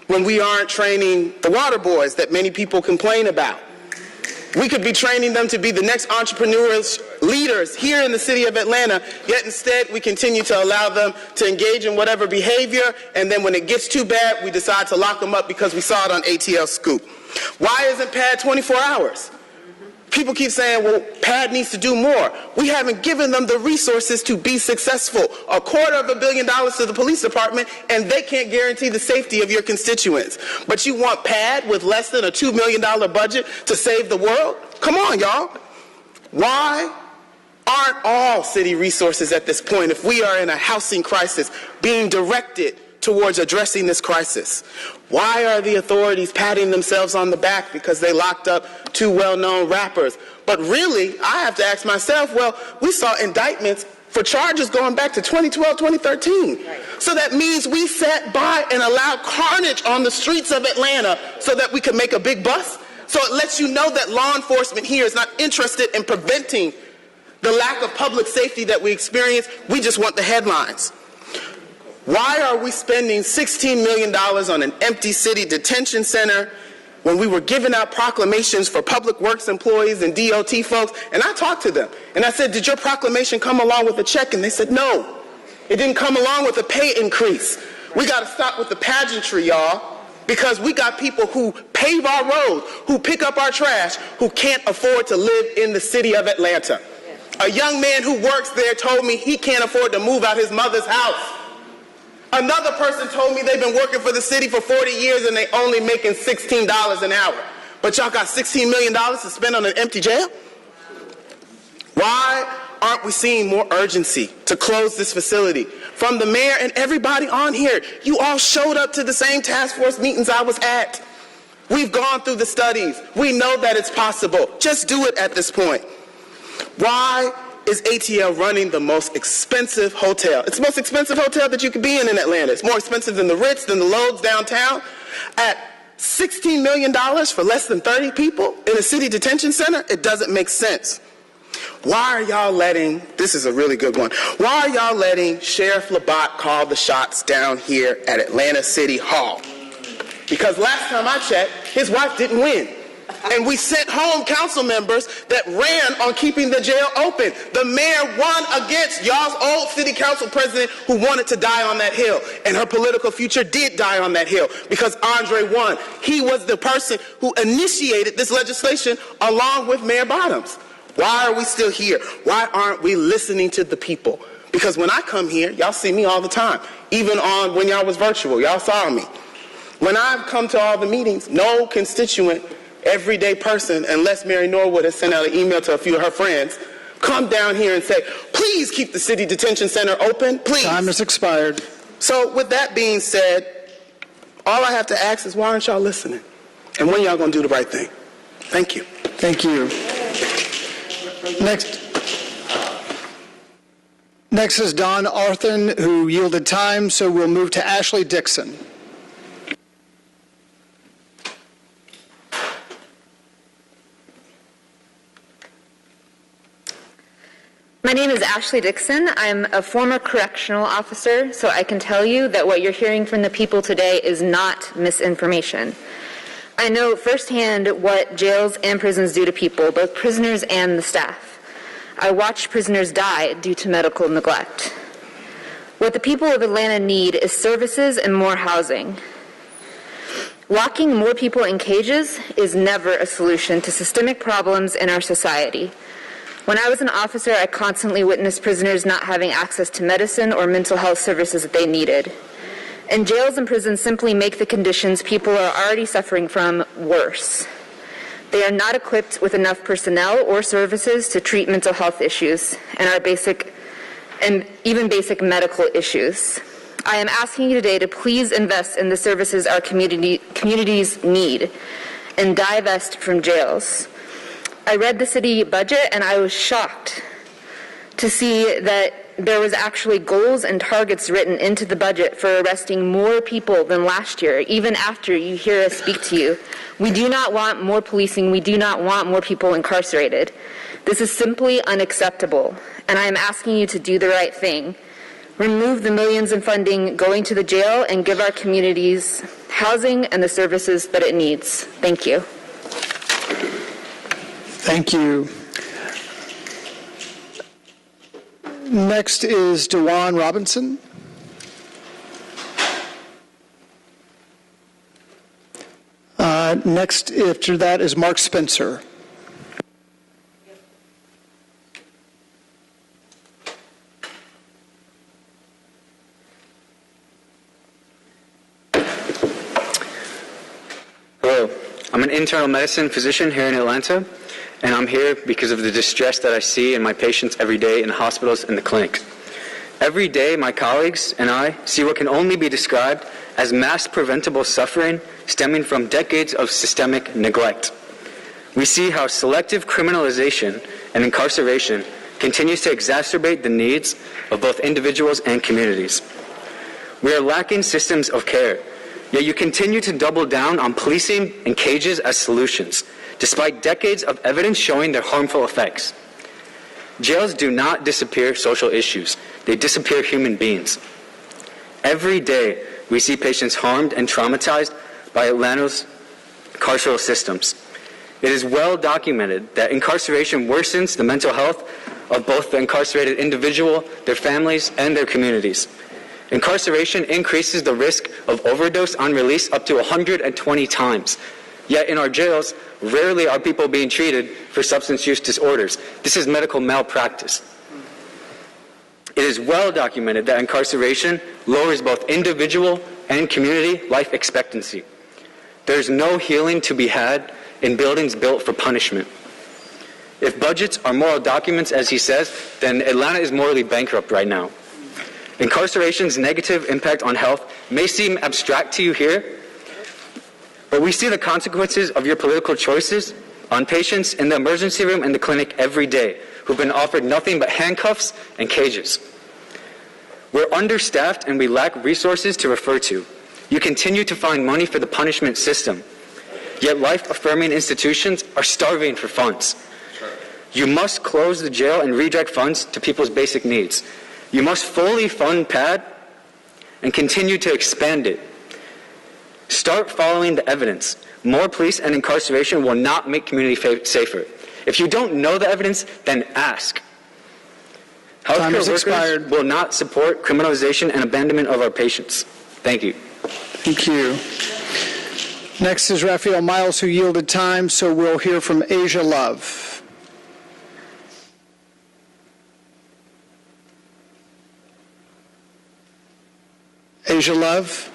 S3: when we aren't training the water boys that many people complain about? We could be training them to be the next entrepreneurs, leaders here in the city of Atlanta, yet instead we continue to allow them to engage in whatever behavior, and then when it gets too bad, we decide to lock them up because we saw it on ATL Scoop. Why isn't PAD 24 hours? People keep saying, well, PAD needs to do more. We haven't given them the resources to be successful. $250 million to the police department, and they can't guarantee the safety of your constituents. But you want PAD with less than a $2 million budget to save the world? Come on, y'all. Why aren't all city resources at this point, if we are in a housing crisis, being directed towards addressing this crisis? Why are the authorities patting themselves on the back because they locked up 2 well-known rappers? But really, I have to ask myself, well, we saw indictments for charges going back to 2012, 2013. So that means we sat by and allowed carnage on the streets of Atlanta so that we could make a big bust. So it lets you know that law enforcement here is not interested in preventing the lack of public safety that we experience. We just want the headlines. Why are we spending $16 million on an empty city detention center when we were giving out proclamations for public works employees and DOT folks? And I talked to them, and I said, did your proclamation come along with a check? And they said, no, it didn't come along with a pay increase. We got to stop with the pageantry, y'all, because we got people who pave our roads, who pick up our trash, who can't afford to live in the city of Atlanta. A young man who works there told me he can't afford to move out his mother's house. Another person told me they've been working for the city for 40 years and they only making $16 an hour. But y'all got $16 million to spend on an empty jail? Why aren't we seeing more urgency to close this facility? From the mayor and everybody on here, you all showed up to the same task force meetings I was at. We've gone through the studies. We know that it's possible. Just do it at this point. Why is ATL running the most expensive hotel? It's the most expensive hotel that you could be in Atlanta. It's more expensive than the Ritz, than the Lodes downtown. At $16 million for less than 30 people in a city detention center, it doesn't make sense. Why are y'all letting, this is a really good one, why are y'all letting Sheriff Labatt call the shots down here at Atlanta City Hall? Because last time I checked, his wife didn't win. And we sent home council members that ran on keeping the jail open. The mayor won against y'all's old city council president who wanted to die on that hill. And her political future did die on that hill because Andre won. He was the person who initiated this legislation along with Mayor Bottoms. Why are we still here? Why aren't we listening to the people? Because when I come here, y'all see me all the time. Even on when y'all was virtual, y'all saw me. When I've come to all the meetings, no constituent, everyday person, unless Mary Norwood has sent out an email to a few of her friends, come down here and say, please keep the city detention center open, please.
S2: Time has expired. So with that being said, all I have to ask is, why aren't y'all listening? And when y'all going to do the right thing? Thank you. Thank you. Next is Don Arthur, who yielded time, so we'll move to Ashley Dixon.
S7: My name is Ashley Dixon. I'm a former correctional officer, so I can tell you that what you're hearing from the people today is not misinformation. I know firsthand what jails and prisons do to people, both prisoners and the staff. I watched prisoners die due to medical neglect. What the people of Atlanta need is services and more housing. Locking more people in cages is never a solution to systemic problems in our society. When I was an officer, I constantly witnessed prisoners not having access to medicine or mental health services that they needed. And jails and prisons simply make the conditions people are already suffering from worse. They are not equipped with enough personnel or services to treat mental health issues and even basic medical issues. I am asking you today to please invest in the services our communities need and divest from jails. I read the city budget and I was shocked to see that there was actually goals and targets written into the budget for arresting more people than last year, even after you hear us speak to you. We do not want more policing. We do not want more people incarcerated. This is simply unacceptable, and I am asking you to do the right thing. Remove the millions in funding going to the jail and give our communities housing and the services that it needs. Thank you.
S2: Thank you. Next is DeJuan Robinson. Next after that is Mark Spencer.
S20: Hello, I'm an internal medicine physician here in Atlanta, and I'm here because of the distress that I see in my patients every day in the hospitals and the clinics. Every day, my colleagues and I see what can only be described as mass preventable suffering stemming from decades of systemic neglect. We see how selective criminalization and incarceration continues to exacerbate the needs of both individuals and communities. We are lacking systems of care, yet you continue to double down on policing and cages as solutions, despite decades of evidence showing their harmful effects. Jails do not disappear social issues, they disappear human beings. Every day, we see patients harmed and traumatized by Atlanta's carceral systems. It is well documented that incarceration worsens the mental health of both the incarcerated individual, their families, and their communities. Incarceration increases the risk of overdose on release up to 120 times. Yet in our jails, rarely are people being treated for substance use disorders. This is medical malpractice. It is well documented that incarceration lowers both individual and community life expectancy. There is no healing to be had in buildings built for punishment. If budgets are moral documents, as he says, then Atlanta is morally bankrupt right now. Incarceration's negative impact on health may seem abstract to you here, but we see the consequences of your political choices on patients in the emergency room and the clinic every day who've been offered nothing but handcuffs and cages. We're understaffed and we lack resources to refer to. You continue to find money for the punishment system, yet life-affirming institutions are starving for funds. You must close the jail and redirect funds to people's basic needs. You must fully fund PAD and continue to expand it. Start following the evidence. More police and incarceration will not make community safer. If you don't know the evidence, then ask. Healthcare workers will not support criminalization and abandonment of our patients. Thank you.
S2: Thank you. Next is Raphael Miles, who yielded time, so we'll hear from Asia Love. Asia Love.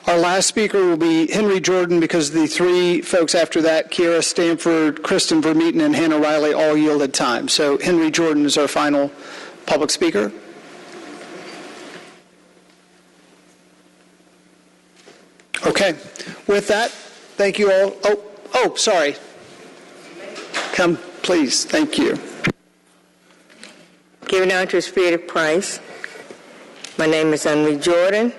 S2: Our last speaker will be Henry Jordan, because the three folks after that, Kiera Stanford, Kristen Vermeeten, and Hannah Riley, all yielded time. So Henry Jordan is our final public speaker. Okay. With that, thank you all. Oh, sorry. Come, please. Thank you.
S4: Giving honor to His Spirit of Christ. My name is Henry Jordan.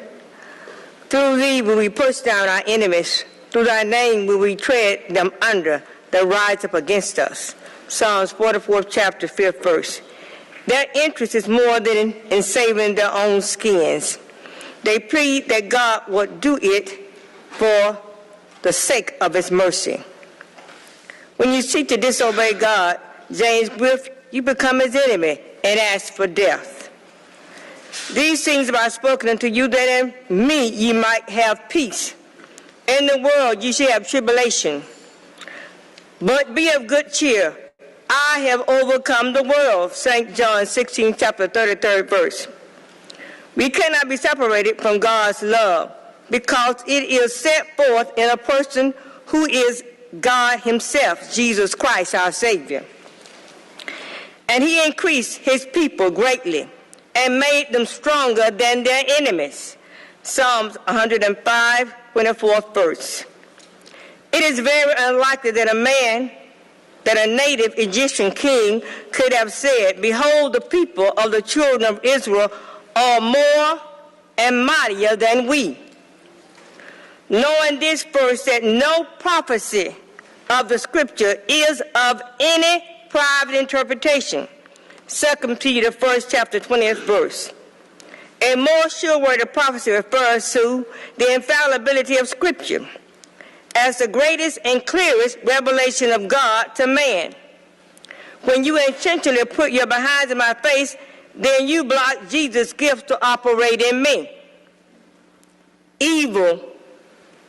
S4: Through thee will we push down our enemies. Through thy name will we tread them under that rise up against us. Psalms 44th chapter, 5th verse. Their interest is more than in saving their own skins. They plead that God would do it for the sake of his mercy. When you seek to disobey God, James Griff, you become his enemy and ask for death. These things have I spoken unto you, that in me ye might have peace. In the world ye shall have tribulation. But be of good cheer. I have overcome the world. St. John 16, chapter 33rd verse. We cannot be separated from God's love, because it is set forth in a person who is God himself, Jesus Christ, our Savior. And he increased his people greatly and made them stronger than their enemies. Psalms 105, 24th verse. It is very unlikely that a native Egyptian king could have said, behold, the people of the children of Israel are more and mightier than we. Knowing this verse, that no prophecy of the scripture is of any private interpretation. 2 Peter 1st chapter 20th verse. A more sure word of prophecy refers to the infallibility of scripture as the greatest and clearest revelation of God to man. When you intentionally put your behinds in my face, then you block Jesus' gift to operate in me.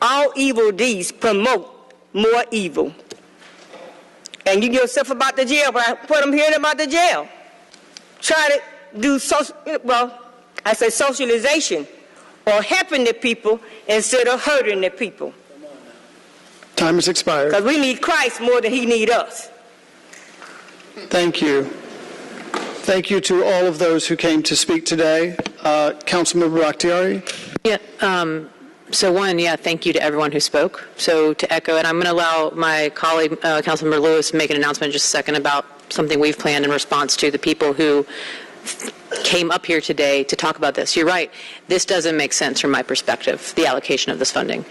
S4: All evil deeds promote more evil. And you yourself about the jail, but what I'm hearing about the jail. Try to do socialization or helping the people instead of hurting the people.
S2: Time has expired.
S4: Because we need Christ more than he needs us.
S2: Thank you. Thank you to all of those who came to speak today. Councilmember Bakhtiari.
S5: Yeah, So one, thank you to everyone who spoke. So to echo, and I'm going to allow my colleague, Councilmember Lewis, to make an announcement in just a second about something we've planned in response to the people who came up here today to talk about this. You're right. This doesn't make sense from my perspective, the allocation of this funding.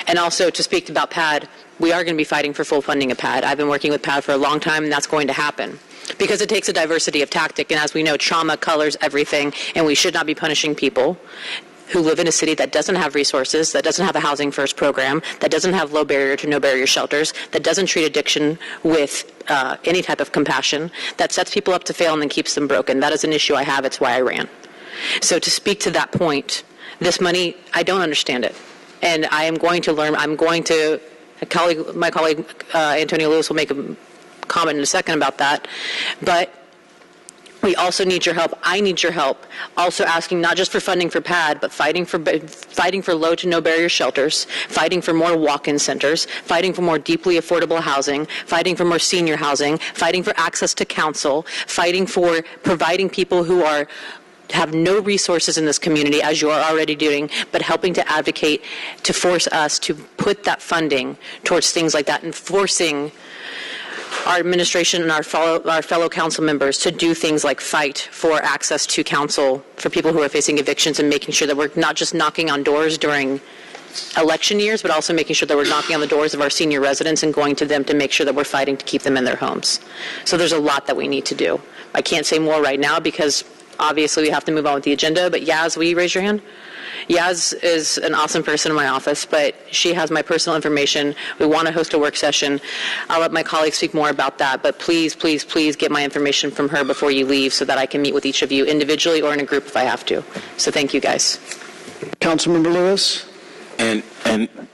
S5: And also to speak about PAD, we are going to be fighting for full funding of PAD. I've been working with PAD for a long time, and that's going to happen. Because it takes a diversity of tactic, and as we know, trauma colors everything, and we should not be punishing people who live in a city that doesn't have resources, that doesn't have a housing first program, that doesn't have low barrier to no barrier shelters, that doesn't treat addiction with any type of compassion, that sets people up to fail and then keeps them broken. That is an issue I have. It's why I ran. So to speak to that point, this money, I don't understand it. And I am going to learn, my colleague Antonio Lewis will make a comment in a second about that. But we also need your help. I need your help. Also asking not just for funding for PAD, but fighting for low to no barrier shelters, fighting for more walk-in centers, fighting for more deeply affordable housing, fighting for more senior housing, fighting for access to counsel, fighting for providing people who have no resources in this community, as you are already doing, but helping to advocate to force us to put that funding towards things like that and forcing our administration and our fellow council members to do things like fight for access to counsel for people who are facing evictions and making sure that we're not just knocking on doors during election years, but also making sure that we're knocking on the doors of our senior residents and going to them to make sure that we're fighting to keep them in their homes. So there's a lot that we need to do. I can't say more right now because obviously we have to move on with the agenda, but Yaz, will you raise your hand? Yaz is an awesome person in my office, but she has my personal information. We want to host a work session. I'll let my colleagues speak more about that, but please, please, please get my information from her before you leave so that I can meet with each of you individually or in a group if I have to. So thank you, guys.
S2: Councilmember Lewis.
S12: And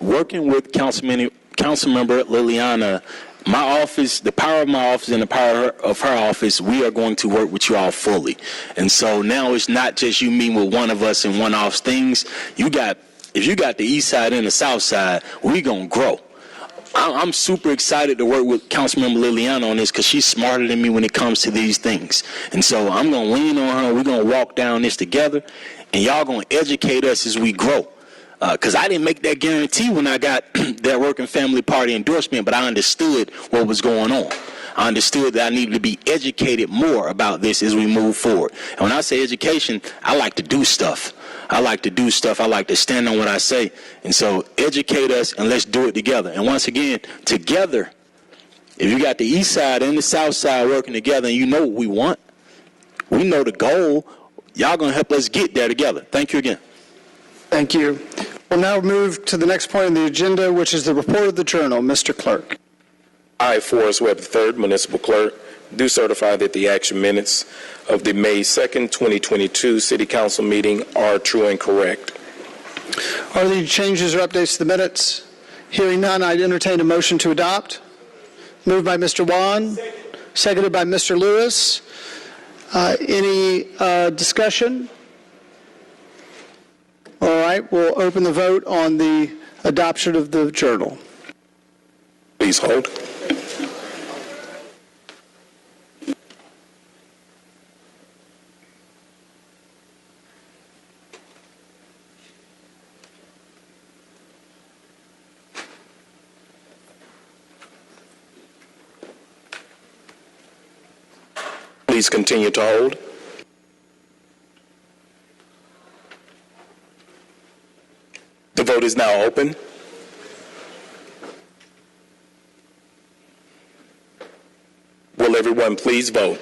S12: working with Councilmember Liliana, my office, the power of my office and the power of her office, we are going to work with you all fully. And so now it's not just you meeting with one of us and one-off things. If you got the east side and the south side, we're going to grow. I'm super excited to work with Councilmember Liliana on this because she's smarter than me when it comes to these things. And so I'm going to lean on her. We're going to walk down this together, and y'all going to educate us as we grow. Because I didn't make that guarantee when I got that Working Family Party endorsement, but I understood what was going on. I understood that I needed to be educated more about this as we move forward. And when I say education, I like to do stuff. I like to stand on what I say. And so educate us and let's do it together. And once again, together, if you got the east side and the south side working together and you know what we want, we know the goal, y'all going to help us get there together. Thank you again.
S2: Thank you. We'll now move to the next point on the agenda, which is the report of the journal. Mr. Clerk.
S9: I, Forrest Webb III, Municipal Clerk, do certify that the action minutes of the May 2nd, 2022 City Council meeting are true and correct.
S2: Are there any changes or updates to the minutes? Hearing none, I'd entertain a motion to adopt. Moved by Mr. Wan, seconded by Mr. Lewis. Any discussion? All right, we'll open the vote on the adoption of the journal.
S9: Please hold. Please continue to hold. The vote is now open. Will everyone please vote?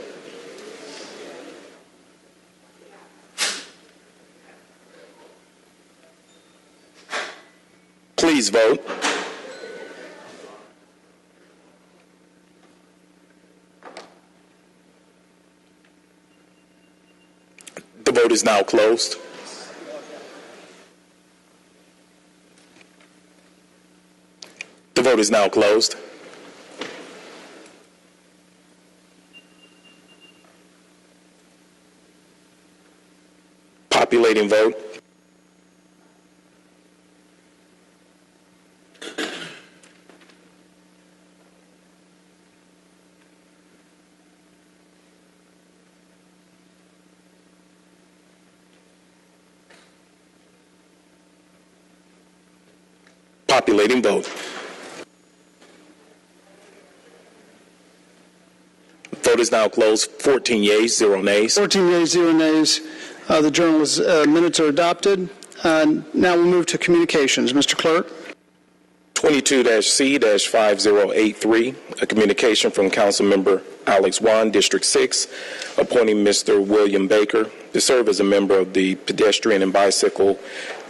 S9: Please vote. The vote is now closed. The vote is now closed. Populating vote. Populating vote. Vote is now closed. 14 yeas, 0 nays.
S2: 14 yeas, 0 nays. The journal's minutes are adopted. Now we'll move to communications. Mr. Clerk.
S9: 22-C-5083, a communication from Councilmember Alex Wan, District 6, appointing Mr. William Baker to serve as a member of the Pedestrian and Bicycle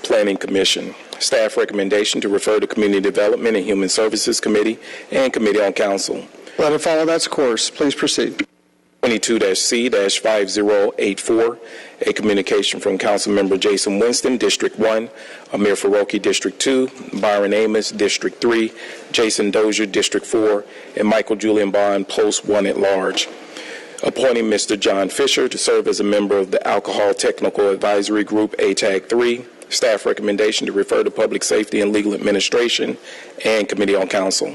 S9: Planning Commission. Staff recommendation to refer to Community Development and Human Services Committee and Committee on Council.
S2: Let it follow that's course. Please proceed.
S9: 22-C-5084, a communication from Councilmember Jason Winston, District 1, Amir Faroki, District 2, Byron Amos, District 3, Jason Dozier, District 4, and Michael Julian Bond, Post 1 at large. Appointing Mr. John Fisher to serve as a member of the Alcohol Technical Advisory Group, ATAG 3. Staff recommendation to refer to Public Safety and Legal Administration and Committee on Council.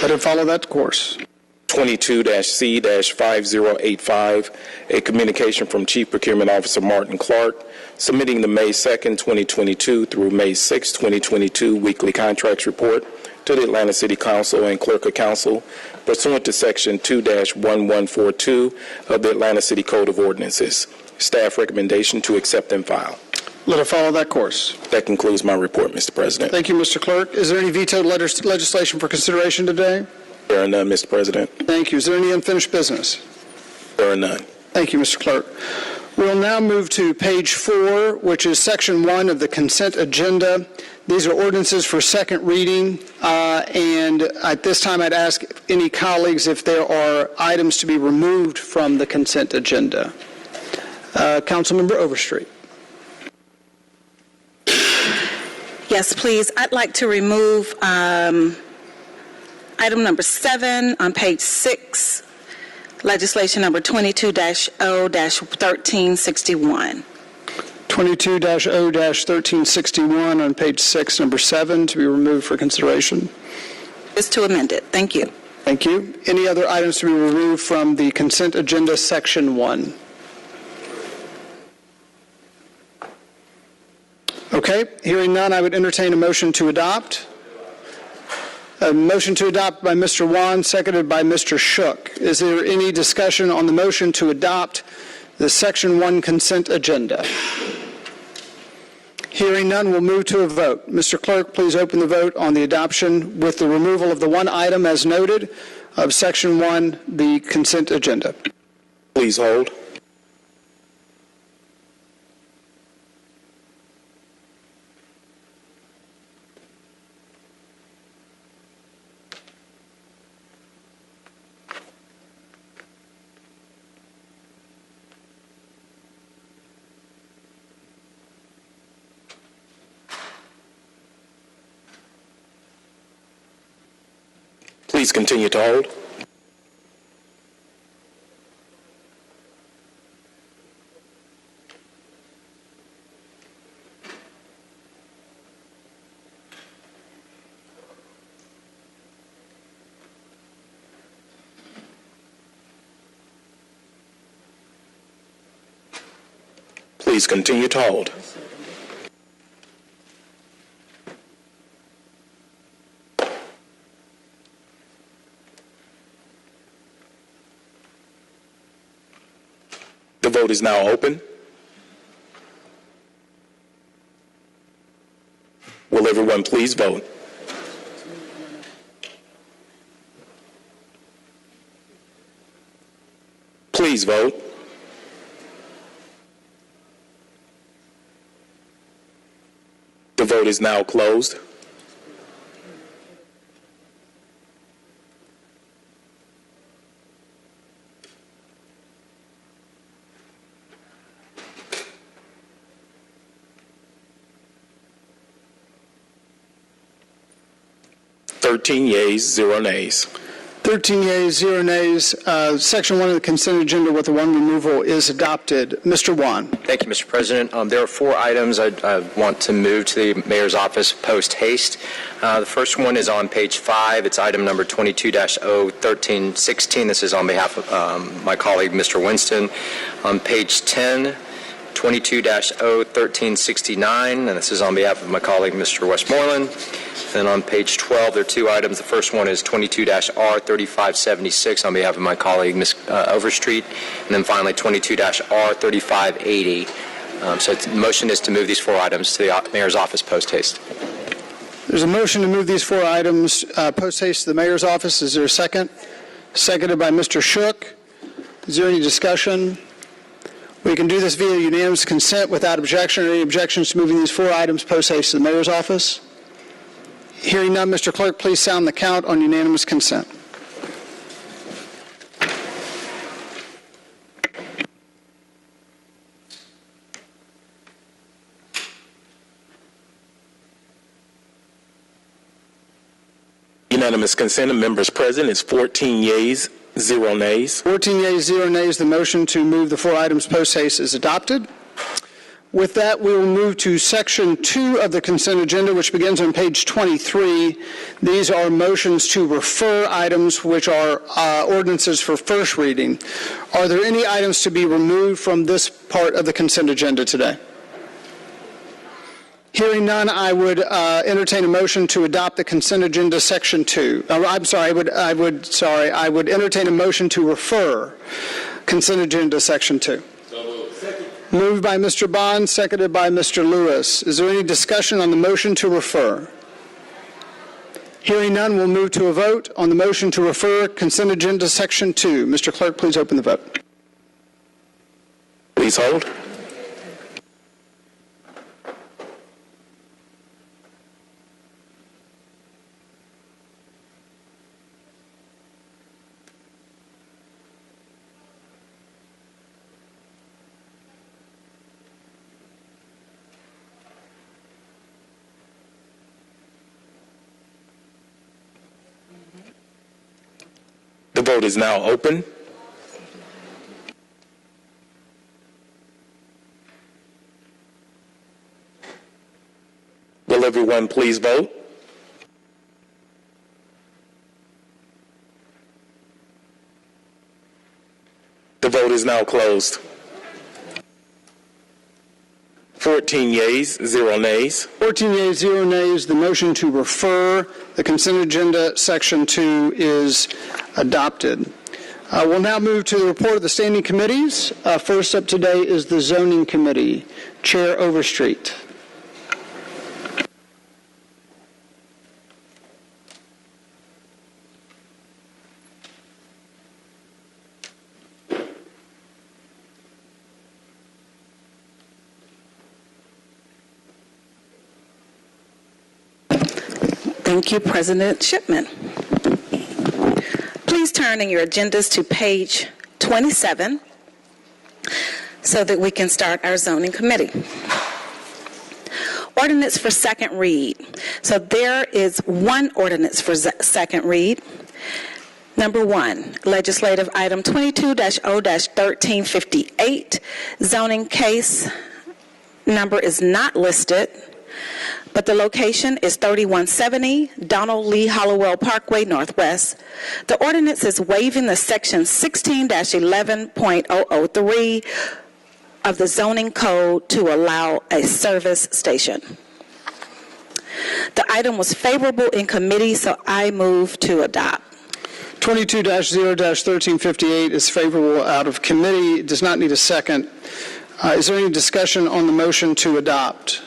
S2: Let it follow that course.
S9: 22-C-5085, a communication from Chief Procurement Officer Martin Clark, submitting the May 2nd, 2022 through May 6, 2022 weekly contracts report to the Atlanta City Council and Clerk of Council pursuant to Section 2-1142 of the Atlanta City Code of Ordinances. Staff recommendation to accept and file.
S2: Let it follow that course.
S9: That concludes my report, Mr. President.
S2: Thank you, Mr. Clerk. Is there any vetoed legislation for consideration today?
S9: There are none, Mr. President.
S2: Thank you. Is there any unfinished business?
S9: There are none.
S2: Thank you, Mr. Clerk. We'll now move to page 4, which is section 1 of the consent agenda. These are ordinances for second reading, and at this time I'd ask any colleagues if there are items to be removed from the consent agenda. Councilmember Overstreet.
S14: Yes, please. I'd like to remove item number 7 on page 6, legislation number 22-0-1361.
S2: 22-0-1361 on page 6, number 7, to be removed for consideration.
S14: Just to amend it. Thank you.
S2: Thank you. Any other items to be removed from the consent agenda, section 1? Okay, hearing none, I would entertain a motion to adopt. A motion to adopt by Mr. Wan, seconded by Mr. Shook. Is there any discussion on the motion to adopt the Section 1 consent agenda? Hearing none, we'll move to a vote. Mr. Clerk, please open the vote on the adoption with the removal of the one item as noted of Section 1, the consent agenda.
S9: Please hold. Please continue to hold. Please continue to hold. The vote is now open. Will everyone please vote? Please vote. The vote is now closed. Thirteen yeas, 0 nays.
S2: 13 yeas, 0 nays. Section 1 of the consent agenda with the one removal is adopted. Mr. Wan.
S22: Thank you, Mr. President. There are 4 items I want to move to the Mayor's office post haste. The first one is on page 5. It's item number 22-0-1316. This is on behalf of my colleague, Mr. Winston. On page 10, 22-0-1369, and this is on behalf of my colleague, Mr. Westmoreland. Then on page 12, there are two items. The first one is 22-R3576 on behalf of my colleague, Ms. Overstreet, and then finally 22-R3580. So the motion is to move these four items to the mayor's office post haste.
S2: There's a motion to move these four items post haste to the mayor's office. Is there a second? Seconded by Mr. Shook. Is there any discussion? We can do this via unanimous consent without objection. Are there any objections to moving these four items post haste to the mayor's office? Hearing none, Mr. Clerk, please sound the count on unanimous consent.
S9: Unanimous consent of members present is 14 yeas, 0 nays.
S2: 14 yeas, 0 nays. The motion to move the four items post haste is adopted. With that, we will move to Section 2 of the consent agenda, which begins on page 23. These are motions to refer items, which are ordinances for first reading. Are there any items to be removed from this part of the consent agenda today? Hearing none, I would entertain a motion to adopt the consent agenda Section 2. I would entertain a motion to refer consent agenda Section 2. Moved by Mr. Bond, seconded by Mr. Lewis. Is there any discussion on the motion to refer? Hearing none, we'll move to a vote on the motion to refer consent agenda Section 2. Mr. Clerk, please open the vote.
S9: Please hold. The vote is now open. Will everyone please vote? The vote is now closed. 14 yeas, 0 nays.
S2: 14 yeas, 0 nays. The motion to refer the consent agenda Section 2 is adopted. We'll now move to the report of the standing committees. First up today is the Zoning Committee. Chair Overstreet.
S14: Thank you, President Shipman. Please turn in your agendas to page 27 so that we can start our zoning committee. Ordinance for second read. So there is one ordinance for second read. Number 1, legislative item 22-0-1358. Zoning case number is not listed, but the location is 3170 Donald Lee Hollowell Parkway Northwest. The ordinance is waiving the section 16-11.003 of the zoning code to allow a service station. The item was favorable in committee, so I move to adopt.
S2: 22-0-1358 is favorable out of committee. It does not need a second. Is there any discussion on the motion to adopt?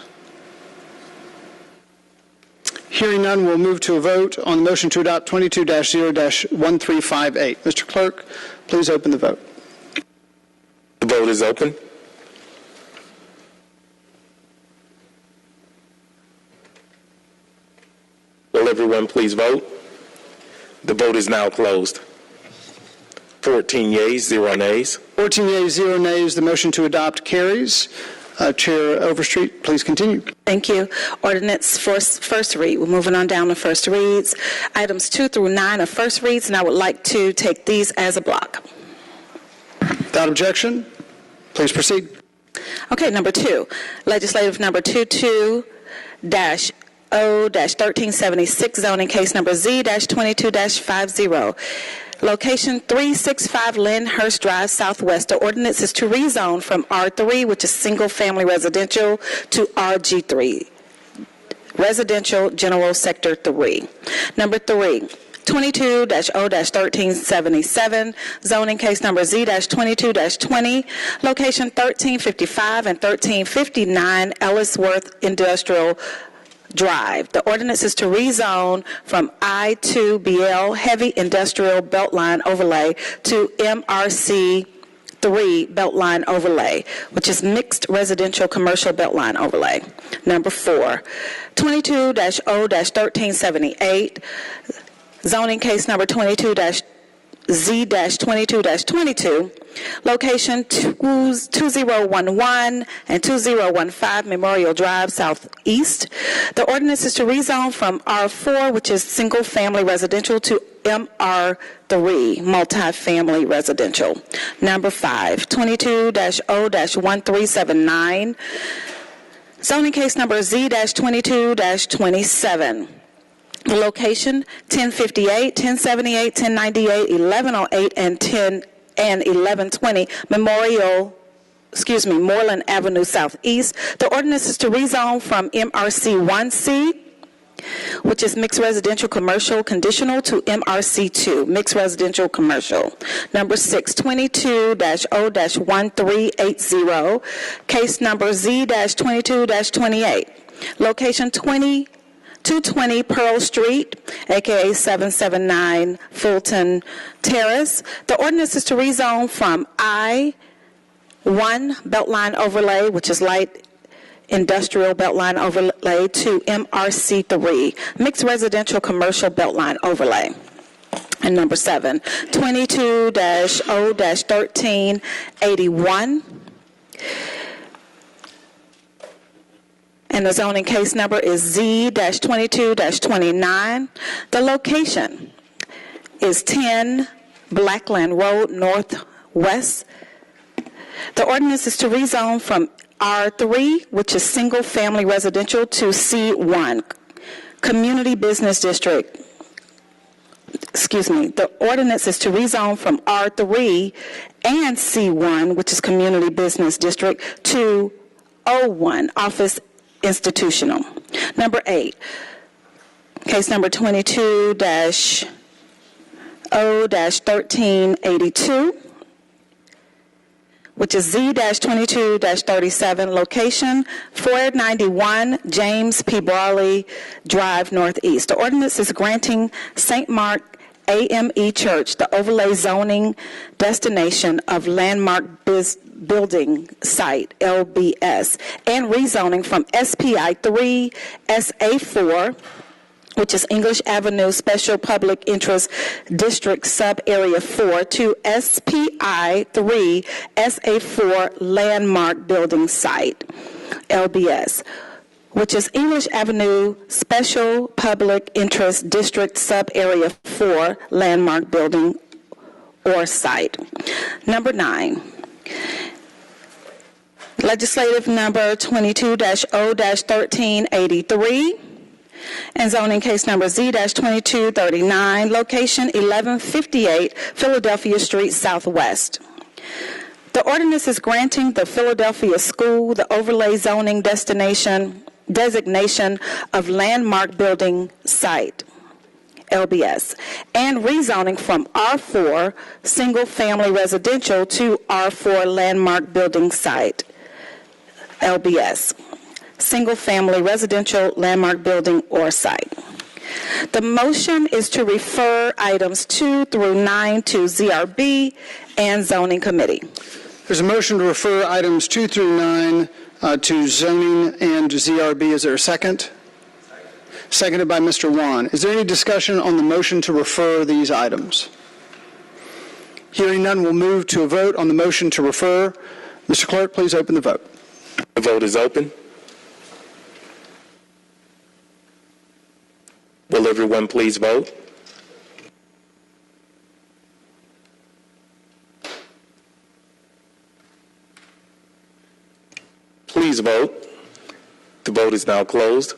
S2: Hearing none, we'll move to a vote on the motion to adopt 22-0-1358. Mr. Clerk, please open the vote.
S9: The vote is open. Will everyone please vote? The vote is now closed. 14 yeas, 0 nays.
S2: 14 yeas, 0 nays. The motion to adopt carries. Chair Overstreet, please continue.
S14: Thank you. Ordinance for first read. We're moving on down to first reads. Items 2 through 9 are first reads, and I would like to take these as a block.
S2: Without objection, please proceed.
S14: Okay, number 2, legislative number 22-0-1376, zoning case number Z-22-50. Location 365 Lyndhurst Drive Southwest. The ordinance is to rezone from R3, which is single-family residential, to RG3, Residential General Sector 3. Number 3, 22-0-1377, zoning case number Z-22-20, location 1355 and 1359 Ellisworth Industrial Drive. The ordinance is to rezone from I-2BL Heavy Industrial Beltline Overlay to MRC 3 Beltline Overlay, which is Mixed Residential Commercial Beltline Overlay. Number 4, 22-0-1378, zoning case number Z-22-22, location 2011 and 2015 Memorial Drive Southeast. The ordinance is to rezone from R4, which is single family residential, to MR3, multifamily residential. Number 5, 22-0-1379, zoning case number Z-22-27. The location 1058, 1078, 1098, 1108, and 1120 Moreland Avenue Southeast. The ordinance is to rezone from MRC 1C, which is Mixed Residential Commercial Conditional, to MRC 2, Mixed Residential Commercial. Number 6, 22-0-1380, case number Z-22-28, location 220 Pearl Street, aka 779 Fulton Terrace. The ordinance is to rezone from I-1 Beltline Overlay, which is light industrial Beltline Overlay, to MRC3, Mixed Residential Commercial Beltline Overlay. And number 7, 22-0-1381. And the zoning case number is Z-22-29. The location is 10 Blackland Road Northwest. The ordinance is to rezone from R3, which is single family residential, to C1, Community Business District. The ordinance is to rezone from R3 and C1, which is Community Business District, to O1, Office Institutional. Number 8, case number 22-0-1382, which is Z-22-37, location 491 James P. Brawley Drive Northeast. The ordinance is granting St. Mark AME Church the overlay zoning destination of landmark building site, LBS, and rezoning from SPI 3 SA4, which is English Avenue Special Public Interest District Sub-Area 4, to SPI 3 SA4 Landmark Building Site, LBS, which is English Avenue Special Public Interest District Sub-Area 4 Landmark Building or Site. Number 9. Legislative number 22-0-1383, and zoning case number Z-2239, location 1158 Philadelphia Street Southwest. The ordinance is granting the Philadelphia School the overlay zoning designation of landmark building site, LBS, and rezoning from R4 single family residential to R4 landmark building site, LBS, single family residential landmark building or site. The motion is to refer items 2 through 9 to ZRB and Zoning Committee.
S2: There's a motion to refer items 2 through 9 to Zoning and ZRB. Is there a second? Seconded by Mr. Wan. Is there any discussion on the motion to refer these items? Hearing none, we'll move to a vote on the motion to refer. Mr. Clerk, please open the vote.
S9: The vote is open. Will everyone please vote? Please vote. The vote is now closed.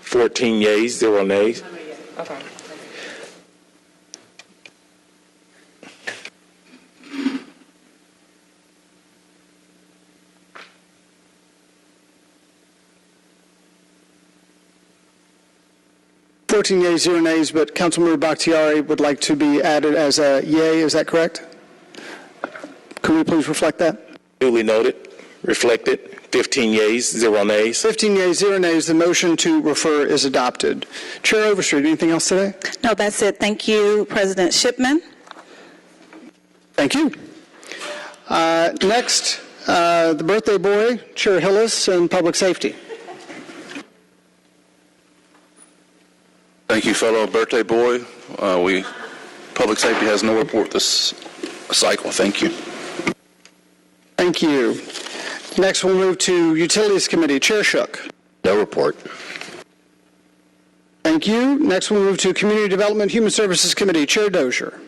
S9: 14 yeas, 0 nays.
S13: Okay.
S2: 14 yeas, 0 nays, but Councilmember Bakhtiari would like to be added as a yay. Is that correct? Could we please reflect that?
S9: Duly noted, reflected. 15 yeas, 0 nays.
S2: 15 yeas, 0 nays. The motion to refer is adopted. Chair Overstreet, anything else today?
S14: No, that's it. Thank you, President Shipman.
S2: Thank you. Next, the birthday boy, Chair Hillis, and Public Safety.
S11: Thank you, fellow birthday boy. Public Safety has no report this cycle. Thank you.
S2: Thank you. Next, we'll move to Utilities Committee. Chair Shook.
S21: No report.
S2: Thank you. Next, we'll move to Community Development Human Services Committee. Chair Dozier.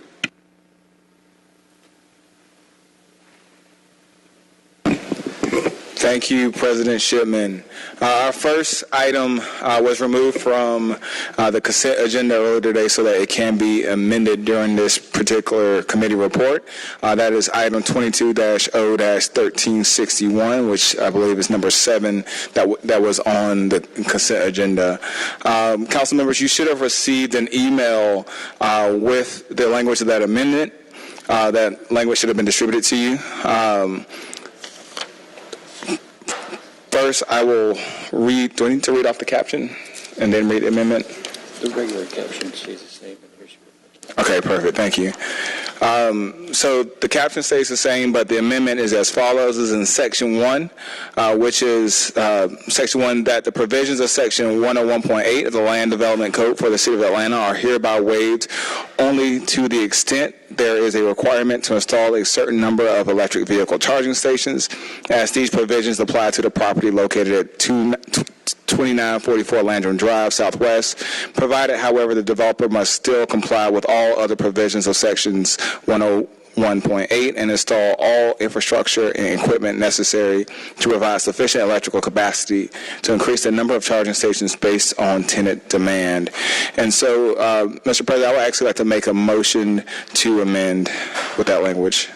S15: Thank you, President Shipman. Our first item was removed from the consent agenda earlier today so that it can be amended during this particular committee report. That is item 22-0-1361, which I believe is number 7 that was on the consent agenda. Council members, you should have received an email with the language of that amendment. That language should have been distributed to you. First, I will read. Do I need to read off the caption and then read the amendment?
S20: The regular caption stays the same.
S15: Okay, perfect. Thank you. So the caption stays the same, but the amendment is as follows. Is in Section 1, which is Section 1, that the provisions of Section 101.8 of the Land Development Code for the City of Atlanta are hereby waived only to the extent there is a requirement to install a certain number of electric vehicle charging stations, as these provisions apply to the property located at 2944 Landrum Drive, Southwest, provided, however, the developer must still comply with all other provisions of Sections 101.8 and install all infrastructure and equipment necessary to provide sufficient electrical capacity to increase the number of charging stations based on tenant demand. And so, Mr. President, I would actually like to make a motion to amend with that language.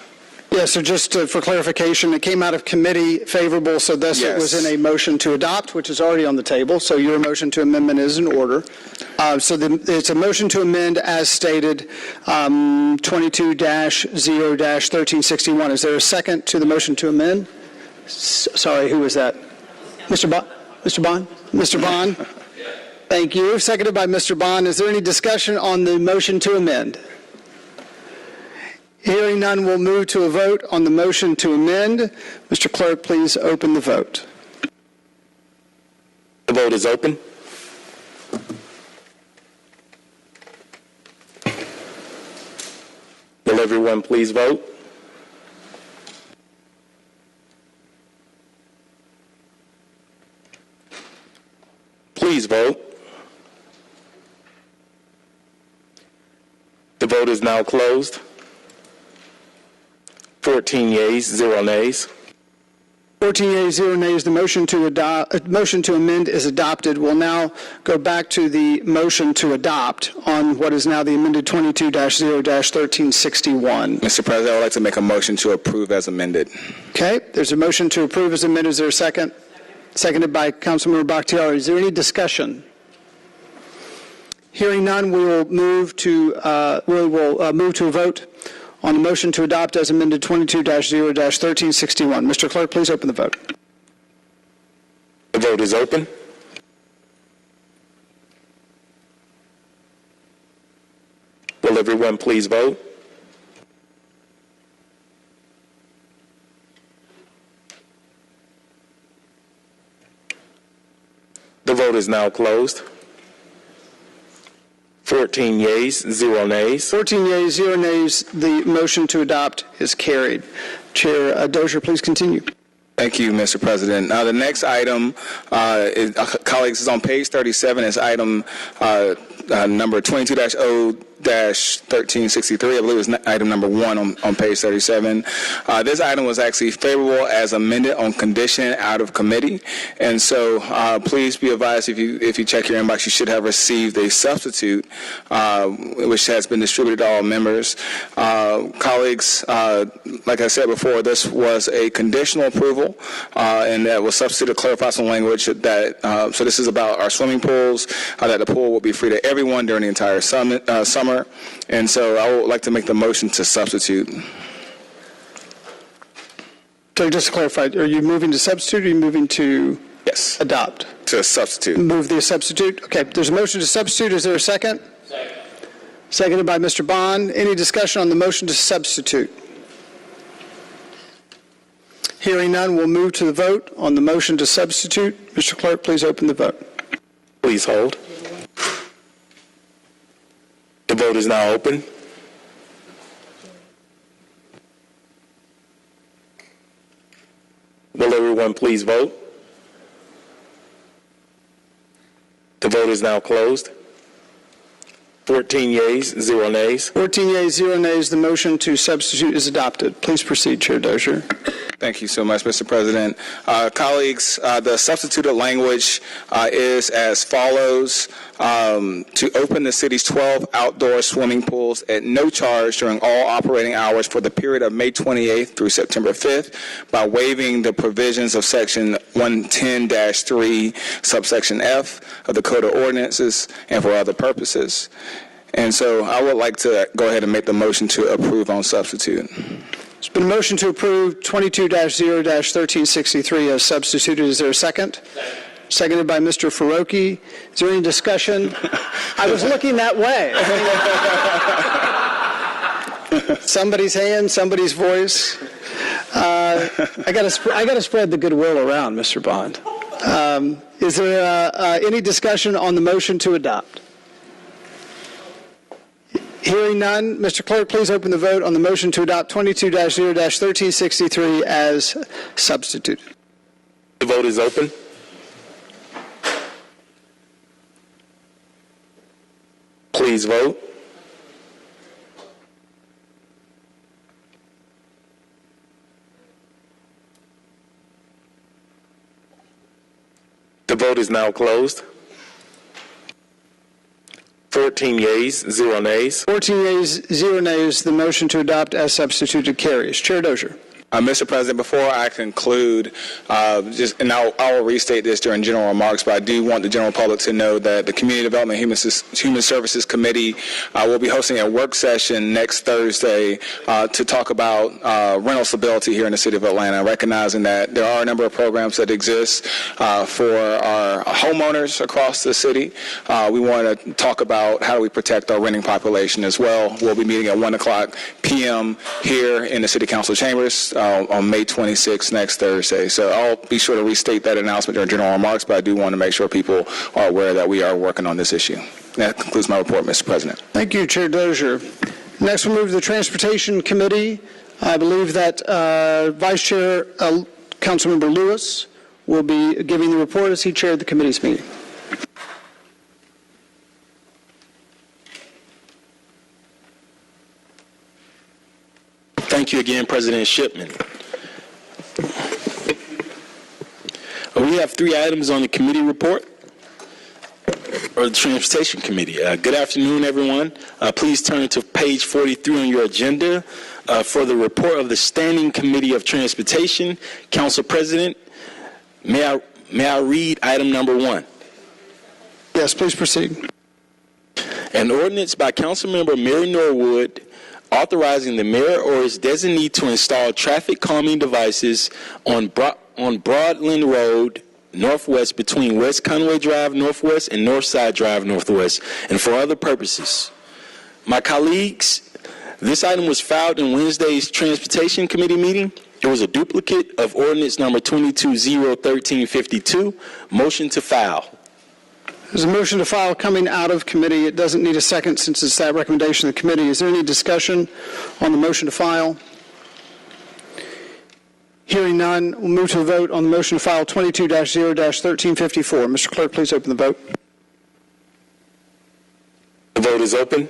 S2: Yeah, so just for clarification, it came out of committee favorable, so thus it was in a motion to adopt, which is already on the table. So your motion to amendment is in order. So it's a motion to amend as stated, 22-0-1361. Is there a second to the motion to amend? Sorry, who was that? Mr. Bond? Mr. Bond? Mr. Bond? Thank you. Seconded by Mr. Bond. Is there any discussion on the motion to amend? Hearing none, we'll move to a vote on the motion to amend. Mr. Clerk, please open the vote.
S9: The vote is open. Will everyone please vote? Please vote. The vote is now closed. 14 yeas, 0 nays.
S2: 14 yeas, 0 nays. The motion to amend is adopted. We'll now go back to the motion to adopt on what is now the amended 22-0-1361.
S15: Mr. President, I would like to make a motion to approve as amended.
S2: Okay, there's a motion to approve as amended. Is there a second? Seconded by Councilmember Bakhtiari. Is there any discussion? Hearing none, we will move to a vote on the motion to adopt as amended 22-0-1361. Mr. Clerk, please open the vote.
S9: The vote is open. Will everyone please vote? The vote is now closed. 14 yeas, 0 nays.
S2: 14 yeas, 0 nays. The motion to adopt is carried. Chair Dozier, please continue.
S15: Thank you, Mr. President. Now, the next item, colleagues, is on page 37. It's item number 22-0-1362, 22-1363. I believe it was item number 1 on page 37. This item was actually favorable as amended on condition out of committee. And so please be advised, if you check your inbox, you should have received a substitute, which has been distributed to all members. Colleagues, like I said before, this was a conditional approval, and that was substituted to clarify some language that, so this is about our swimming pools, that the pool will be free to everyone during the entire summer. And so I would like to make the motion to substitute.
S2: So just to clarify, are you moving to substitute or are you moving to adopt?
S15: To substitute.
S2: Move the substitute. Okay, there's a motion to substitute. Is there a second? Second. Seconded by Mr. Bond. Any discussion on the motion to substitute? Hearing none, we'll move to the vote on the motion to substitute. Mr. Clerk, please open the vote.
S9: Please hold. The vote is now open. Will everyone please vote? The vote is now closed. 14 yeas, 0 nays.
S2: 14 yeas, 0 nays. The motion to substitute is adopted. Please proceed, Chair Dozier.
S15: Thank you so much, Mr. President. Colleagues, the substituted language is as follows. To open the city's 12 outdoor swimming pools at no charge during all operating hours for the period of May 28th through September 5th by waiving the provisions of Section 110-3, subsection F of the Code of Ordinances and for other purposes. And so I would like to go ahead and make the motion to approve on substitute.
S2: There's been a motion to approve 22-0-1363 as substituted. Is there a second? Seconded by Mr. Farokhi. Is there any discussion? I was looking that way. Somebody's hand, somebody's voice. I got to spread the goodwill around, Mr. Bond. Is there any discussion on the motion to adopt? Hearing none, Mr. Clerk, please open the vote on the motion to adopt 22-0-1363 as substituted.
S9: The vote is open. Please vote. The vote is now closed. 14 yeas, 0 nays. 14
S2: yeas, 0 nays. The motion to adopt as substituted carries. Chair Dozier.
S15: Mr. President, before I conclude, and I'll restate this during general remarks, but I do want the general public to know that the Community Development Human Services Committee will be hosting a work session next Thursday to talk about rental stability here in the city of Atlanta, recognizing that there are a number of programs that exist for our homeowners across the city. We want to talk about how do we protect our renting population as well. We'll be meeting at 1:00 p.m. here in the City Council chambers on May 26th, next Thursday. So I'll be sure to restate that announcement during general remarks, but I do want to make sure people are aware that we are working on this issue. That concludes my report, Mr. President.
S2: Thank you, Chair Dozier. Next, we'll move to the Transportation Committee. I believe that Vice Chair Councilmember Lewis will be giving the report as he chaired the committee's meeting.
S9: Thank you again, President Shipman. We have 3 items on the committee report, or the Transportation Committee. Good afternoon, everyone. Please turn to page 43 on your agenda for the report of the Standing Committee of Transportation. Council President, may I read item number 1?
S2: Yes, please proceed.
S9: An ordinance by Councilmember Mary Norwood authorizing the mayor or his designee to install traffic calming devices on Broadland Road Northwest between West Conway Drive Northwest and Northside Drive Northwest, and for other purposes. My colleagues, this item was filed in Wednesday's Transportation Committee meeting. It was a duplicate of ordinance number 22-0-1352. Motion to file.
S2: There's a motion to file coming out of committee. It doesn't need a second since it's that recommendation of the committee. Is there any discussion on the motion to file? Hearing none, we'll move to a vote on the motion to file 22-0-1354. Mr. Clerk, please open the vote.
S9: The vote is open.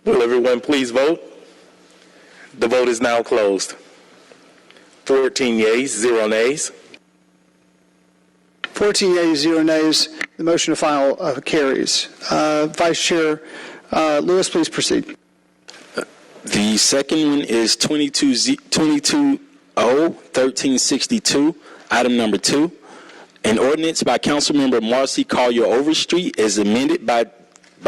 S9: Will everyone please vote? The vote is now closed. 14 yeas, 0 nays.
S2: 14 yeas, 0 nays. The motion to file carries. Vice Chair Lewis, please proceed.
S12: The second one is 22-0-1362, item number 2. An ordinance by Councilmember Marcy Collier Overstreet is amended by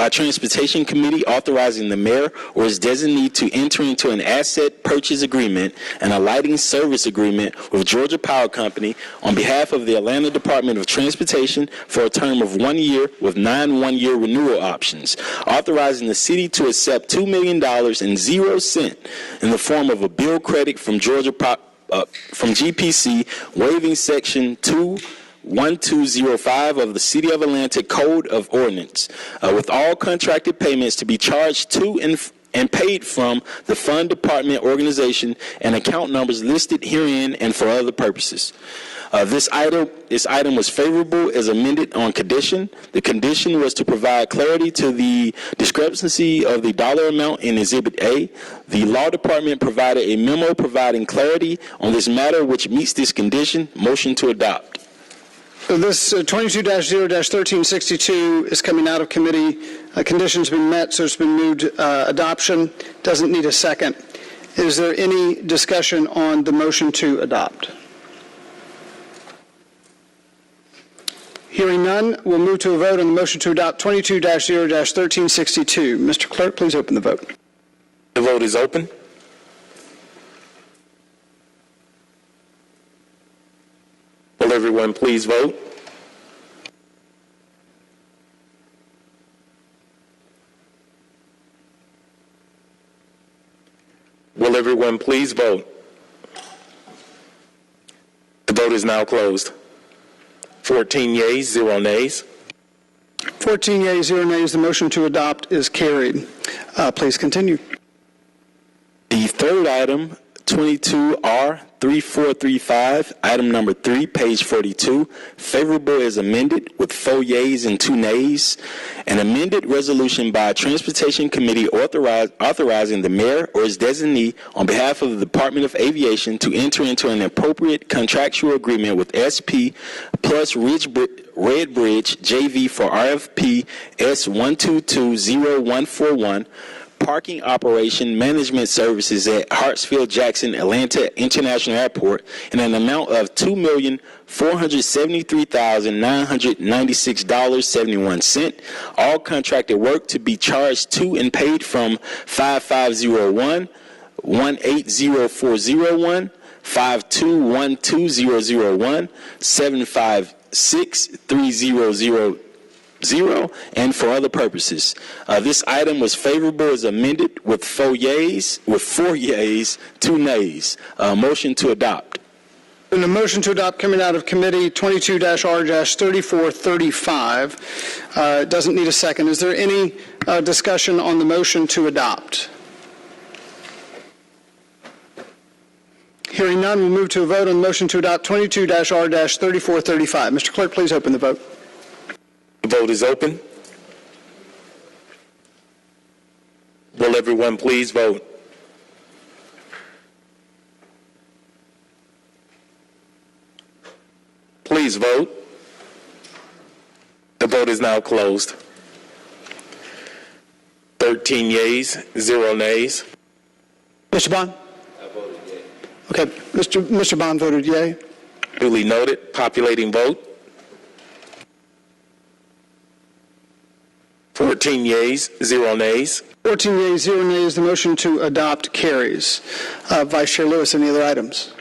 S12: Transportation Committee authorizing the mayor or his designee to enter into an asset purchase agreement and a lighting service agreement with Georgia Power Company on behalf of the Atlanta Department of Transportation for a term of 1 year with 9 one-year renewal options, authorizing the city to accept $2 million and 0 cents in the form of a bill credit from from GPC, waiving Section 21205 of the City of Atlanta Code of Ordinance, with all contracted payments to be charged to and paid from the Fund Department organization and account numbers listed herein and for other purposes. This item was favorable as amended on condition. The condition was to provide clarity to the discrepancy of the dollar amount in Exhibit A. The Law Department provided a memo providing clarity on this matter, which meets this condition. Motion to adopt.
S2: This 22-0-1362 is coming out of committee. Conditions been met, so it's been moved adoption. Doesn't need a second. Is there any discussion on the motion to adopt? Hearing none, we'll move to a vote on the motion to adopt 22-0-1362. Mr. Clerk, please open the vote.
S9: The vote is open. Will everyone please vote? Will everyone please vote? The vote is now closed. 14 yeas, 0 nays.
S2: 14 yeas, 0 nays. The motion to adopt is carried. Please continue.
S12: The third item, 22R3435, item number 3, page 42, favorable as amended with 4 yeas and 2 nays. An amended resolution by Transportation Committee authorizing the mayor or his designee on behalf of the Department of Aviation to enter into an appropriate contractual agreement with SP plus Redbridge JV for RFP S1220141, parking operation management services at Hartsfield-Jackson Atlanta International Airport in an amount of $2,473,996.71. All contracted work to be charged to and paid from 5501, 180401, 52120001, 7563000, and for other purposes. This item was favorable as amended with 4 yeas, 2 nays. Motion to adopt.
S2: And the motion to adopt coming out of committee 22-R-3435 doesn't need a second. Is there any discussion on the motion to adopt? Hearing none, we'll move to a vote on the motion to adopt 22-R-3435. Mr. Clerk, please open the vote.
S9: The vote is open. Will everyone please vote? Please vote. The vote is now closed. 13 yeas, 0 nays.
S2: Mr. Bond?
S21: I voted yea.
S2: Okay, Mr. Bond voted yea.
S9: Duly noted. Populating vote. 14 yeas, 0 nays.
S2: 14 yeas, 0 nays. The motion to adopt carries. Vice Chair Lewis, any other items?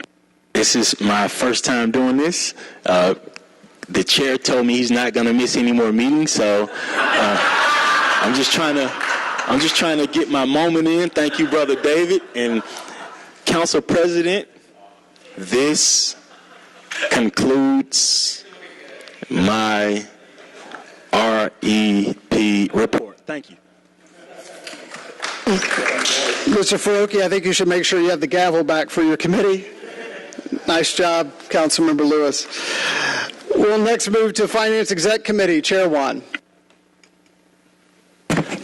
S12: This is my first time doing this. The chair told me he's not going to miss any more meetings, so I'm just trying to get my moment in. Thank you, Brother David and Council President. This concludes my REP report. Thank you.
S2: Mr. Faruqi, I think you should make sure you have the gavel back for your committee. Nice job, Councilmember Lewis. We'll next move to Finance Exec Committee. Chair Juan.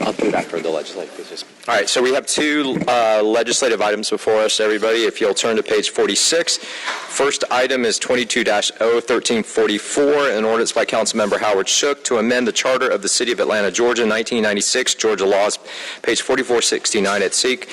S1: I'll put it back for the legislative.
S22: All right, so we have two legislative items before us, everybody. If you'll turn to page 46. First item is 22-01344, an ordinance by Councilmember Howard Shook to amend the Charter of the City of Atlanta, Georgia, 1996, Georgia laws, page 4469 at SEEK.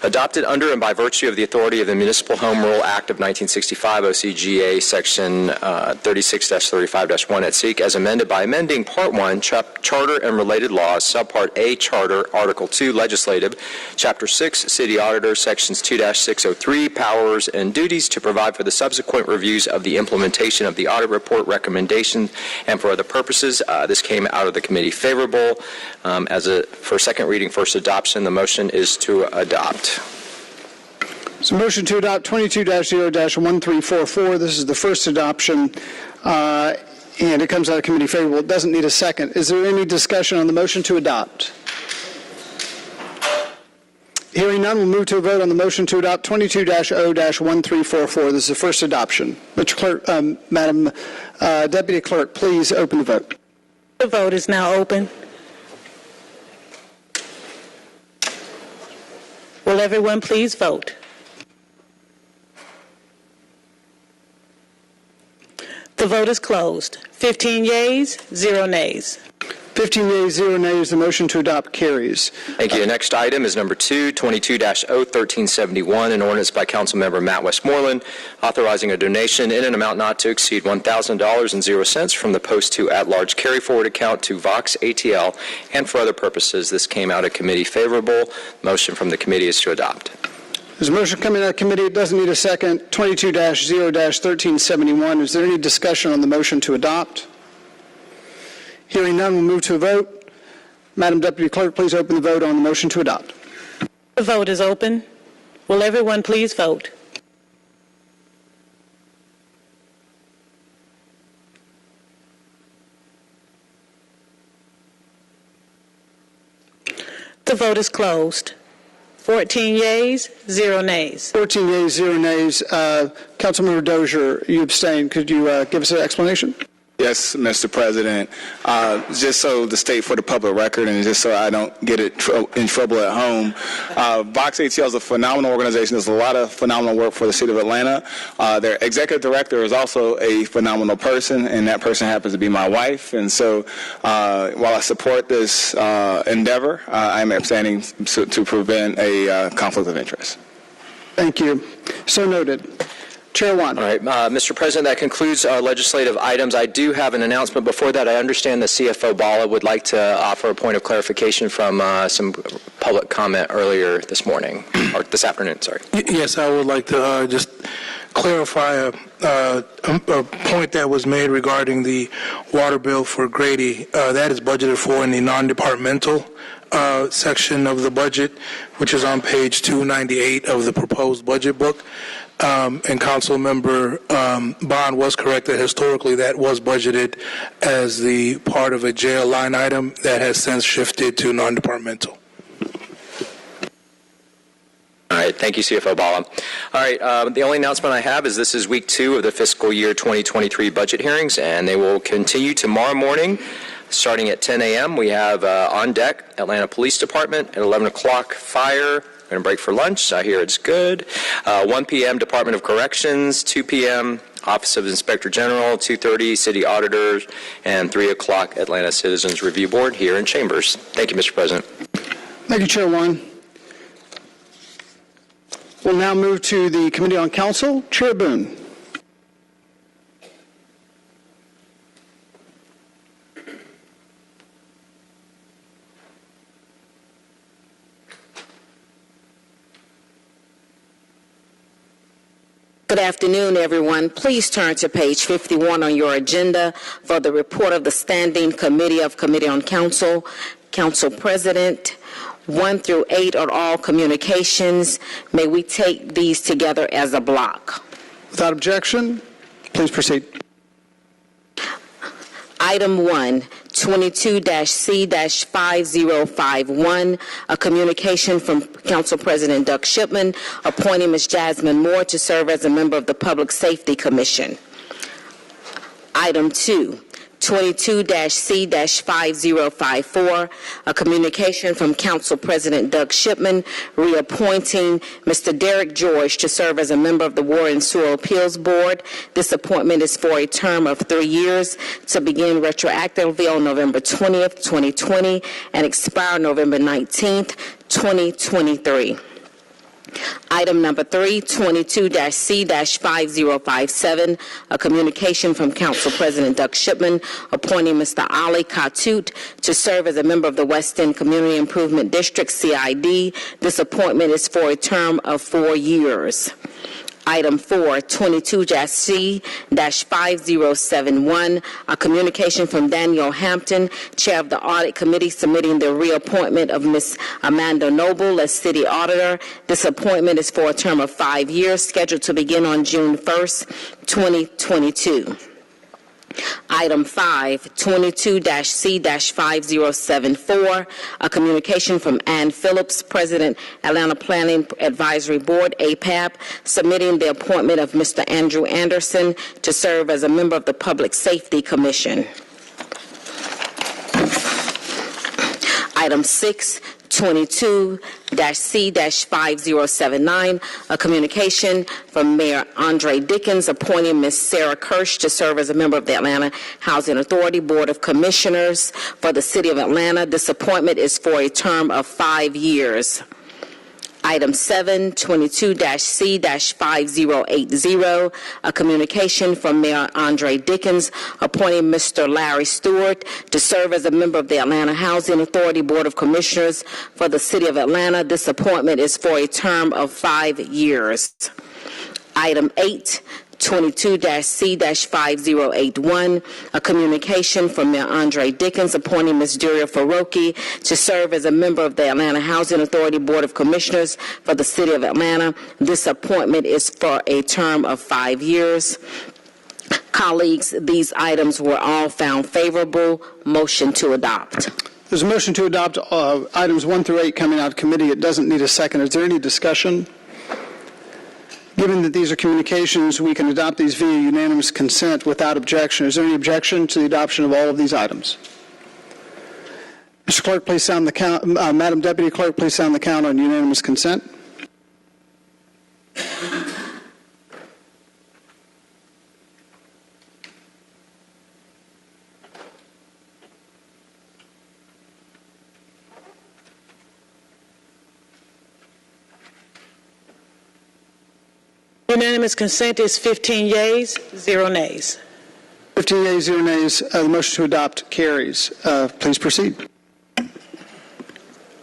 S22: Adopted under and by virtue of the authority of the Municipal Home Rule Act of 1965, OCGA, section 36-35-1 at SEEK, as amended by amending Part 1, Charter and Related Laws, Subpart A, Charter, Article 2, Legislative, Chapter 6, City Auditor, sections 2-603, Powers and Duties, to provide for the subsequent reviews of the implementation of the audit report recommendation and for other purposes. This came out of the committee favorable. For second reading, first adoption, the motion is to adopt.
S2: So motion to adopt 22-0-1344. This is the first adoption, and it comes out of committee favorable. It doesn't need a second. Is there any discussion on the motion to adopt? Hearing none, we'll move to a vote on the motion to adopt 22-0-1344. This is the first adoption. Mr. Clerk, Madam Deputy Clerk, please open the vote.
S14: The vote is now open. Will everyone please vote? The vote is closed. 15 yeas, 0 nays.
S2: 15 yeas, 0 nays. The motion to adopt carries.
S22: Thank you. The next item is number 2, 22-01371, an ordinance by Councilmember Matt Westmoreland authorizing a donation in an amount not to exceed $1,000.00 from the Post 2 at-large carry-forward account to Vox ATL and for other purposes. This came out of committee favorable. Motion from the committee is to adopt.
S2: There's a motion coming out of committee. It doesn't need a second. 22-0-1371. Is there any discussion on the motion to adopt? Hearing none, we'll move to a vote. Madam Deputy Clerk, please open the vote on the motion to adopt.
S14: The vote is open. Will everyone please vote? The vote is closed. 14 yeas, 0 nays.
S2: 14 yeas, 0 nays. Councilmember Dozier, you abstained. Could you give us an explanation?
S15: Yes, Mr. President. Just so to state for the public record and just so I don't get in trouble at home, Vox ATL is a phenomenal organization. There's a lot of phenomenal work for the city of Atlanta. Their executive director is also a phenomenal person, and that person happens to be my wife. And so while I support this endeavor, I'm abstaining to prevent a conflict of interest.
S2: Thank you. So noted. Chair Wan.
S22: All right, Mr. President, that concludes our legislative items. I do have an announcement. Before that, I understand the CFO Bala would like to offer a point of clarification from some public comment earlier this morning, or this afternoon, sorry.
S1: Yes, I would like to just clarify a point that was made regarding the water bill for Grady. That is budgeted for in the non-departmental section of the budget, which is on page 298 of the proposed budget book. And Councilmember Bond was correct that historically that was budgeted as the part of a jail line item that has since shifted to non-departmental.
S22: All right, thank you, CFO Bala. All right, the only announcement I have is this is week 2 of the fiscal year 2023 budget hearings, and they will continue tomorrow morning. Starting at 10 a.m., we have on deck Atlanta Police Department, at 11 o'clock Fire. We're going to break for lunch. I hear it's good. 1 p.m. Department of Corrections, 2 p.m. Office of Inspector General, 2:30 City Auditors, and 3 o'clock Atlanta Citizens Review Board here in Chambers. Thank you, Mr. President.
S2: Thank you, Chair Wan. We'll now move to the Committee on Council. Chair Boone.
S6: Good afternoon, everyone. Please turn to page 51 on your agenda for the report of the Standing Committee of Committee on Council. Council President, 1 through 8 are all communications. May we take these together as a block?
S2: Without objection, please proceed.
S6: Item 1, 22-C-5051, a communication from Council President Doug Shipman appointing Ms. Jasmine Moore to serve as a member of the Public Safety Commission. Item 2, 22-C-5054, a communication from Council President Doug Shipman reappointing Mr. Derek George to serve as a member of the Water and Sewer Appeals Board. This appointment is for a term of 3 years to begin retroactively on November 20th, 2020 and expire November 19th, 2023. Item number 3, 22-C-5057, a communication from Council President Doug Shipman appointing Mr. Ali Khatut to serve as a member of the West End Community Improvement District, CID. This appointment is for a term of 4 years. Item 4, 22-C-5071, a communication from Daniel Hampton, Chair of the Audit Committee, submitting the reappointment of Ms. Amanda Noble as City Auditor. This appointment is for a term of 5 years, scheduled to begin on June 1st, 2022. Item 5, 22-C-5074, a communication from Ann Phillips, President, Atlanta Planning Advisory Board, APAB, submitting the appointment of Mr. Andrew Anderson to serve as a member of the Public Safety Commission. Item 6, 22-C-5079, a communication from Mayor Andre Dickens appointing Ms. Sarah Kirsch to serve as a member of the Atlanta Housing Authority Board of Commissioners for the City of Atlanta. This appointment is for a term of 5 years. Item 7, 22-C-5080, a communication from Mayor Andre Dickens appointing Mr. Larry Stewart to serve as a member of the Atlanta Housing Authority Board of Commissioners for the City of Atlanta. This appointment is for a term of 5 years. Item 8, 22-C-5081, a communication from Mayor Andre Dickens appointing Ms. Duria Faroki to serve as a member of the Atlanta Housing Authority Board of Commissioners for the City of Atlanta. This appointment is for a term of 5 years. Colleagues, these items were all found favorable. Motion to adopt.
S2: There's a motion to adopt items 1 through 8 coming out of committee. It doesn't need a second. Is there any discussion? Given that these are communications, we can adopt these via unanimous consent without objection. Is there any objection to the adoption of all of these items? Mr. Clerk, please sound the count. Madam Deputy Clerk, please sound the count on unanimous consent.
S10: Unanimous consent is 15 yeas, 0 nays.
S2: 15 yeas, 0 nays. The motion to adopt carries. Please proceed.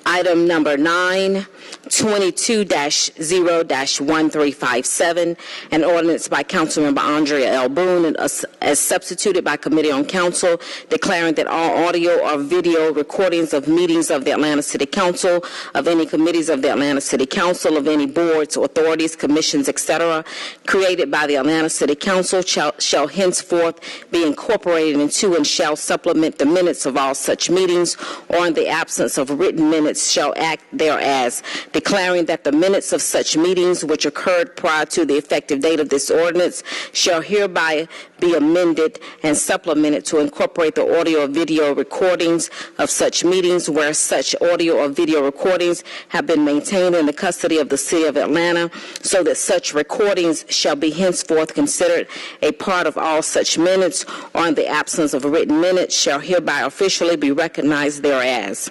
S6: Item number 9, 22-0-1357, an ordinance by Councilmember Andrea L. Boone and as substituted by Committee on Council, declaring that all audio or video recordings of meetings of the Atlanta City Council, of any committees of the Atlanta City Council, of any boards, authorities, commissions, etc., created by the Atlanta City Council shall henceforth be incorporated into and shall supplement the minutes of all such meetings, or in the absence of written minutes shall act thereas, declaring that the minutes of such meetings which occurred prior to the effective date of this ordinance shall hereby be amended and supplemented to incorporate the audio or video recordings of such meetings where such audio or video recordings have been maintained in the custody of the City of Atlanta, so that such recordings shall be henceforth considered a part of all such minutes, or in the absence of written minutes shall hereby officially be recognized thereas.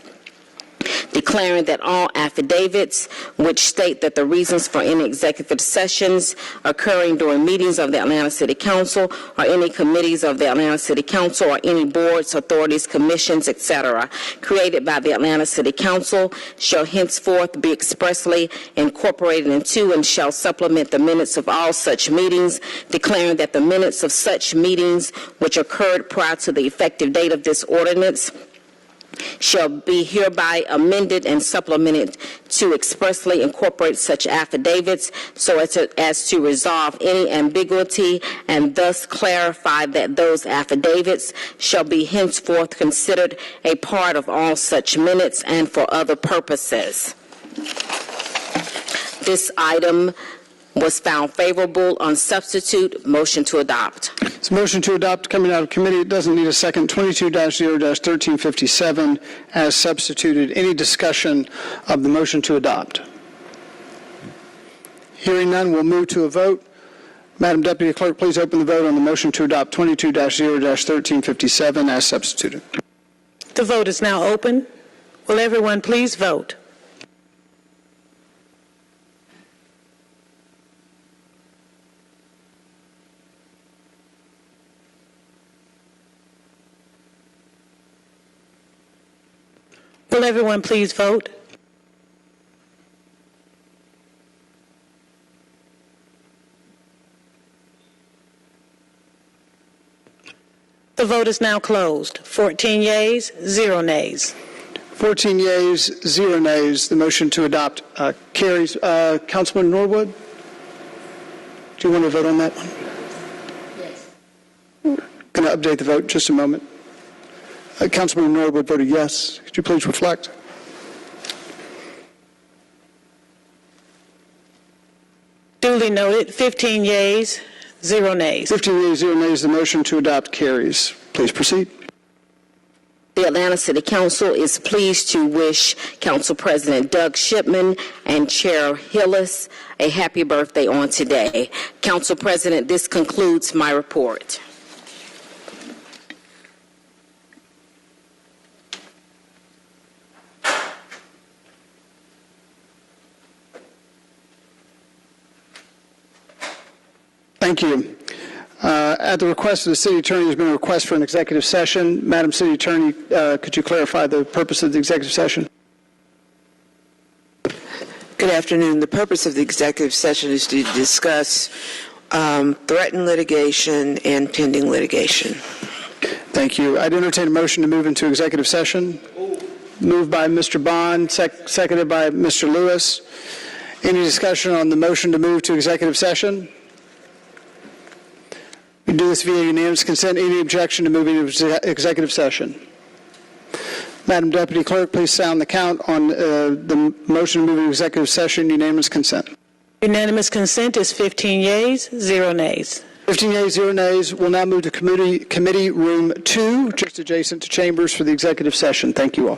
S6: Declaring that all affidavits which state that the reasons for any executive sessions occurring during meetings of the Atlanta City Council or any committees of the Atlanta City Council or any boards, authorities, commissions, etc., created by the Atlanta City Council shall henceforth be expressly incorporated into and shall supplement the minutes of all such meetings, declaring that the minutes of such meetings which occurred prior to the effective date of this ordinance shall be hereby amended and supplemented to expressly incorporate such affidavits so as to resolve any ambiguity and thus clarify that those affidavits shall be henceforth considered a part of all such minutes and for other purposes. This item was found favorable. On substitute, motion to adopt.
S2: It's a motion to adopt coming out of committee. It doesn't need a second. 22-0-1357 as substituted. Any discussion of the motion to adopt? Hearing none, we'll move to a vote. Madam Deputy Clerk, please open the vote on the motion to adopt 22-0-1357 as substituted.
S10: The vote is now open. Will everyone please vote? Will everyone please vote? The vote is now closed. 14 yeas, 0 nays.
S2: 14 yeas, 0 nays. The motion to adopt carries. Councilman Norwood, do you want to vote on that one? Yes. Going to update the vote in just a moment. Councilman Norwood voted yes. Could you please reflect?
S10: Duly noted. 15 yeas, 0 nays.
S2: 15 yeas, 0 nays. The motion to adopt carries. Please proceed.
S6: The Atlanta City Council is pleased to wish Council President Doug Shipman and Chair Hillis a happy birthday on today. Council President, this concludes my report.
S2: Thank you. At the request of the City Attorney, there's been a request for an executive session. Madam City Attorney, could you clarify the purpose of the executive session?
S16: Good afternoon. The purpose of the executive session is to discuss threatened litigation and pending litigation.
S2: Thank you. I'd entertain a motion to move into executive session. Moved by Mr. Bond, seconded by Mr. Lewis. Any discussion on the motion to move to executive session? We do this via unanimous consent. Any objection to moving to executive session? Madam Deputy Clerk, please sound the count on the motion to move to executive session. Unanimous consent.
S10: Unanimous consent is 15 yeas, 0 nays.
S2: 15 yeas, 0 nays. We'll now move to committee room 2, just adjacent to chambers for the executive session. Thank you all.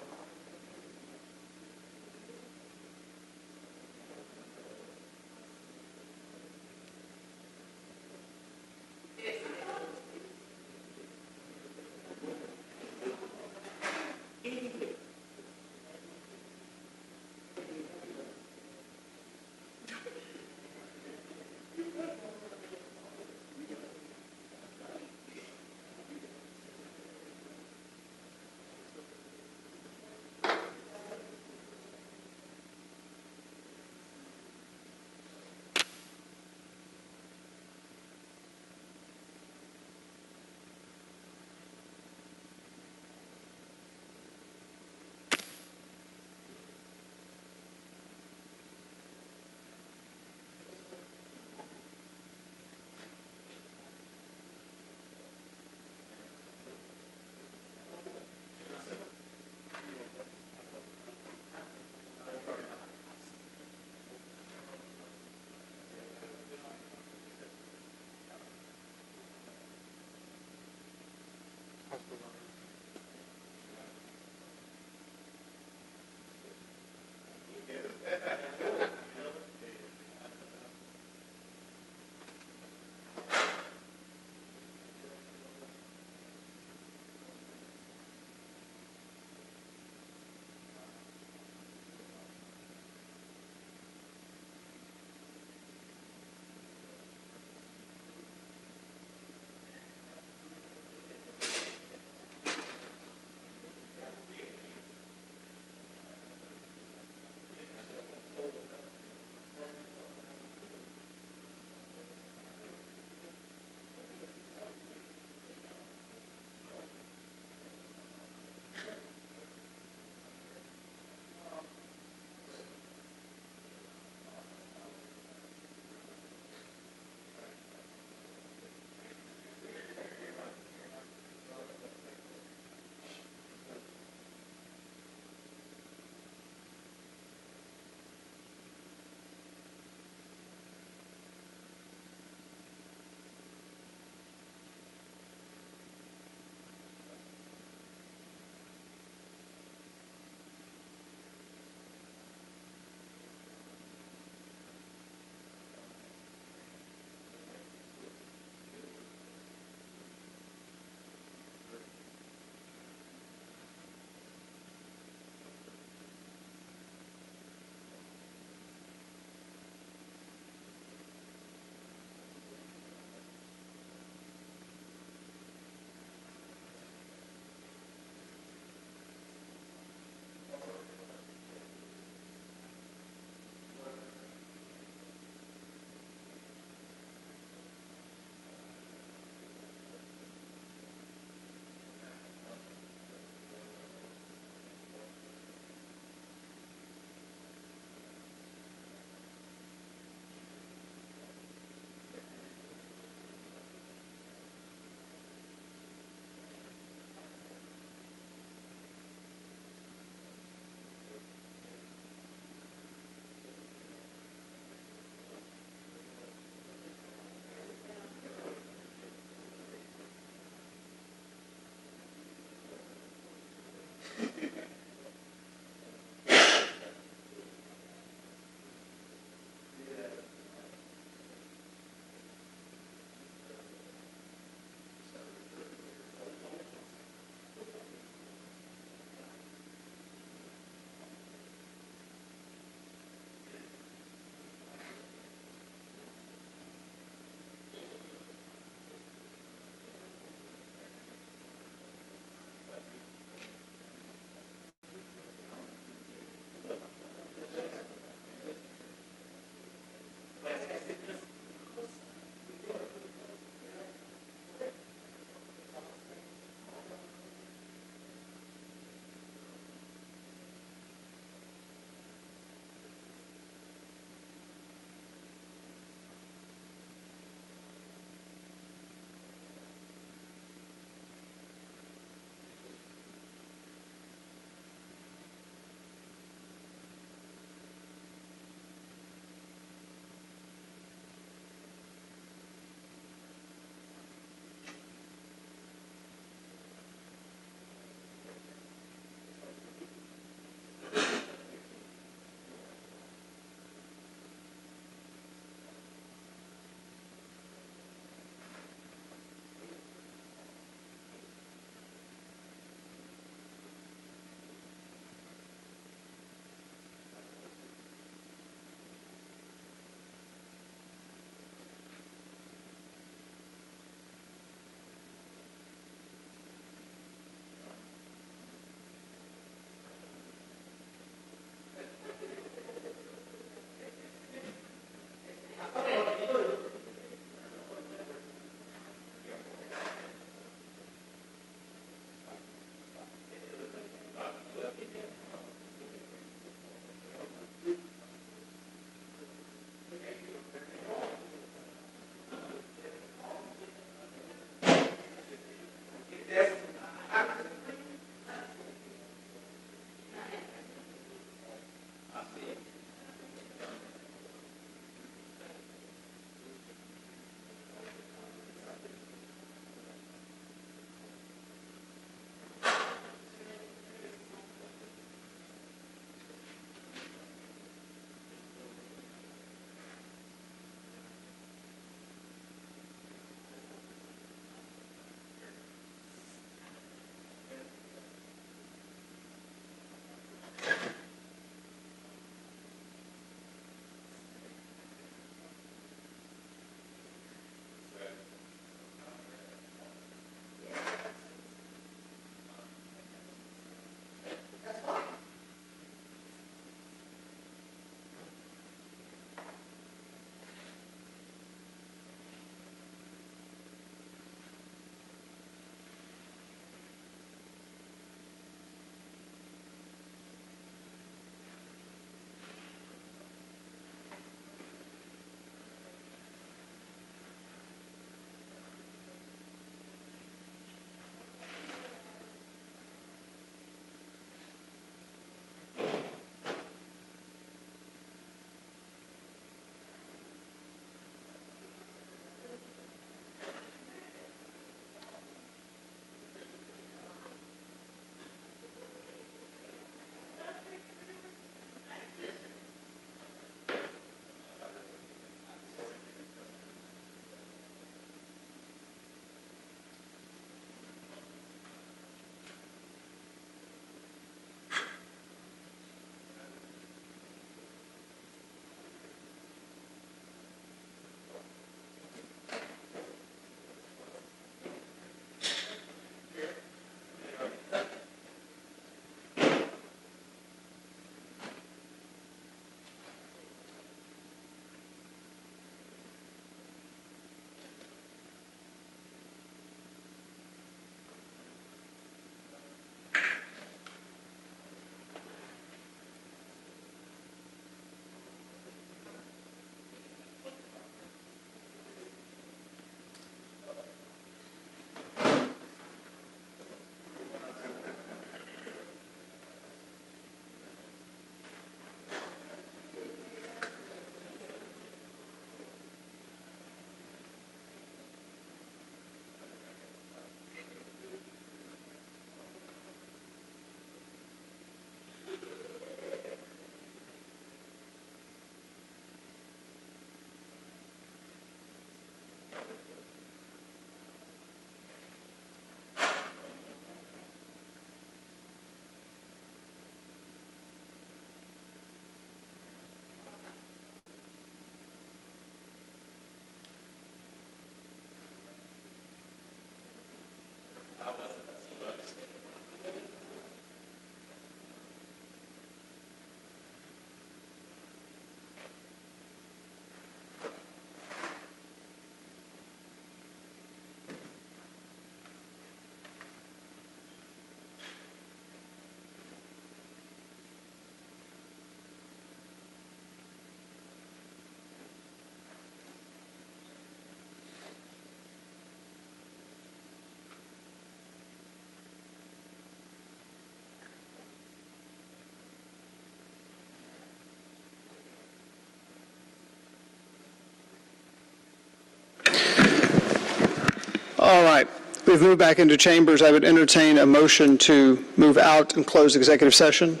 S2: All right. We've moved back into chambers. I would entertain a motion to move out and close executive session.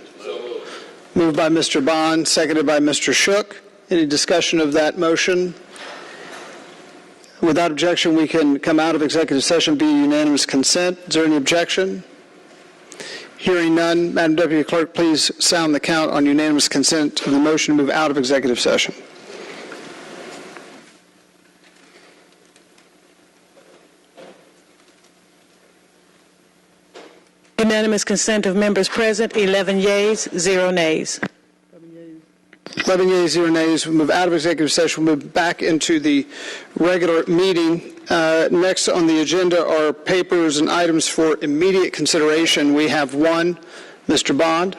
S2: Moved by Mr. Bond, seconded by Mr. Shook. Any discussion of that motion? Without objection, we can come out of executive session via unanimous consent. Is there any objection? Hearing none, Madam Deputy Clerk, please sound the count on unanimous consent of the motion to move out of executive session.
S10: Unanimous consent of members present, 11 yeas, 0 nays.
S2: 11 yeas, 0 nays. We move out of executive session. We'll move back into the regular meeting. Next on the agenda are papers and items for immediate consideration. We have one. Mr. Bond.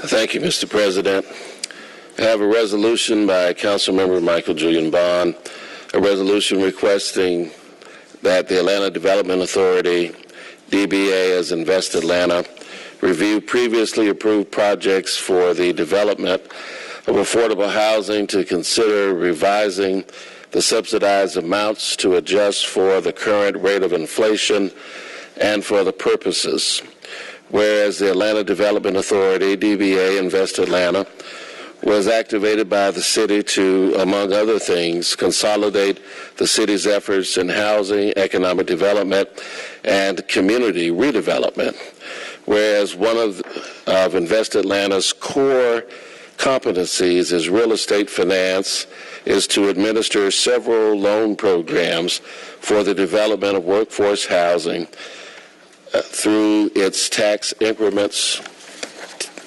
S21: Thank you, Mr. President. I have a resolution by Councilmember Michael Julian Bond, a resolution requesting that the Atlanta Development Authority, DBA as Invest Atlanta, review previously approved projects for the development of affordable housing to consider revising the subsidized amounts to adjust for the current rate of inflation and for the purposes. Whereas the Atlanta Development Authority, DBA Invest Atlanta, was activated by the city to, among other things, consolidate the city's efforts in housing, economic development, and community redevelopment. Whereas one of Invest Atlanta's core competencies is real estate finance, is to administer several loan programs for the development of workforce housing through its tax increments,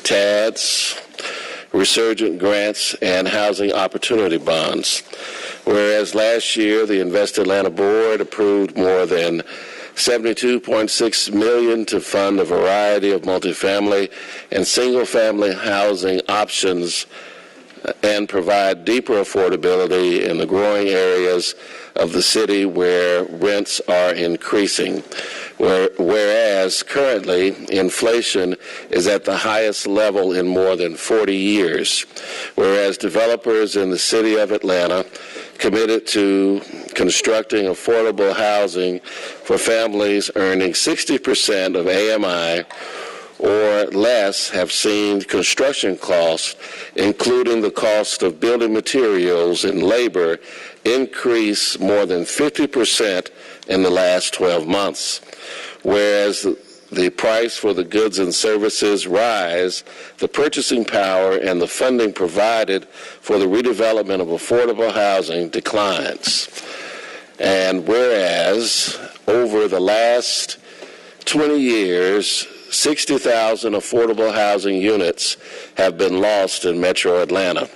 S21: TADs, resurgent grants, and housing opportunity bonds. Whereas last year the Invest Atlanta Board approved more than $72.6 million to fund a variety of multifamily and single-family housing options and provide deeper affordability in the growing areas of the city where rents are increasing. Whereas currently inflation is at the highest level in more than 40 years, whereas developers in the city of Atlanta committed to constructing affordable housing for families earning 60% of AMI or less have seen construction costs, including the cost of building materials and labor, increase more than 50% in the last 12 months. Whereas the price for the goods and services rise, the purchasing power and the funding provided for the redevelopment of affordable housing declines. And whereas over the last 20 years, 60,000 affordable housing units have been lost in Metro Atlanta.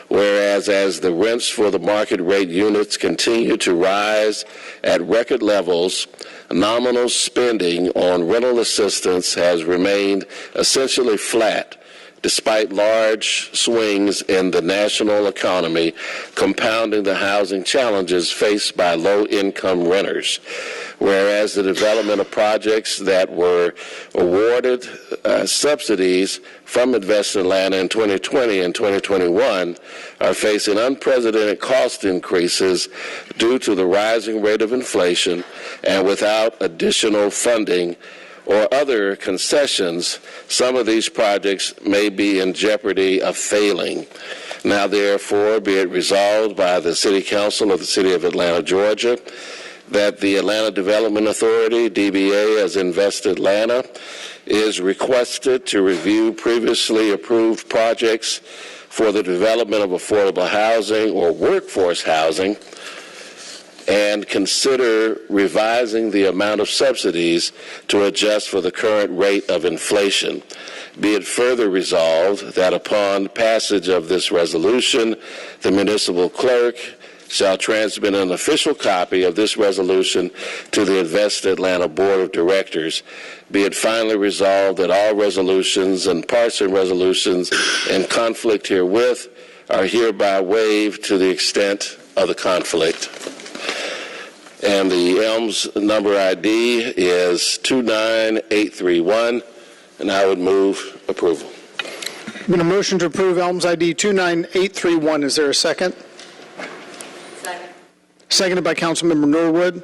S21: Whereas as the rents for the market rate units continue to rise at record levels, nominal spending on rental assistance has remained essentially flat, despite large swings in the national economy, compounding the housing challenges faced by low-income renters. Whereas the development of projects that were awarded subsidies from Invest Atlanta in 2020 and 2021 are facing unprecedented cost increases due to the rising rate of inflation, and without additional funding or other concessions, some of these projects may be in jeopardy of failing. Now, therefore, be it resolved by the City Council of the City of Atlanta, Georgia, that the Atlanta Development Authority, DBA as Invest Atlanta, is requested to review previously approved projects for the development of affordable housing or workforce housing and consider revising the amount of subsidies to adjust for the current rate of inflation. Be it further resolved that upon passage of this resolution, the municipal clerk shall transmit an official copy of this resolution to the Invest Atlanta Board of Directors. Be it finally resolved that all resolutions and parts of resolutions in conflict herewith are hereby waived to the extent of the conflict. And the ELMS number ID is 29831, and I would move approval.
S2: Been a motion to approve ELMS ID 29831. Is there a second?
S7: Second.
S2: Seconded by Councilmember Norwood.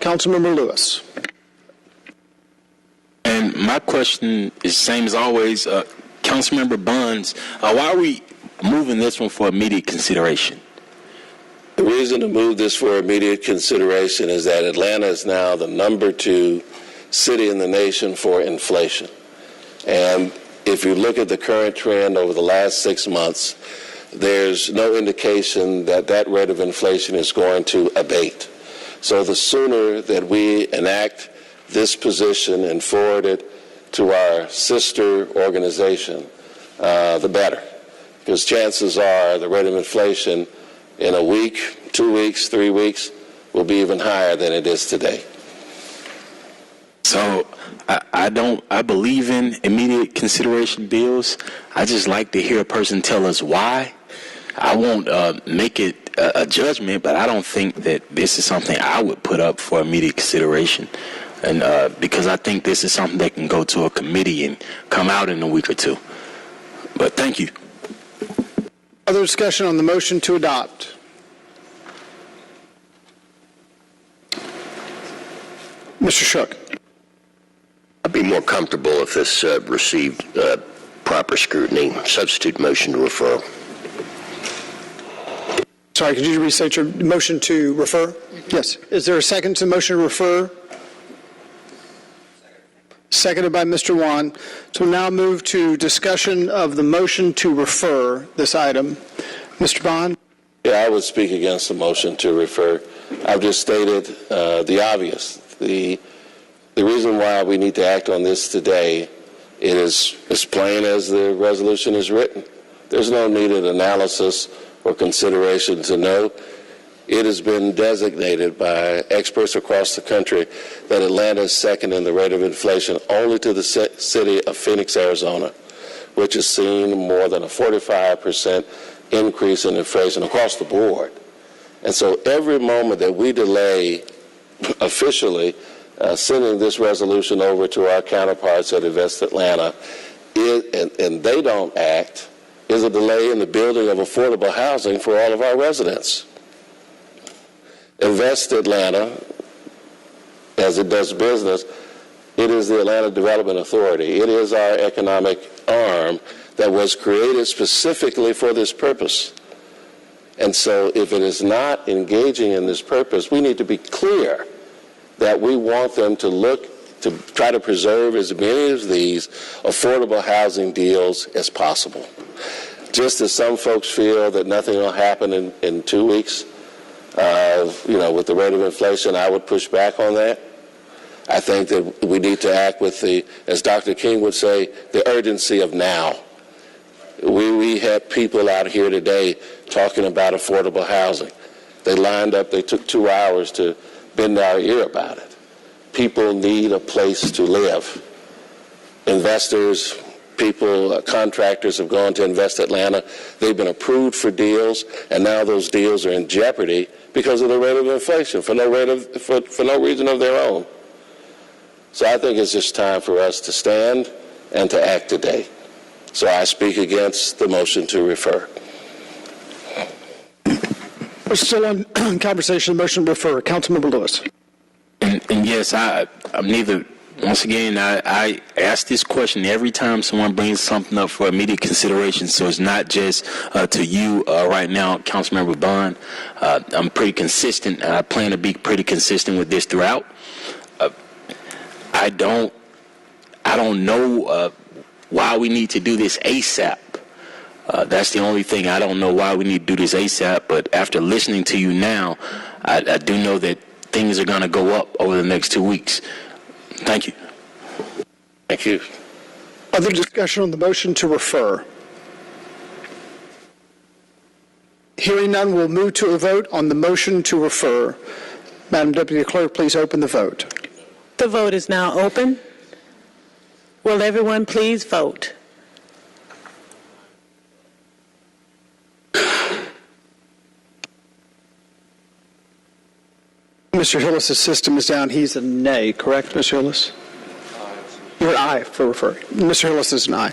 S2: Councilmember Lewis.
S17: And my question is same as always. Councilmember Bonds, why are we moving this one for immediate consideration?
S21: The reason to move this for immediate consideration is that Atlanta is now the #2 city in the nation for inflation. And if you look at the current trend over the last 6 months, there's no indication that that rate of inflation is going to abate. So the sooner that we enact this position and forward it to our sister organization, the better. Because chances are the rate of inflation in a week, 2 weeks, 3 weeks will be even higher than it is today.
S17: So I believe in immediate consideration bills. I just like to hear a person tell us why. I won't make it a judgment, but I don't think that this is something I would put up for immediate consideration. And because I think this is something that can go to a committee and come out in a week or two. But thank you.
S2: Other discussion on the motion to adopt? Mr. Shook.
S18: I'd be more comfortable if this received proper scrutiny. Substitute motion to refer.
S2: Sorry, could you restate your motion to refer? Yes. Is there a second to the motion to refer? Seconded by Mr. Wan. So we'll now move to discussion of the motion to refer this item. Mr. Bond?
S21: Yeah, I would speak against the motion to refer. I've just stated the obvious. The reason why we need to act on this today, it is as plain as the resolution is written. There's no needed analysis or consideration to know. It has been designated by experts across the country that Atlanta is second in the rate of inflation only to the city of Phoenix, Arizona, which has seen more than a 45% increase in inflation across the board. And so every moment that we delay officially sending this resolution over to our counterparts at Invest Atlanta, and they don't act, is a delay in the building of affordable housing for all of our residents. Invest Atlanta, as it does business, it is the Atlanta Development Authority. It is our economic arm that was created specifically for this purpose. And so if it is not engaging in this purpose, we need to be clear that we want them to look to try to preserve as many of these affordable housing deals as possible. Just as some folks feel that nothing will happen in 2 weeks, with the rate of inflation, I would push back on that. I think that we need to act with as Dr. King would say, the urgency of now. We had people out here today talking about affordable housing. They lined up, they took 2 hours to bend our ear about it. People need a place to live. Investors, people, contractors have gone to Invest Atlanta. They've been approved for deals, and now those deals are in jeopardy because of the rate of inflation for no reason of their own. So I think it's just time for us to stand and to act today. So I speak against the motion to refer.
S2: We're still on conversation, motion to refer. Councilmember Lewis.
S17: And yes, I'm neither. Once again, I ask this question every time someone brings something up for immediate consideration, so it's not just to you right now, Councilmember Bond. I'm pretty consistent. I plan to be pretty consistent with this throughout. I don't know why we need to do this ASAP. That's the only thing. I don't know why we need to do this ASAP, but after listening to you now, I do know that things are going to go up over the next 2 weeks. Thank you.
S21: Thank you.
S2: Other discussion on the motion to refer? Hearing none, we'll move to a vote on the motion to refer. Madam Deputy Clerk, please open the vote.
S10: The vote is now open. Will everyone please vote?
S2: Mr. Hillis' system is down. He's a nay, correct, Mr. Hillis? You're an aye for referring. Mr. Hillis is an aye.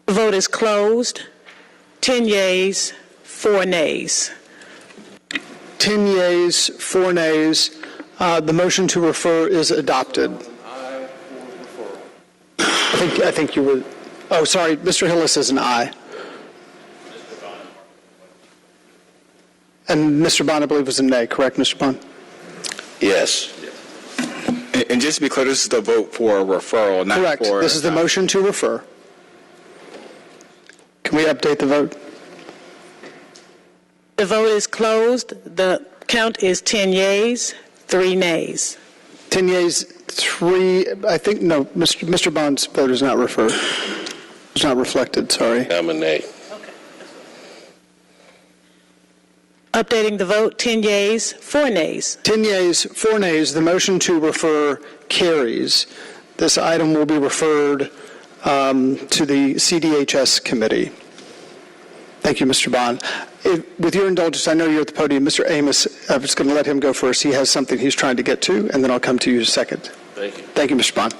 S10: The vote is closed. 10 yeas, 4 nays.
S2: 10 yeas, 4 nays. The motion to refer is adopted. I think you were. Oh, sorry. Mr. Hillis is an aye. And Mr. Bond, I believe, was a nay. Correct, Mr. Bond?
S18: Yes.
S15: And just to be clear, this is the vote for a referral, not
S2: Correct.
S15: for...
S2: This is the motion to refer. Can we update the vote?
S10: The vote is closed. The count is 10 yeas, 3 nays.
S2: 10 yeas, 3, I think, no, Mr. Bond's vote is not referred. It's not reflected, sorry.
S18: I'm a nay.
S10: Updating the vote, 10 yeas, 4 nays.
S2: 10 yeas, 4 nays. The motion to refer carries. This item will be referred to the CDHS committee. Thank you, Mr. Bond. With your indulgence, I know you're at the podium. Mr. Amos, I'm just going to let him go first. He has something he's trying to get to, and then I'll come to you second.
S18: Thank you.
S2: Thank you, Mr. Bond.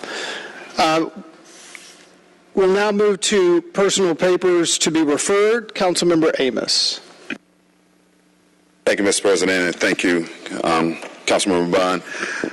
S2: We'll now move to personal papers to be referred. Councilmember Amos.
S8: Thank you, Mr. President, and thank you, Councilmember Bond.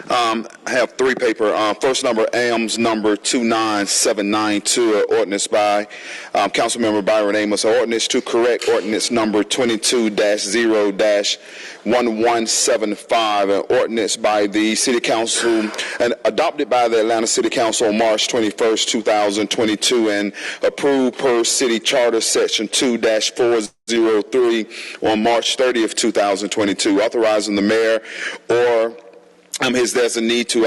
S8: I have 3 papers. First number, AMS number 29792, an ordinance by Councilmember Byron Amos, an ordinance to correct ordinance number 22-0-1175, an ordinance by the City Council and adopted by the Atlanta City Council on March 21st, 2022, and approved per City Charter Section 2-403 on March 30th, 2022, authorizing the mayor or his designee to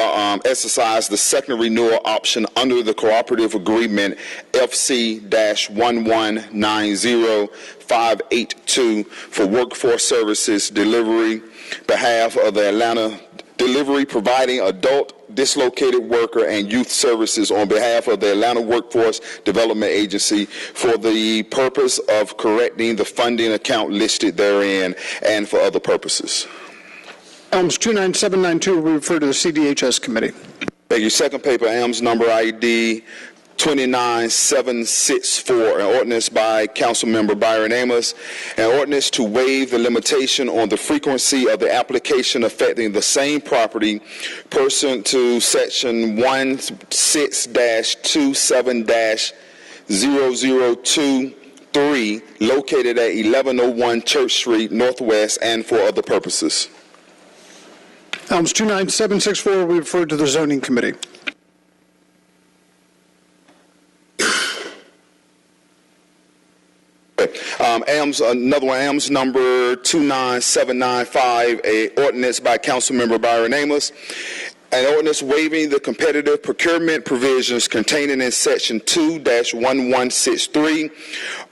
S8: exercise the second renewal option under the cooperative agreement FC-1190582 for workforce services delivery behalf of the Atlanta delivery providing adult dislocated worker and youth services on behalf of the Atlanta Workforce Development Agency for the purpose of correcting the funding account listed therein and for other purposes.
S2: ALMS 29792 will be referred to the CDHS committee.
S8: Thank you. Second paper, ALMS number ID 29764, an ordinance by Councilmember Byron Amos, an ordinance to waive the limitation on the frequency of the application affecting the same property pursuant to Section 16-27-07-0023, located at 1101 Church Street Northwest, and for other purposes.
S2: ALMS 29764 will be referred to the zoning committee.
S8: Another one, AMS number 29795, a ordinance by Councilmember Byron Amos, an ordinance waiving the competitive procurement provisions containing in Section 2-1163,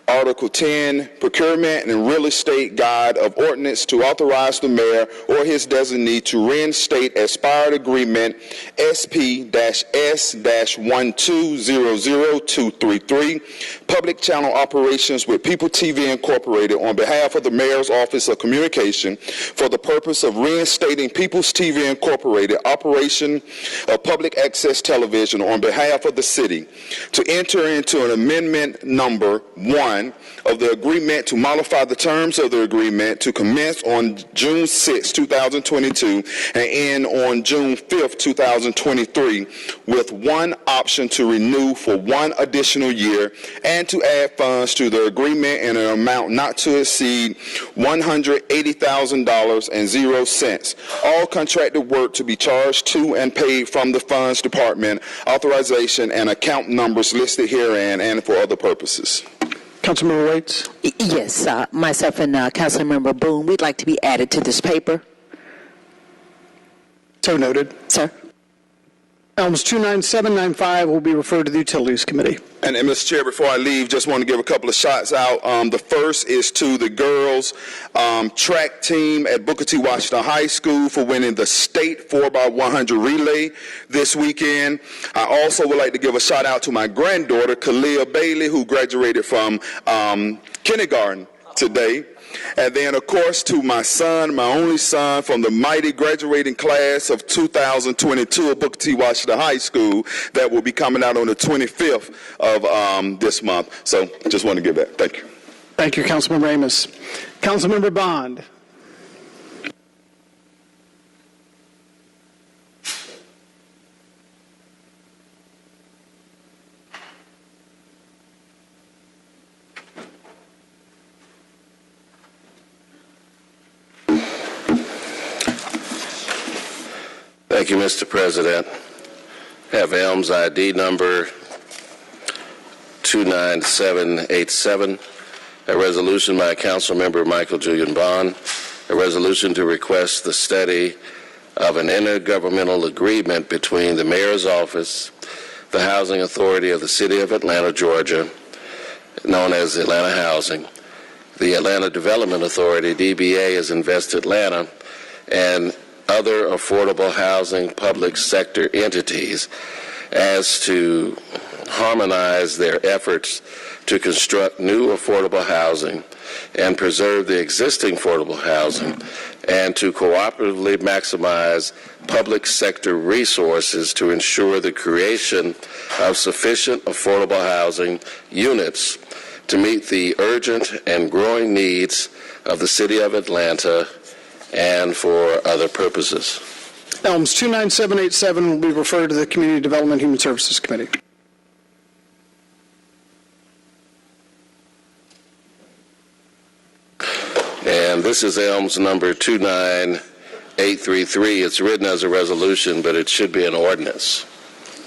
S8: Article 10, Procurement and Real Estate Guide of Ordinance to authorize the mayor or his designee to reinstate expired agreement SP-S-1200233, Public Channel Operations with People TV Incorporated on behalf of the Mayor's Office of Communication for the purpose of reinstating People's TV Incorporated operation of public access television on behalf of the city, to enter into an amendment number 1 of the agreement to modify the terms of the agreement to commence on June 6, 2022 and end on June 5, 2023 with one option to renew for 1 additional year and to add funds to the agreement in an amount not to exceed $180,000.00. All contracted work to be charged to and paid from the funds department, authorization and account numbers listed herein and for other purposes.
S2: Councilmember Waits?
S19: Yes, myself and Councilmember Boone, we'd like to be added to this paper.
S2: So noted.
S6: Sir.
S2: Elms 29795 will be referred to the Utilities Committee.
S8: And Mr. Chair, before I leave, just want to give a couple of shots out. The first is to the girls track team at Booker T. Washington High School for winning the state 4x100 relay this weekend. I also would like to give a shout out to my granddaughter, Kalia Bailey, who graduated from kindergarten today. And then, of course, to my son, my only son, from the mighty graduating class of 2022 at Booker T. Washington High School that will be coming out on the 25th of this month. So just want to give that. Thank you.
S2: Thank you, Councilmember Amos. Councilmember Bond.
S21: Thank you, Mr. President. I have Elms ID number 29787, a resolution by Councilmember Michael Julian Bond, a resolution to request the study of an intergovernmental agreement between the Mayor's Office, the Housing Authority of the City of Atlanta, Georgia, known as Atlanta Housing, the Atlanta Development Authority, DBA is Invest Atlanta, and other affordable housing public sector entities as to harmonize their efforts to construct new affordable housing and preserve the existing affordable housing, and to cooperatively maximize public sector resources to ensure the creation of sufficient affordable housing units to meet the urgent and growing needs of the City of Atlanta and for other purposes.
S2: Elms 29787 will be referred to the Community Development Human Services Committee.
S21: And this is Elms number 29833. It's written as a resolution, but it should be an ordinance.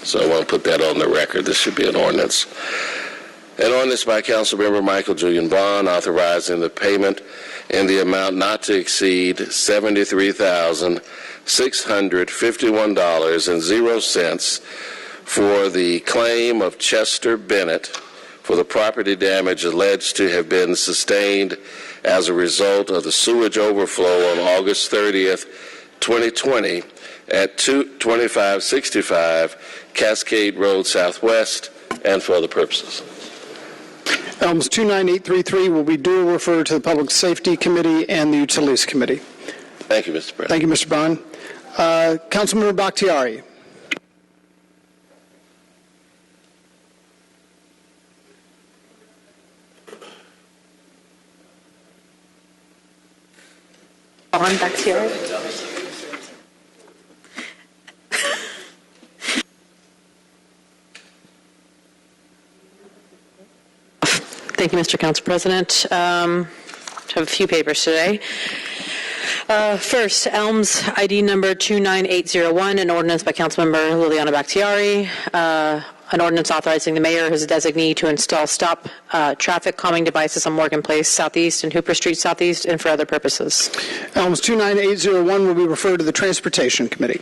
S21: So I want to put that on the record. This should be an ordinance. An ordinance by Councilmember Michael Julian Bond authorizing the payment in the amount not to exceed $73,651.00 for the claim of Chester Bennett for the property damage alleged to have been sustained as a result of the sewage overflow on August 30th, 2020 at 2565 Cascade Road Southwest, and for other purposes.
S2: Elms 29833 will be duly referred to the Public Safety Committee and the Utilities Committee.
S21: Thank you, Mr. President.
S2: Thank you, Mr. Bond. Councilmember Bakhtiari.
S5: Bond Bakhtiari. Thank you, Mr. Council President. I have a few papers today. First, Elms ID number 29801, an ordinance by Councilmember Liliana Bakhtiari, an ordinance authorizing the mayor as a designee to install stop traffic calming devices on Morgan Place Southeast and Hooper Street Southeast, and for other purposes.
S2: Elms 29801 will be referred to the Transportation Committee.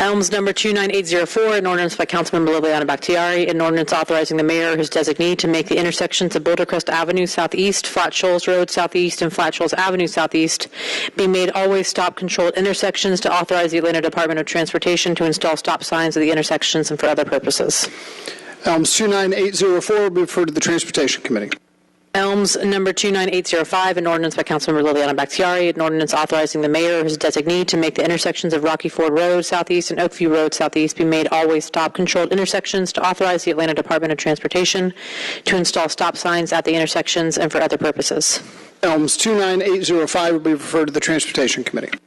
S5: Elms number 29804, an ordinance by Councilmember Liliana Bakhtiari, an ordinance authorizing the mayor or his designee to make the intersections of Bouldercrest Avenue Southeast, Flat Shoals Road Southeast, and Flat Shoals Avenue Southeast be made always stop controlled intersections, to authorize the Atlanta Department of Transportation to install stop signs at the intersections and for other purposes.
S2: Elms 29804 will be referred to the Transportation Committee.
S5: Elms number 29805, an ordinance by Councilmember Liliana Bakhtiari, an ordinance authorizing the mayor or his designee to make the intersections of Rocky Ford Road Southeast and Oakview Road Southeast be made always stop controlled intersections, to authorize the Atlanta Department of Transportation to install stop signs at the intersections and for other purposes.
S2: Elms 29805 will be referred to the Transportation Committee.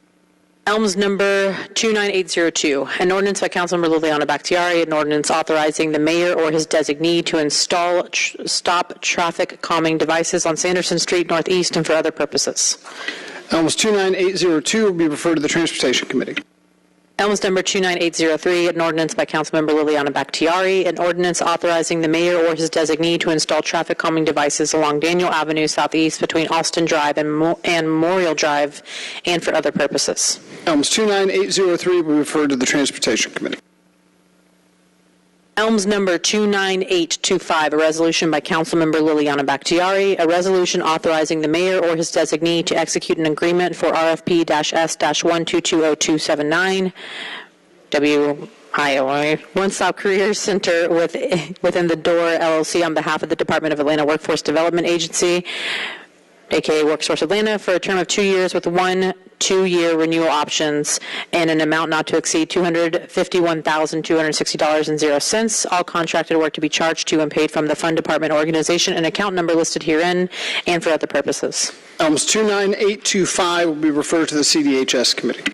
S5: Elms number 29802, an ordinance by Councilmember Liliana Bakhtiari, an ordinance authorizing the mayor or his designee to install stop traffic calming devices on Sanderson Street Northeast and for other purposes.
S2: Elms 29802 will be referred to the Transportation Committee.
S5: Elms number 29803, an ordinance by Councilmember Liliana Bakhtiari, an ordinance authorizing the mayor or his designee to install traffic calming devices along Daniel Avenue Southeast between Alston Drive and Memorial Drive and for other purposes.
S2: Elms 29803 will be referred to the Transportation Committee.
S5: Elms number 29825, a resolution by Councilmember Liliana Bakhtiari, a resolution authorizing the mayor or his designee to execute an agreement for RFP-S-1220279, WIOA, One Stop Career Center within the DOOR LLC on behalf of the Department of Atlanta Workforce Development Agency, aka WorkSource Atlanta, for a term of 2 years with 1 2-year renewal options and an amount not to exceed $251,260.00. All contracted work to be charged to and paid from the Fund Department organization and account number listed herein and for other purposes.
S2: Elms 29825 will be referred to the CDHS Committee.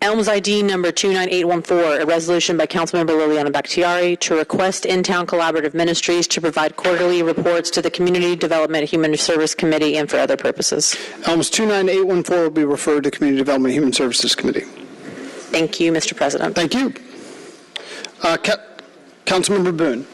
S5: Elms ID number 29814, a resolution by Councilmember Liliana Bakhtiari to request in-town collaborative ministries to provide quarterly reports to the Community Development Human Service Committee and for other purposes.
S2: Elms 29814 will be referred to Community Development Human Services Committee.
S5: Thank you, Mr. President.
S2: Thank you. Councilmember Boone.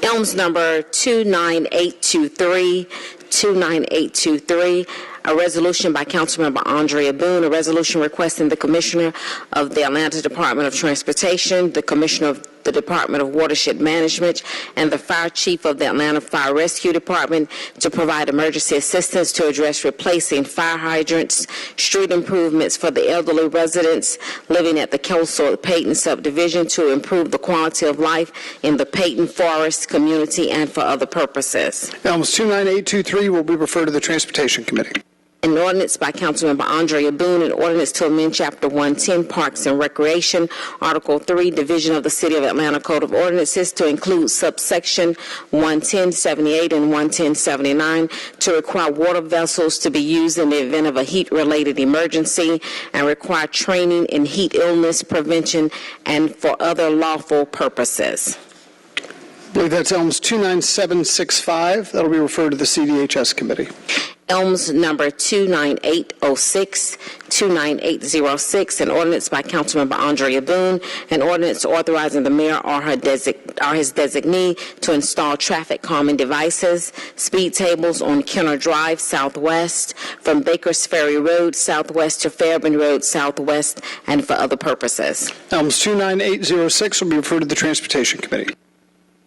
S6: Elms number 29823, a resolution by Councilmember Andrea Boone, a resolution requesting the Commissioner of the Atlanta Department of Transportation, the Commissioner of the Department of Watershed Management, and the Fire Chief of the Atlanta Fire Rescue Department to provide emergency assistance to address replacing fire hydrants, street improvements for the elderly residents living at the Kelso Peyton subdivision to improve the quality of life in the Peyton Forest community and for other purposes.
S2: Elms 29823 will be referred to the Transportation Committee.
S6: An ordinance by Councilmember Andrea Boone, an ordinance to amend Chapter 110, Parks and Recreation, Article 3, Division of the City of Atlanta Code of Ordinances to include subsection 11078 and 11079 to require water vessels to be used in the event of a heat-related emergency and require training in heat illness prevention and for other lawful purposes.
S2: I believe that's Elms 29765. That will be referred to the CDHS Committee.
S6: Elms number 29806, 29806, an ordinance by Councilmember Andrea Boone, an ordinance authorizing the mayor or his designee to install traffic calming devices, speed tables on Kenner Drive Southwest, from Bakers Ferry Road Southwest to Fairburn Road Southwest, and for other purposes.
S2: Elms 29806 will be referred to the Transportation Committee.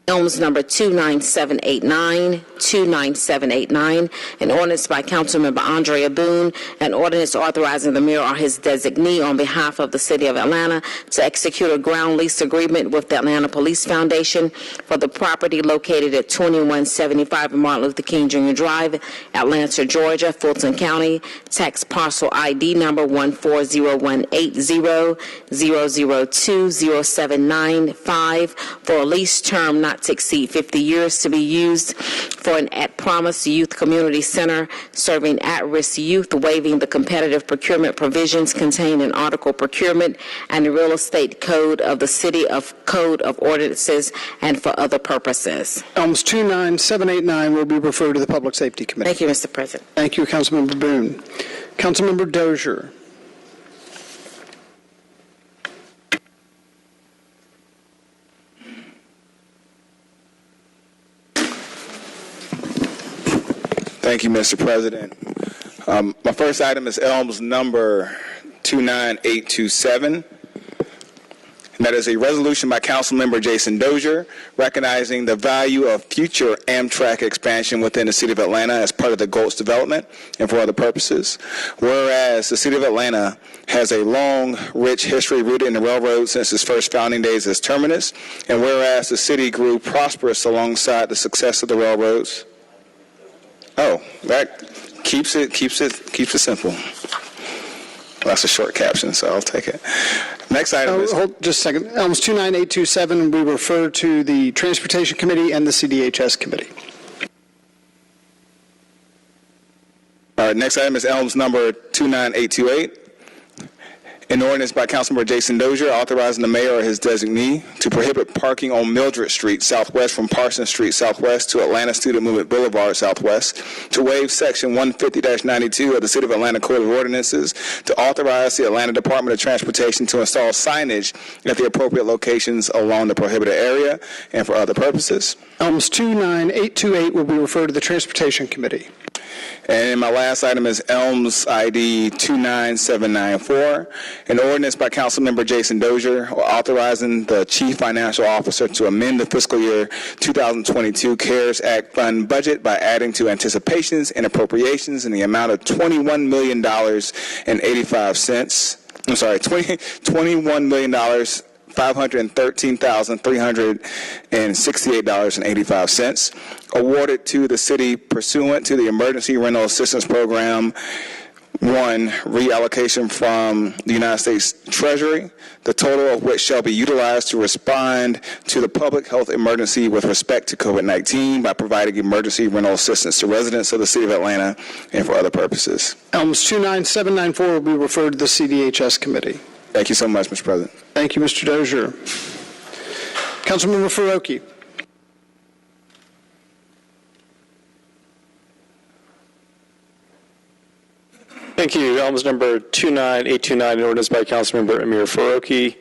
S6: Elms number 29789, an ordinance by Councilmember Andrea Boone, an ordinance authorizing the mayor or his designee on behalf of the City of Atlanta to execute a ground lease agreement with the Atlanta Police Foundation for the property located at 2175 Martin Luther King Jr. Drive, Atlanta, Georgia, Fulton County, tax parcel ID number 1401800200795 for a lease term not to exceed 50 years to be used for an at-promise youth community center serving at-risk youth, waiving the competitive procurement provisions contained in Article Procurement and the Real Estate Code of the City of Code of Ordinances and for other purposes.
S2: Elms 29789 will be referred to the Public Safety Committee.
S6: Thank you, Mr. President.
S2: Thank you, Councilmember Boone. Councilmember Dozier.
S15: Thank you, Mr. President. My first item is Elms number 29827. And that is a resolution by Councilmember Jason Dozier recognizing the value of future Amtrak expansion within the City of Atlanta as part of the GOLTS development and for other purposes. Whereas the City of Atlanta has a long, rich history rooted in the railroad since its first founding days as terminus, and whereas the city grew prosperous alongside the success of the railroads. Oh, that keeps it simple. Well, that's a short caption, so I'll take it. Next item is...
S2: Hold just a second. Elms 29827 will be referred to the Transportation Committee and the CDHS Committee.
S15: right, next item is Elms number 29828. An ordinance by Councilmember Jason Dozier authorizing the mayor or his designee to prohibit parking on Mildred Street Southwest from Parsons Street Southwest to Atlanta Student Movement Boulevard Southwest, to waive Section 150-92 of the City of Atlanta Code of Ordinances, to authorize the Atlanta Department of Transportation to install signage at the appropriate locations along the prohibited area, and for other purposes.
S2: Elms 29828 will be referred to the Transportation Committee.
S15: And my last item is Elms ID 29794, an ordinance by Councilmember Jason Dozier authorizing the Chief Financial Officer to amend the fiscal year 2022 CARES Act fund budget by adding to anticipations and appropriations in the amount of $513,368.85 awarded to the city pursuant to the Emergency Rental Assistance Program 1 reallocation from the United States Treasury, the total of which shall be utilized to respond to the public health emergency with respect to COVID-19 by providing emergency rental assistance to residents of the City of Atlanta and for other purposes.
S2: Elms 29794 will be referred to the CDHS Committee.
S15: Thank you so much, Mr. President.
S2: Thank you, Mr. Dozier. Councilmember Farokhi.
S3: Thank you. Elms number 29829, an ordinance by Councilmember Amir Farokhi,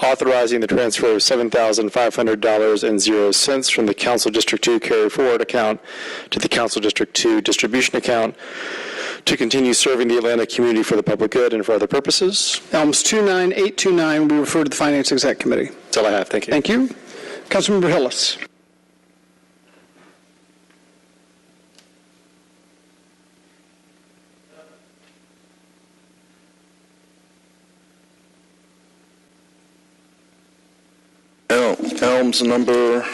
S3: authorizing the transfer of $7,500.00 from the Council District 2 carry forward account to the Council District 2 distribution account to continue serving the Atlanta community for the public good and for other purposes.
S2: Elms 29829 will be referred to the Finance Exec Committee.
S3: That's all I have. Thank you.
S2: Thank you. Councilmember Hillis.
S11: Elms number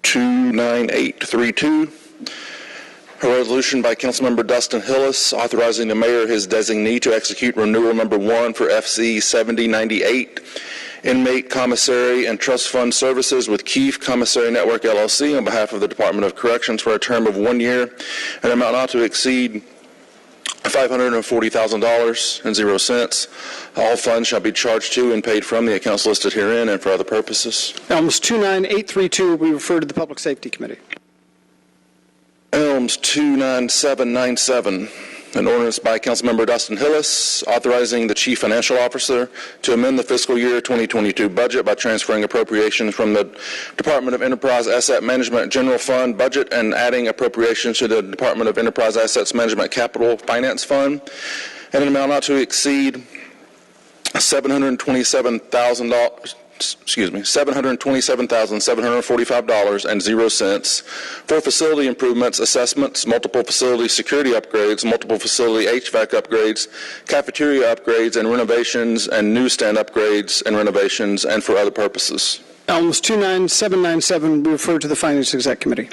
S11: 29832. A resolution by Councilmember Dustin Hillis authorizing the mayor or his designee to execute renewal number 1 for FC 7098 Inmate Commissary and Trust Fund Services with Keefe Commissary Network LLC on behalf of the Department of Corrections for a term of 1 year, an amount not to exceed $540,000.00. All funds shall be charged to and paid from the accounts listed herein and for other purposes.
S2: Elms 29832 will be referred to the Public Safety Committee.
S11: Elms 29797, an ordinance by Councilmember Dustin Hillis authorizing the Chief Financial Officer to amend the fiscal year 2022 budget by transferring appropriations from the Department of Enterprise Asset Management General Fund budget and adding appropriations to the Department of Enterprise Assets Management Capital Finance Fund, and an amount not to exceed $727,745.00 for facility improvements, assessments, multiple facility security upgrades, multiple facility HVAC upgrades, cafeteria upgrades and renovations, and newsstand upgrades and renovations, and for other purposes.
S2: Elms 29797 will be referred to the Finance Exec Committee.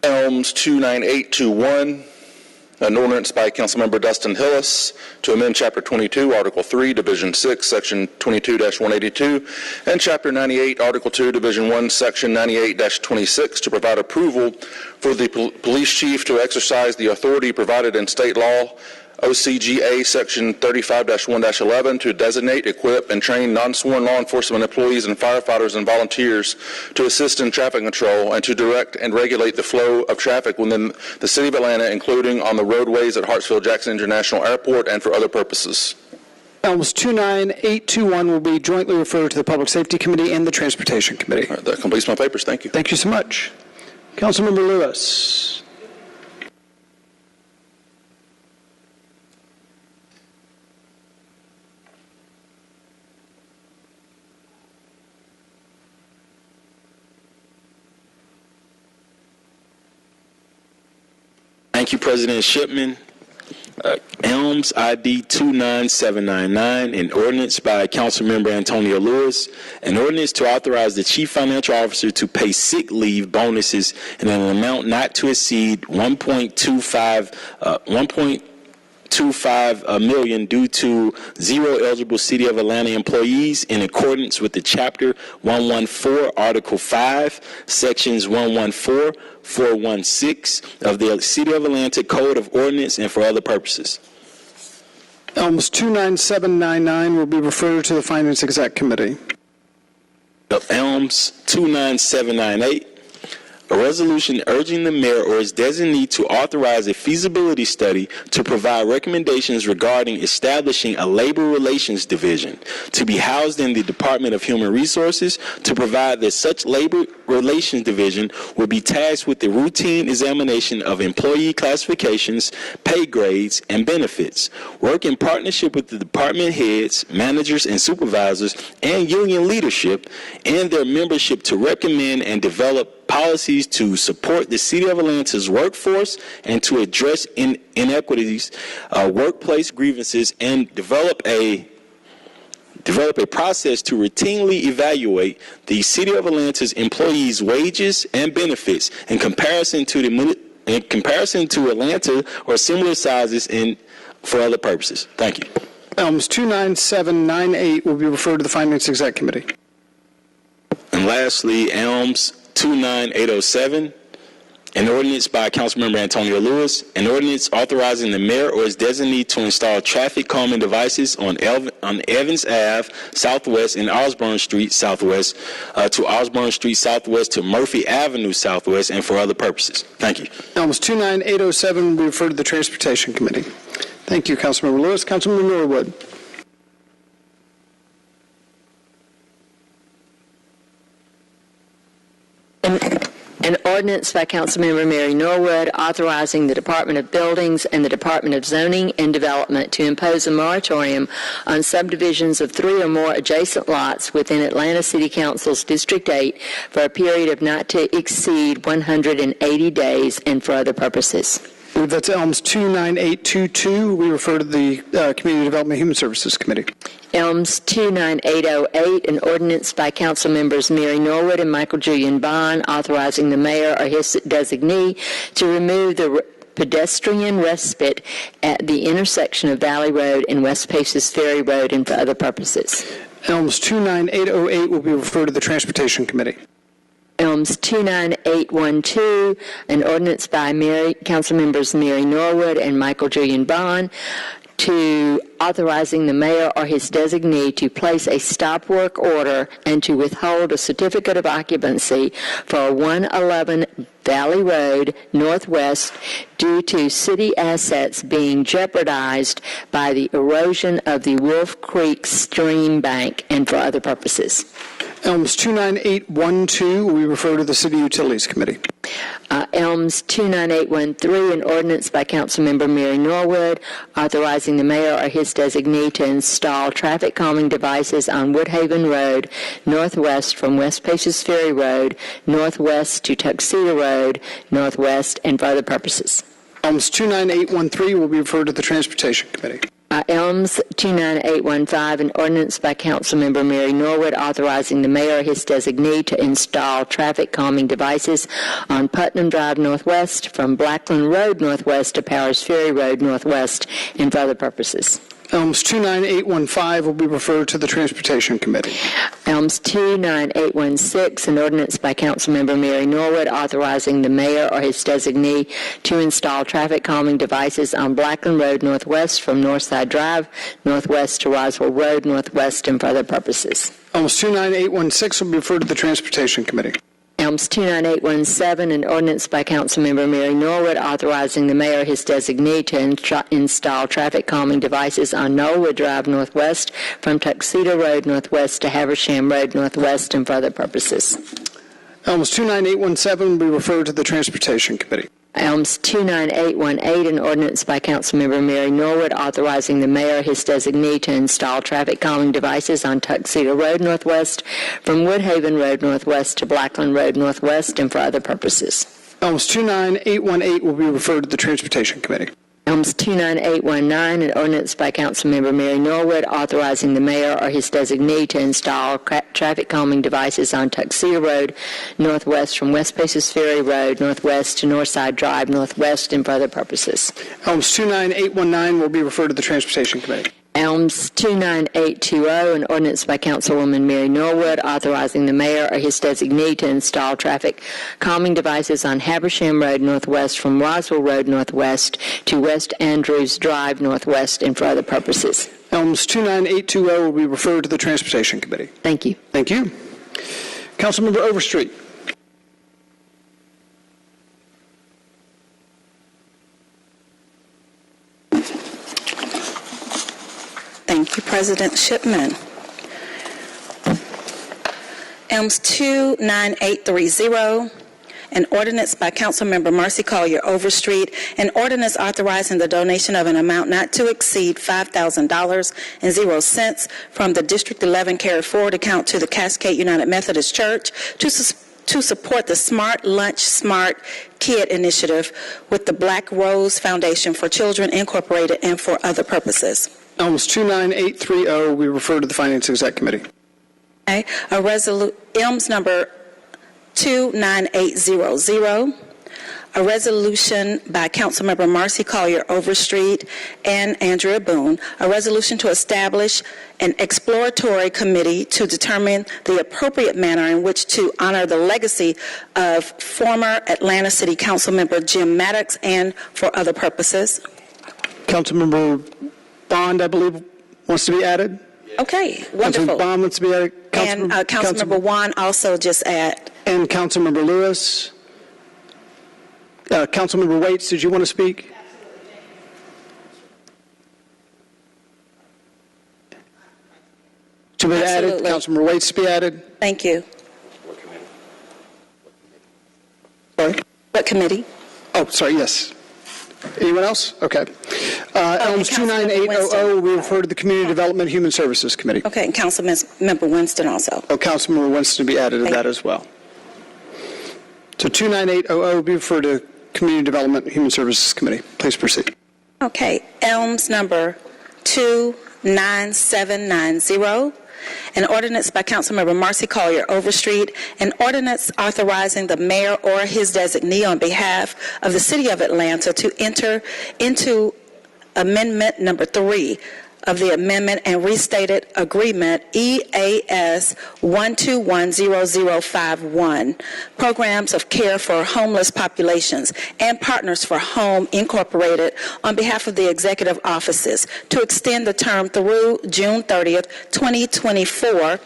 S11: Elms 29821. An ordinance by Councilmember Dustin Hillis to amend Chapter 22, Article 3, Division 6, Section 22-182, and Chapter 98, Article 2, Division 1, Section 98-26 to provide approval for the police chief to exercise the authority provided in state law, OCGA Section 35-1-11, to designate, equip, and train non-sworn law enforcement employees and firefighters and volunteers to assist in traffic control and to direct and regulate the flow of traffic within the City of Atlanta, including on the roadways at Hartsfield-Jackson International Airport and for other purposes.
S2: Elms 29821 will be jointly referred to the Public Safety Committee and the Transportation Committee.
S11: All right, that completes my papers. Thank you.
S2: Thank you so much. Councilmember Lewis.
S17: Thank you, President Shipman. Elms ID 29799, an ordinance by Councilmember Antonio Lewis, an ordinance to authorize the Chief Financial Officer to pay sick leave bonuses in an amount not to exceed $1.25 $1.25 million due to 0 eligible City of Atlanta employees in accordance with the Chapter 114, Article 5, Sections 114, 416 of the City of Atlanta Code of Ordinance and for other purposes.
S2: Elms 29799 will be referred to the Finance Exec Committee.
S17: Elms 29798. A resolution urging the mayor or his designee to authorize a feasibility study to provide recommendations regarding establishing a labor relations division to be housed in the Department of Human Resources, to provide that such labor relations division will be tasked with the routine examination of employee classifications, pay grades, and benefits, work in partnership with the department heads, managers, and supervisors, and union leadership and their membership to recommend and develop policies to support the City of Atlanta's workforce and to address inequities, workplace grievances, and develop a process to routinely evaluate the City of Atlanta's employees' wages and benefits in comparison to Atlanta or similar sizes and for other purposes. Thank you.
S2: Elms 29798 will be referred to the Finance Exec Committee.
S17: And lastly, Elms 29807, an ordinance by Councilmember Antonio Lewis, an ordinance authorizing the mayor or his designee to install traffic calming devices on Evans Ave Southwest and Osborne Street Southwest to Osborne Street Southwest to Murphy Avenue Southwest and for other purposes. Thank you.
S2: Elms 29807 will be referred to the Transportation Committee. Thank you, Councilmember Lewis. Councilmember Norwood.
S4: An ordinance by Councilmember Mary Norwood authorizing the Department of Buildings and the Department of Zoning and Development to impose a moratorium on subdivisions of 3 or more adjacent lots within Atlanta City Council's District 8 for a period of not to exceed 180 days and for other purposes.
S2: That's Elms 29822. We refer to the Community Development and Human Services Committee.
S4: Elms 29808, an ordinance by Council Members Mary Norwood and Michael Julian Bond authorizing the mayor or his designee to remove the pedestrian respite at the intersection of Valley Road and West Paces Ferry Road and for other purposes.
S2: Elms 29808 will be referred to the Transportation Committee.
S4: Elms 29812, an ordinance by Council Members Mary Norwood and Michael Julian Bond to authorizing the mayor or his designee to place a stop work order and to withhold a certificate of occupancy for 111 Valley Road Northwest due to city assets being jeopardized by the erosion of the Wolf Creek stream bank and for other purposes.
S2: Elms 29812 will be referred to the City Utilities Committee.
S4: Elms 29813, an ordinance by Councilmember Mary Norwood authorizing the mayor or his designee to install traffic calming devices on Woodhaven Road northwest from West Paces Ferry Road northwest to Tuxedo Road northwest and for other purposes.
S2: Elms 29813 will be referred to the Transportation Committee.
S4: Elms 29815, an ordinance by Councilmember Mary Norwood authorizing the mayor or his designee to install traffic calming devices on Putnam Drive Northwest from Blackland Road Northwest to Powers Ferry Road Northwest and for other purposes.
S2: Elms 29815 will be referred to the Transportation Committee.
S4: Elms 29816, an ordinance by Councilmember Mary Norwood authorizing the mayor or his designee to install traffic calming devices on Blackland Road Northwest from Northside Drive Northwest to Roswell Road Northwest and for other purposes.
S2: Elms 29816 will be referred to the Transportation Committee.
S4: Elms 29817, an ordinance by Councilmember Mary Norwood authorizing the mayor or his designee to install traffic calming devices on Knollwood Drive Northwest from Tuxedo Road Northwest to Haversham Road Northwest and for other purposes.
S2: Elms 29817 will be referred to the Transportation Committee.
S4: Elms 29818, an ordinance by Councilmember Mary Norwood authorizing the mayor or his designee to install traffic calming devices on Tuxedo Road Northwest from Woodhaven Road Northwest to Blackland Road Northwest and for other purposes.
S2: Elms 29818 will be referred to the Transportation Committee.
S4: Elms 29819, an ordinance by Councilmember Mary Norwood authorizing the mayor or his designee to install traffic calming devices on Tuxedo Road northwest from West Paces Ferry Road northwest to Northside Drive northwest and for other purposes.
S2: Elms 29819 will be referred to the Transportation Committee.
S4: Elms 29820, an ordinance by Councilwoman Mary Norwood authorizing the mayor or his designee to install traffic calming devices on Habersham Road northwest from Roswell Road northwest to West Andrews Drive northwest and for other purposes.
S2: Elms 29820 will be referred to the Transportation Committee.
S4: Thank you.
S2: Thank you. Councilmember Overstreet.
S14: Thank you, President Shipman. Elms 29830, an ordinance by Councilmember Marcy Collier Overstreet, an ordinance authorizing the donation of an amount not to exceed $5,000.00 from the District 11 Carry Forward account to the Cascade United Methodist Church to support the Smart Lunch Smart Kid initiative with the Black Rose Foundation for Children Incorporated and for other purposes.
S2: Elms 29830 will be referred to the Finance Exec Committee.
S14: Okay. Elms number 29800, a resolution by Councilmember Marcy Collier Overstreet and Andrea Boone, a resolution to establish an exploratory committee to determine the appropriate manner in which to honor the legacy of former Atlanta City Councilmember Jim Maddox and for other purposes.
S2: Councilmember Bond, I believe, wants to be added.
S14: Okay, wonderful.
S2: Councilmember Bond wants to be added.
S14: And Councilmember Juan also just add.
S2: And Councilmember Lewis. Councilmember Waits, did you want to speak? To be added. Councilmember Waits to be added.
S14: Thank you.
S2: Sorry?
S14: What committee?
S2: Oh, sorry, yes. Anyone else? Okay. Elms 29800 will be referred to the Community Development Human Services Committee.
S14: Okay, and Councilmember Winston also.
S2: Oh, Councilmember Winston to be added to that as well. So 29800 will be referred to Community Development Human Services Committee. Please proceed.
S14: Okay, Elms number 29790, an ordinance by Councilmember Marcy Collier Overstreet, an ordinance authorizing the mayor or his designee on behalf of the City of Atlanta to enter into Amendment number 3 of the amendment and restated agreement EAS 1210051, Programs of Care for Homeless Populations and Partners for Home Incorporated on behalf of the executive offices to extend the term through June 30th, 2024,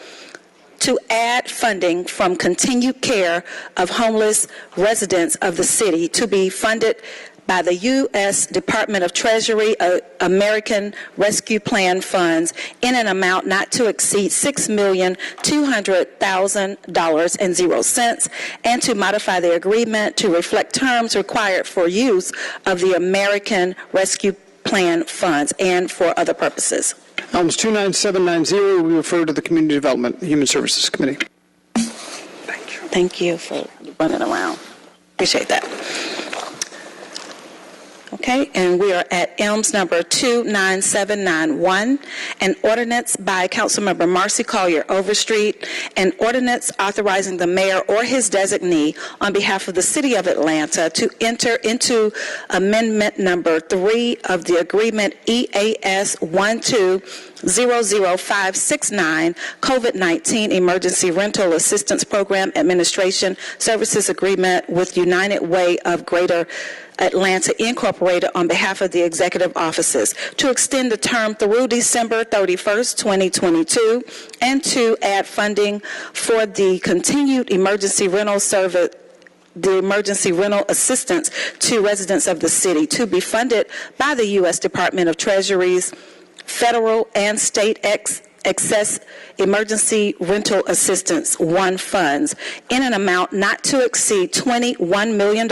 S14: to add funding from continued care of homeless residents of the city to be funded by the U.S. Department of Treasury American Rescue Plan funds in an amount not to exceed $6,200,000.00, and to modify the agreement to reflect terms required for use of the American Rescue Plan funds and for other purposes.
S2: Elms 29790 will be referred to the Community Development Human Services Committee.
S14: Thank you. Thank you for running around. Appreciate that. Okay, and we are at Elms number 29791, an ordinance by Councilmember Marcy Collier Overstreet, an ordinance authorizing the mayor or his designee on behalf of the City of Atlanta to enter into Amendment number 3 of the agreement EAS 1200569, COVID-19 Emergency Rental Assistance Program Administration Services Agreement with United Way of Greater Atlanta Incorporated on behalf of the executive offices to extend the term through December 31st, 2022, and to add funding for the continued emergency rental service, the emergency rental assistance to residents of the city to be funded by the U.S. Department of Treasury's federal and state excess emergency rental assistance 1 funds in an amount not to exceed $21 million,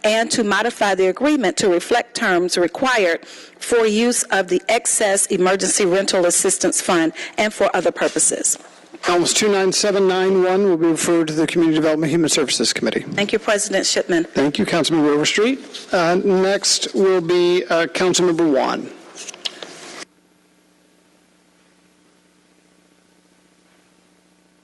S14: and to modify the agreement to reflect terms required for use of the excess emergency rental assistance fund and for other purposes.
S2: Elms 29791 will be referred to the Community Development Human Services Committee.
S10: Thank you, President Shipman.
S2: Thank you, Councilmember Overstreet. Next will be Councilmember Wan.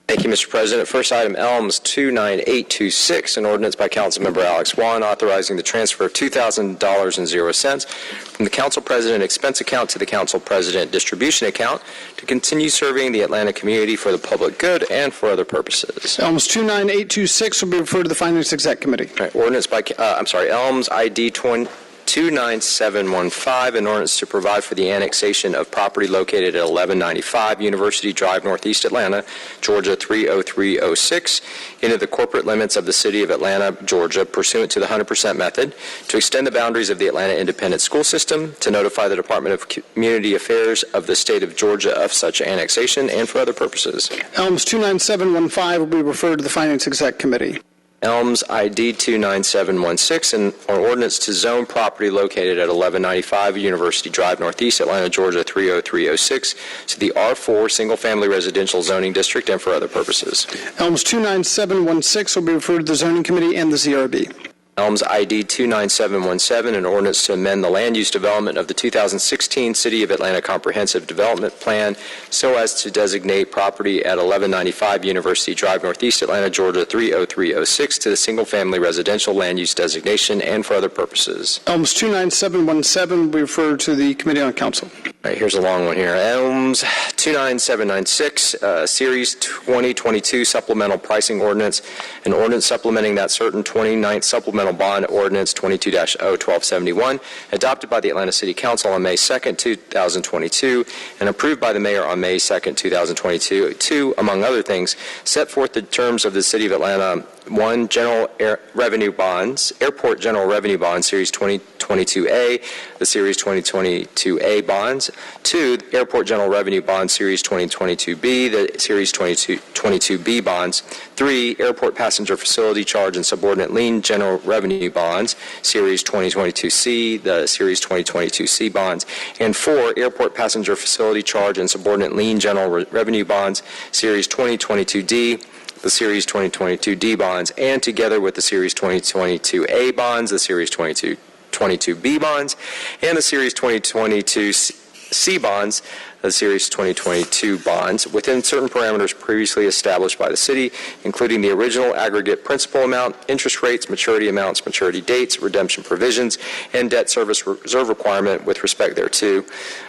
S22: Thank you, Mr. President. First item, Elms 29826, an ordinance by Councilmember Alex Wan authorizing the transfer of $2,000.00 from the Council President expense account to the Council President distribution account to continue serving the Atlanta community for the public good and for other purposes.
S2: Elms 29826 will be referred to the Finance Exec Committee.
S22: All right, ordinance by, Elms ID 29715, an ordinance to provide for the annexation of property located at 1195 University Drive, Northeast Atlanta, Georgia 30306, into the corporate limits of the city of Atlanta, Georgia, pursuant to the 100% method, to extend the boundaries of the Atlanta Independent School System, to notify the Department of Community Affairs of the state of Georgia of such annexation, and for other purposes.
S2: Elms 29715 will be referred to the Finance Exec Committee.
S22: Elms ID 29716, an ordinance to zone property located at 1195 University Drive, Northeast Atlanta, Georgia 30306 to the R4 single-family residential zoning district and for other purposes.
S2: Elms 29716 will be referred to the Zoning Committee and the ZRB.
S22: Elms ID 29717, an ordinance to amend the land use development of the 2016 City of Atlanta Comprehensive Development Plan so as to designate property at 1195 University Drive, Northeast Atlanta, Georgia 30306 to the single-family residential land use designation and for other purposes.
S2: Elms 29717 will be referred to the Committee on Council.
S22: All right, here's a long one here. Elms 29796, Series 2022 Supplemental Pricing Ordinance, an ordinance supplementing that certain 29th Supplemental Bond Ordinance 22-01271, adopted by the Atlanta City Council on May 2nd, 2022, and approved by the Mayor on May 2nd, 2022, to, among other things, set forth the terms of the City of Atlanta 1. General Revenue Bonds, Airport General Revenue Bonds, Series 2022A, the Series 2022A bonds. 2. Airport General Revenue Bonds, Series 2022B, the Series 2022B bonds. 3. Airport Passenger Facility Charge and Subordinate Lien General Revenue Bonds, Series 2022C, the Series 2022C bonds. And 4. Airport Passenger Facility Charge and Subordinate Lien General Revenue Bonds, Series 2022D, the Series 2022D bonds, and together with the Series 2022A bonds, the Series 2022B bonds, and the Series 2022C bonds, the Series 2022 bonds, within certain parameters previously established by the city, including the original aggregate principal amount, interest rates, maturity amounts, maturity dates, redemption provisions, and debt service reserve requirement with respect thereto.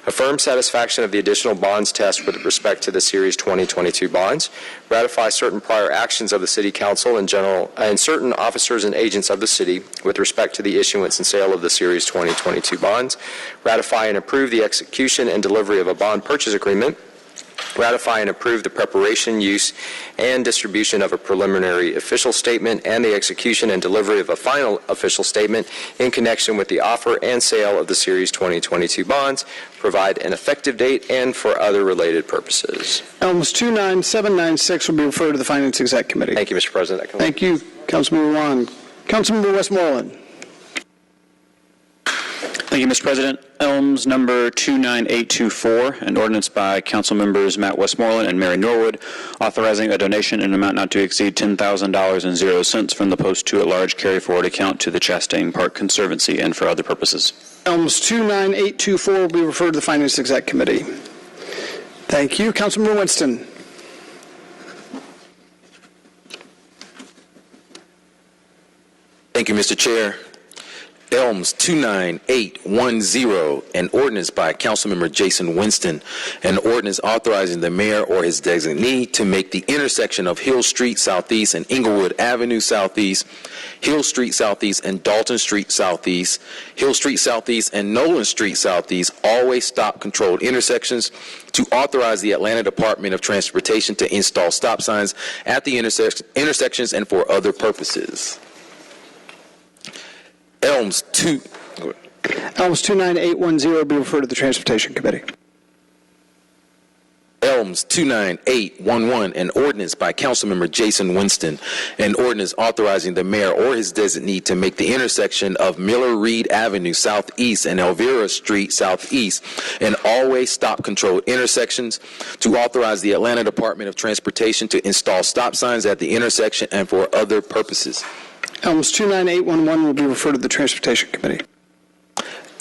S22: Affirm satisfaction of the additional bonds test with respect to the Series 2022 bonds. Ratify certain prior actions of the City Council and certain officers and agents of the city with respect to the issuance and sale of the Series 2022 bonds. Ratify and approve the execution and delivery of a bond purchase agreement. Ratify and approve the preparation, use, and distribution of a preliminary official statement and the execution and delivery of a final official statement in connection with the offer and sale of the Series 2022 bonds, provide an effective date, and for other related purposes.
S2: Elms 29796 will be referred to the Finance Exec Committee.
S22: Thank you, Mr. President.
S2: Thank you, Councilmember Wan. Councilmember Westmoreland.
S13: Thank you, Mr. President. Elms number 29824, an ordinance by Council members Matt Westmoreland and Mary Norwood, authorizing a donation in an amount not to exceed $10,000.00 from the Post 2 at Large Carry Forward account to the Chastain Park Conservancy and for other purposes.
S2: Elms 29824 will be referred to the Finance Exec Committee. Thank you. Councilmember Winston.
S19: Thank you, Mr. Chair. Elms 29810, an ordinance by Councilmember Jason Winston, an ordinance authorizing the mayor or his designee to make the intersection of Hill Street Southeast and Inglewood Avenue Southeast, Hill Street Southeast and Dalton Street Southeast, Hill Street Southeast and Nolan Street Southeast always stop controlled intersections, to authorize the Atlanta Department of Transportation to install stop signs at the intersections and for other purposes. Elms 29810 will be referred to the Transportation Committee. Elms 29811, an ordinance by Councilmember Jason Winston, an ordinance authorizing the mayor or his designee to make the intersection of Miller Reed Avenue Southeast and Elvira Street Southeast an all-way stop control intersections, to authorize the Atlanta Department of Transportation to install stop signs at the intersection and for other purposes.
S2: Elms 29811 will be referred to the Transportation Committee.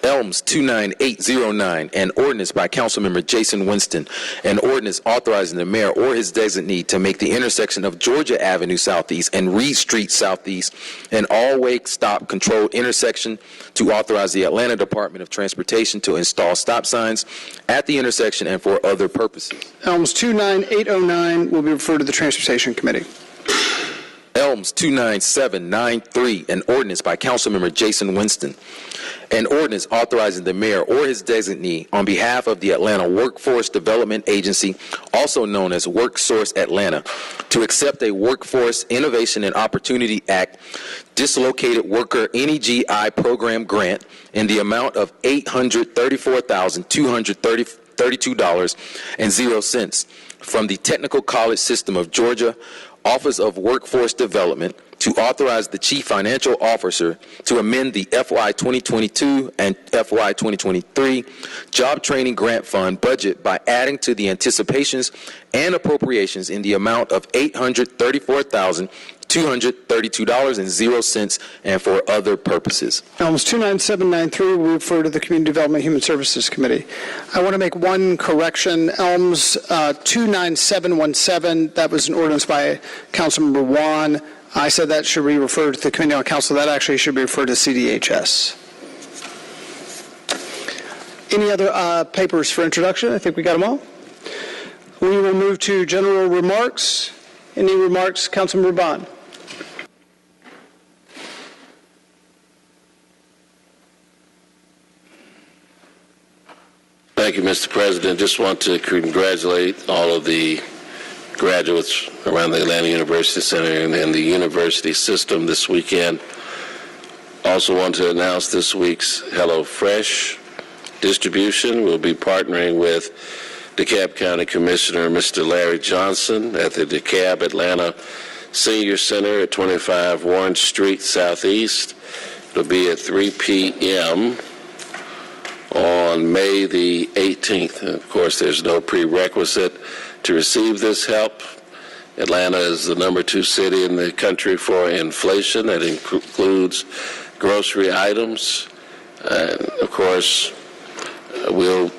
S19: Elms 29809, an ordinance by Councilmember Jason Winston, an ordinance authorizing the mayor or his designee to make the intersection of Georgia Avenue Southeast and Reed Street Southeast an all-way stop control intersection, to authorize the Atlanta Department of Transportation to install stop signs at the intersection and for other purposes.
S2: Elms 29809 will be referred to the Transportation Committee.
S19: Elms 29793, an ordinance by Councilmember Jason Winston, an ordinance authorizing the mayor or his designee on behalf of the Atlanta Workforce Development Agency, also known as WorkSource Atlanta, to accept a Workforce Innovation and Opportunity Act Dislocated Worker NEGI Program grant in the amount of $834,232.00 from the Technical College System of Georgia Office of Workforce Development, to authorize the Chief Financial Officer to amend the FY 2022 and FY 2023 Job Training Grant Fund budget by adding to the anticipations and appropriations in the amount of $834,232.00 and for other purposes.
S2: Elms 29793 will refer to the Community Development Human Services Committee. I want to make one correction. Elms 29717, that was an ordinance by Councilmember Juan. I said that should be referred to the Committee on Council. That actually should be referred to CDHS. Any other papers for introduction? I think we got them all. We will move to general remarks. Any remarks, Councilmember Bond?
S21: Thank you, Mr. President. Just want to congratulate all of the graduates around the Atlanta University Center and the university system this weekend. Also want to announce this week's HelloFresh distribution. We'll be partnering with DeKalb County Commissioner Mr. Larry Johnson at the DeKalb Atlanta Senior Center at 25 Warren Street Southeast. It'll be at 3 p.m. on May the 18th. And of course, there's no prerequisite to receive this help. Atlanta is the #2 city in the country for inflation. That includes grocery items. And of course, we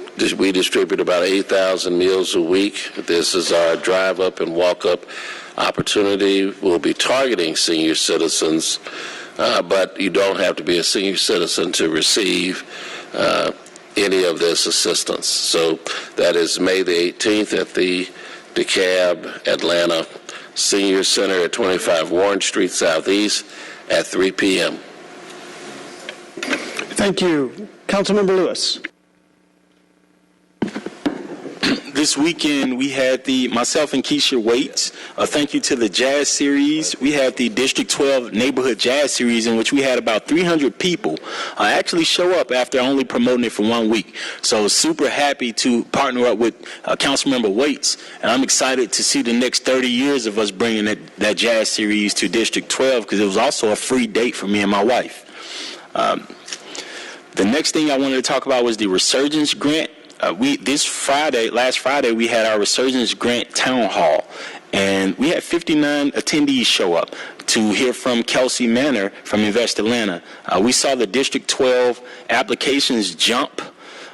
S21: distribute about 8,000 meals a week. This is our drive-up and walk-up opportunity. We'll be targeting senior citizens, but you don't have to be a senior citizen to receive any of this assistance. So that is May the 18th at the DeKalb Atlanta Senior Center at 25 Warren Street Southeast at 3 p.m.
S2: Thank you. Councilmember Lewis.
S17: This weekend, we had myself and Keisha Waits. Thank you to the Jazz Series. We had the District 12 Neighborhood Jazz Series, in which we had about 300 people actually show up after only promoting it for 1 week. So super happy to partner up with Councilmember Waits, and I'm excited to see the next 30 years of us bringing that Jazz Series to District 12, because it was also a free date for me and my wife. The next thing I wanted to talk about was the Resurgence Grant. Last Friday, we had our Resurgence Grant Town Hall, and we had 59 attendees show up to hear from Kelsey Manor from Invest Atlanta. We saw the District 12 applications jump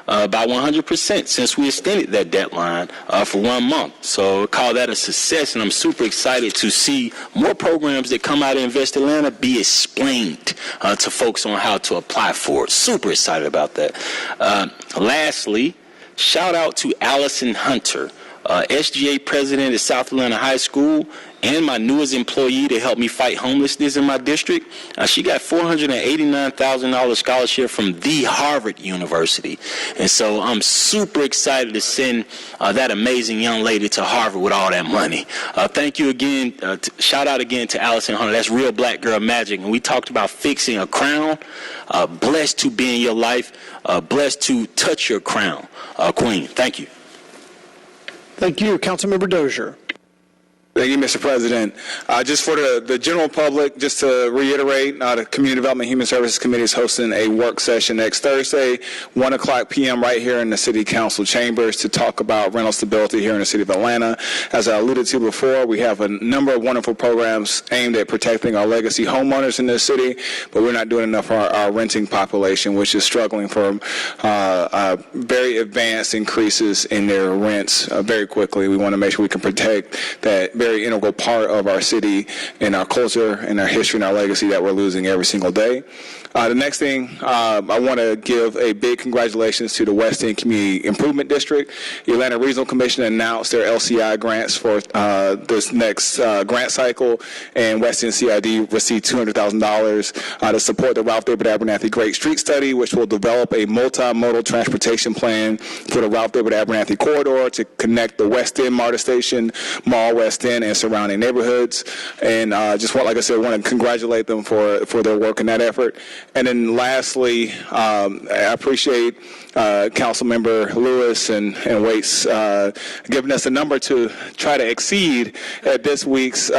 S17: by 100% since we extended that deadline for 1 month. So I call that a success, and I'm super excited to see more programs that come out of Invest Atlanta be explained to folks on how to apply for it. Super excited about that. Lastly, shout out to Allison Hunter, SGA president at South Atlanta High School, and my newest employee to help me fight homelessness in my district. She got $489,000 scholarship from the Harvard University. And so I'm super excited to send that amazing young lady to Harvard with all that money. Thank you again. Shout out again to Allison Hunter. That's real black girl magic. And we talked about fixing a crown. Blessed to be in your life. Blessed to touch your crown. Queen, thank you.
S2: Thank you. Councilmember Dozier.
S15: Thank you, Mr. President. Just for the general public, just to reiterate, the Community Development and Human Services Committee is hosting a work session next Thursday, 1:00 p.m. right here in the City Council chambers to talk about rental stability here in the City of Atlanta. As I alluded to before, we have a number of wonderful programs aimed at protecting our legacy homeowners in this city, but we're not doing enough for our renting population, which is struggling for very advanced increases in their rents very quickly. We want to make sure we can protect that very integral part of our city and our culture and our history and our legacy that we're losing every single day. The next thing, I want to give a big congratulations to the West End Community Improvement District. The Atlanta Regional Commission announced their LCI grants for this next grant cycle, and West End CID received $200,000 to support the Ralph David Abernathy Great Street Study, which will develop a multimodal transportation plan for the Ralph David Abernathy corridor to connect the West End MARTA Station, Mall West End, and surrounding neighborhoods. And just want, like I said, want to congratulate them for their work in that effort. And then lastly, I appreciate Councilmember Lewis and Waits giving us a number to try to exceed at this weekend.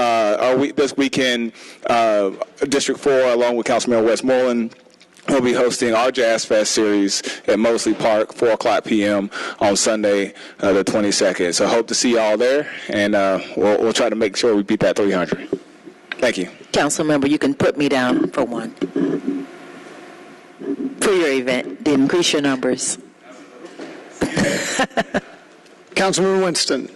S15: District 4, along with Councilmember Westmoreland, we'll be hosting our Jazz Fest series at Mosley Park, 4:00 p.m. on Sunday, the 22nd. So I hope to see you all there, and we'll try to make sure we beat that 300. Thank you.
S9: Councilmember, you can put me down for one. For your event, to increase your numbers.
S2: Councilmember Winston.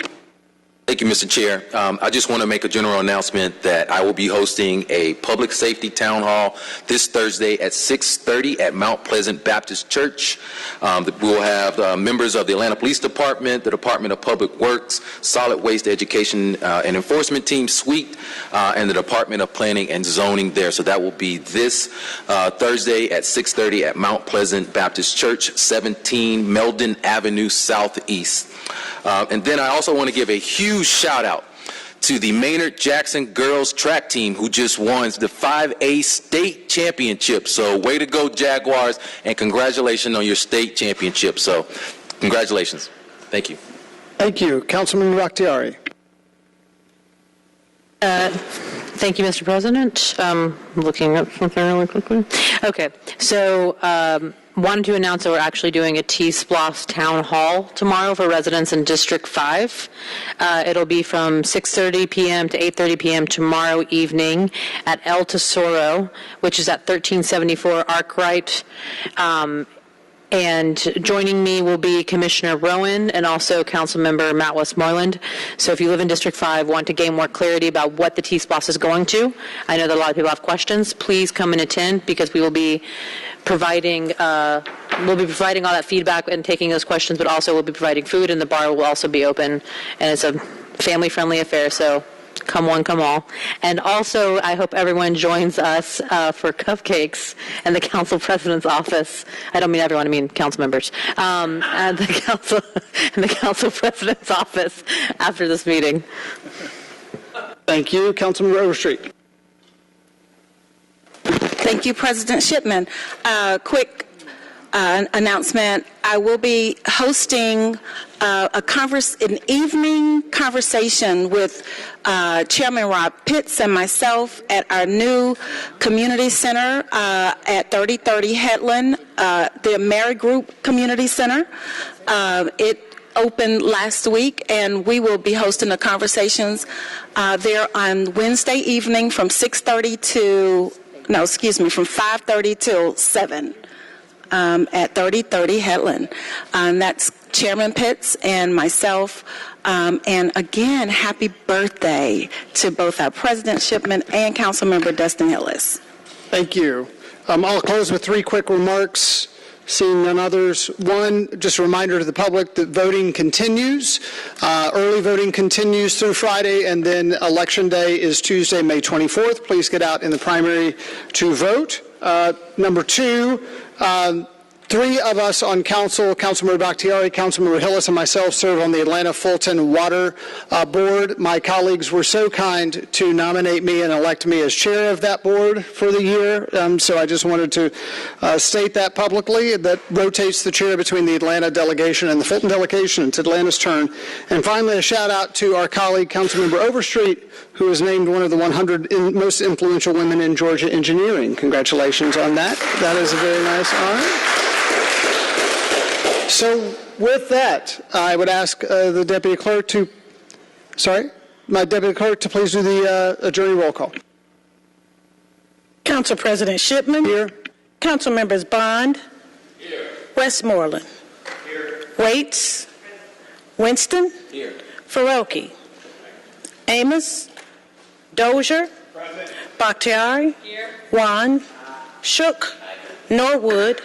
S19: Thank you, Mr. Chair. I just want to make a general announcement that I will be hosting a public safety town hall this Thursday at 6:30 at Mount Pleasant Baptist Church. We will have members of the Atlanta Police Department, the Department of Public Works, Solid Waste Education and Enforcement Team Suite, and the Department of Planning and Zoning there. So that will be this Thursday at 6:30 at Mount Pleasant Baptist Church, 17 Meldon Avenue Southeast. And then I also want to give a huge shout out to the Maynard Jackson girls track team who just won the 5A state championship. So way to go, Jaguars, and congratulations on your state championship. So congratulations. Thank you.
S2: Thank you. Councilman Bakhtiari.
S5: Thank you, Mr. President. Looking up something really quickly. Okay, so wanted to announce that we're actually doing a T-Splosh Town Hall tomorrow for residents in District 5. It'll be from 6:30 p.m. to 8:30 p.m. tomorrow evening at El Tesoro, which is at 1374 Arkwright. And joining me will be Commissioner Rowan and also Councilmember Matt Westmoreland. So if you live in District 5, want to gain more clarity about what the T-Splosh is going to, I know that a lot of people have questions, please come and attend because we will be providing all that feedback and taking those questions, but also we'll be providing food and the bar will also be open, and it's a family-friendly affair, so come one, come all. And also, I hope everyone joins us for cupcakes in the Council President's office. I don't mean everyone, I mean council members. At the Council President's office after this meeting.
S2: Thank you. Councilman Overstreet.
S14: Thank you, President Shipman. Quick announcement. I will be hosting an evening conversation with Chairman Rob Pitts and myself at our new community center at 3030 Headland, the Mary Group Community Center. It opened last week, and we will be hosting the conversations there on Wednesday evening from 5:30 till 7 at 3030 Headland. That's Chairman Pitts and myself. And again, happy birthday to both our President Shipman and Councilmember Dustin Hillis.
S2: Thank you. I'll close with 3 quick remarks. Seeing none others. One, just a reminder to the public that voting continues. Early voting continues through Friday, and then Election Day is Tuesday, May 24th. Please get out in the primary to vote. Number 2, Three of us on council, Councilmember Bakhtiari, Councilmember Hillis, and myself serve on the Atlanta Fulton Water Board. My colleagues were so kind to nominate me and elect me as chair of that board for the year, so I just wanted to state that publicly. That rotates the chair between the Atlanta delegation and the Fulton delegation. It's Atlanta's turn. And finally, a shout out to our colleague, Councilmember Overstreet, who was named one of the 100 most influential women in Georgia engineering. Congratulations on that. That is a very nice honor. So with that, I would ask the deputy clerk to, my deputy clerk to please do the adjourning roll call.
S10: Council President Shipman.
S2: Here.
S10: Council members Bond. Here. Westmoreland. Here. Waits. Winston. Here. Faroki. Amos. Dozier. Present. Bakhtiari. Here. Wan. Shook. Norwood.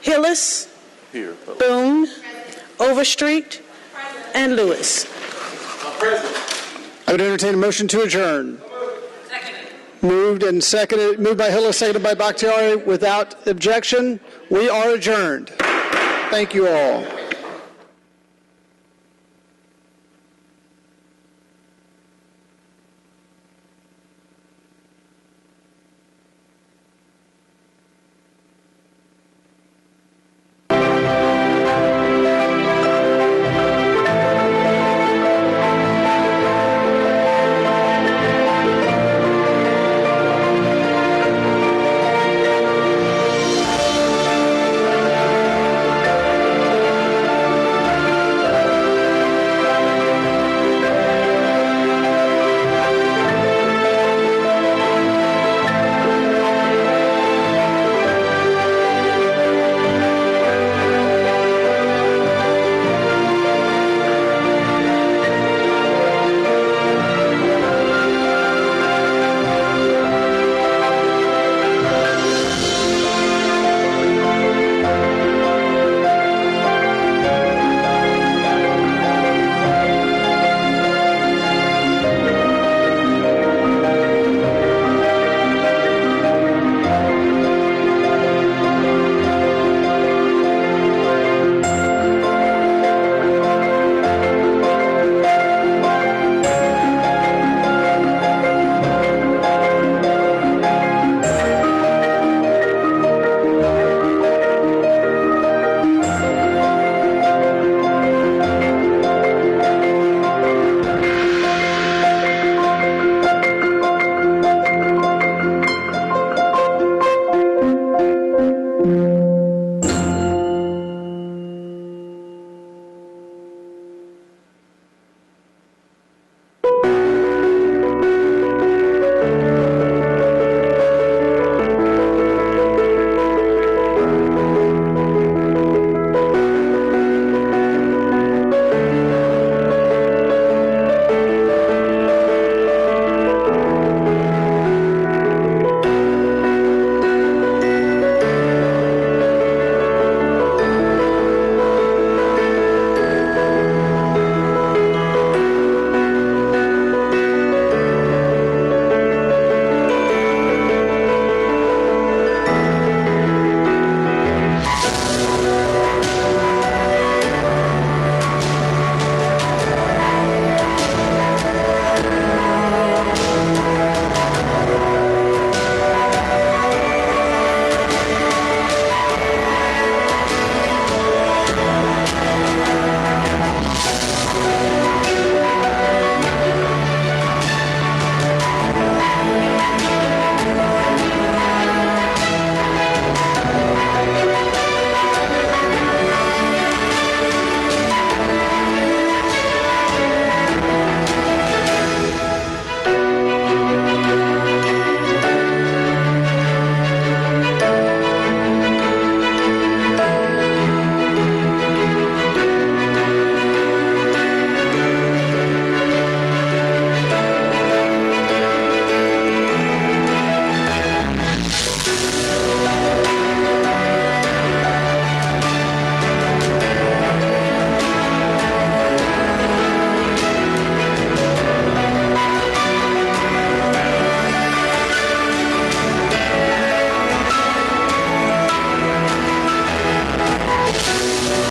S10: Hillis. Here. Boone. Overstreet. And Lewis.
S2: I would entertain a motion to adjourn. Moved by Hillis, seconded by Bakhtiari. Without objection, we are adjourned. Thank you all.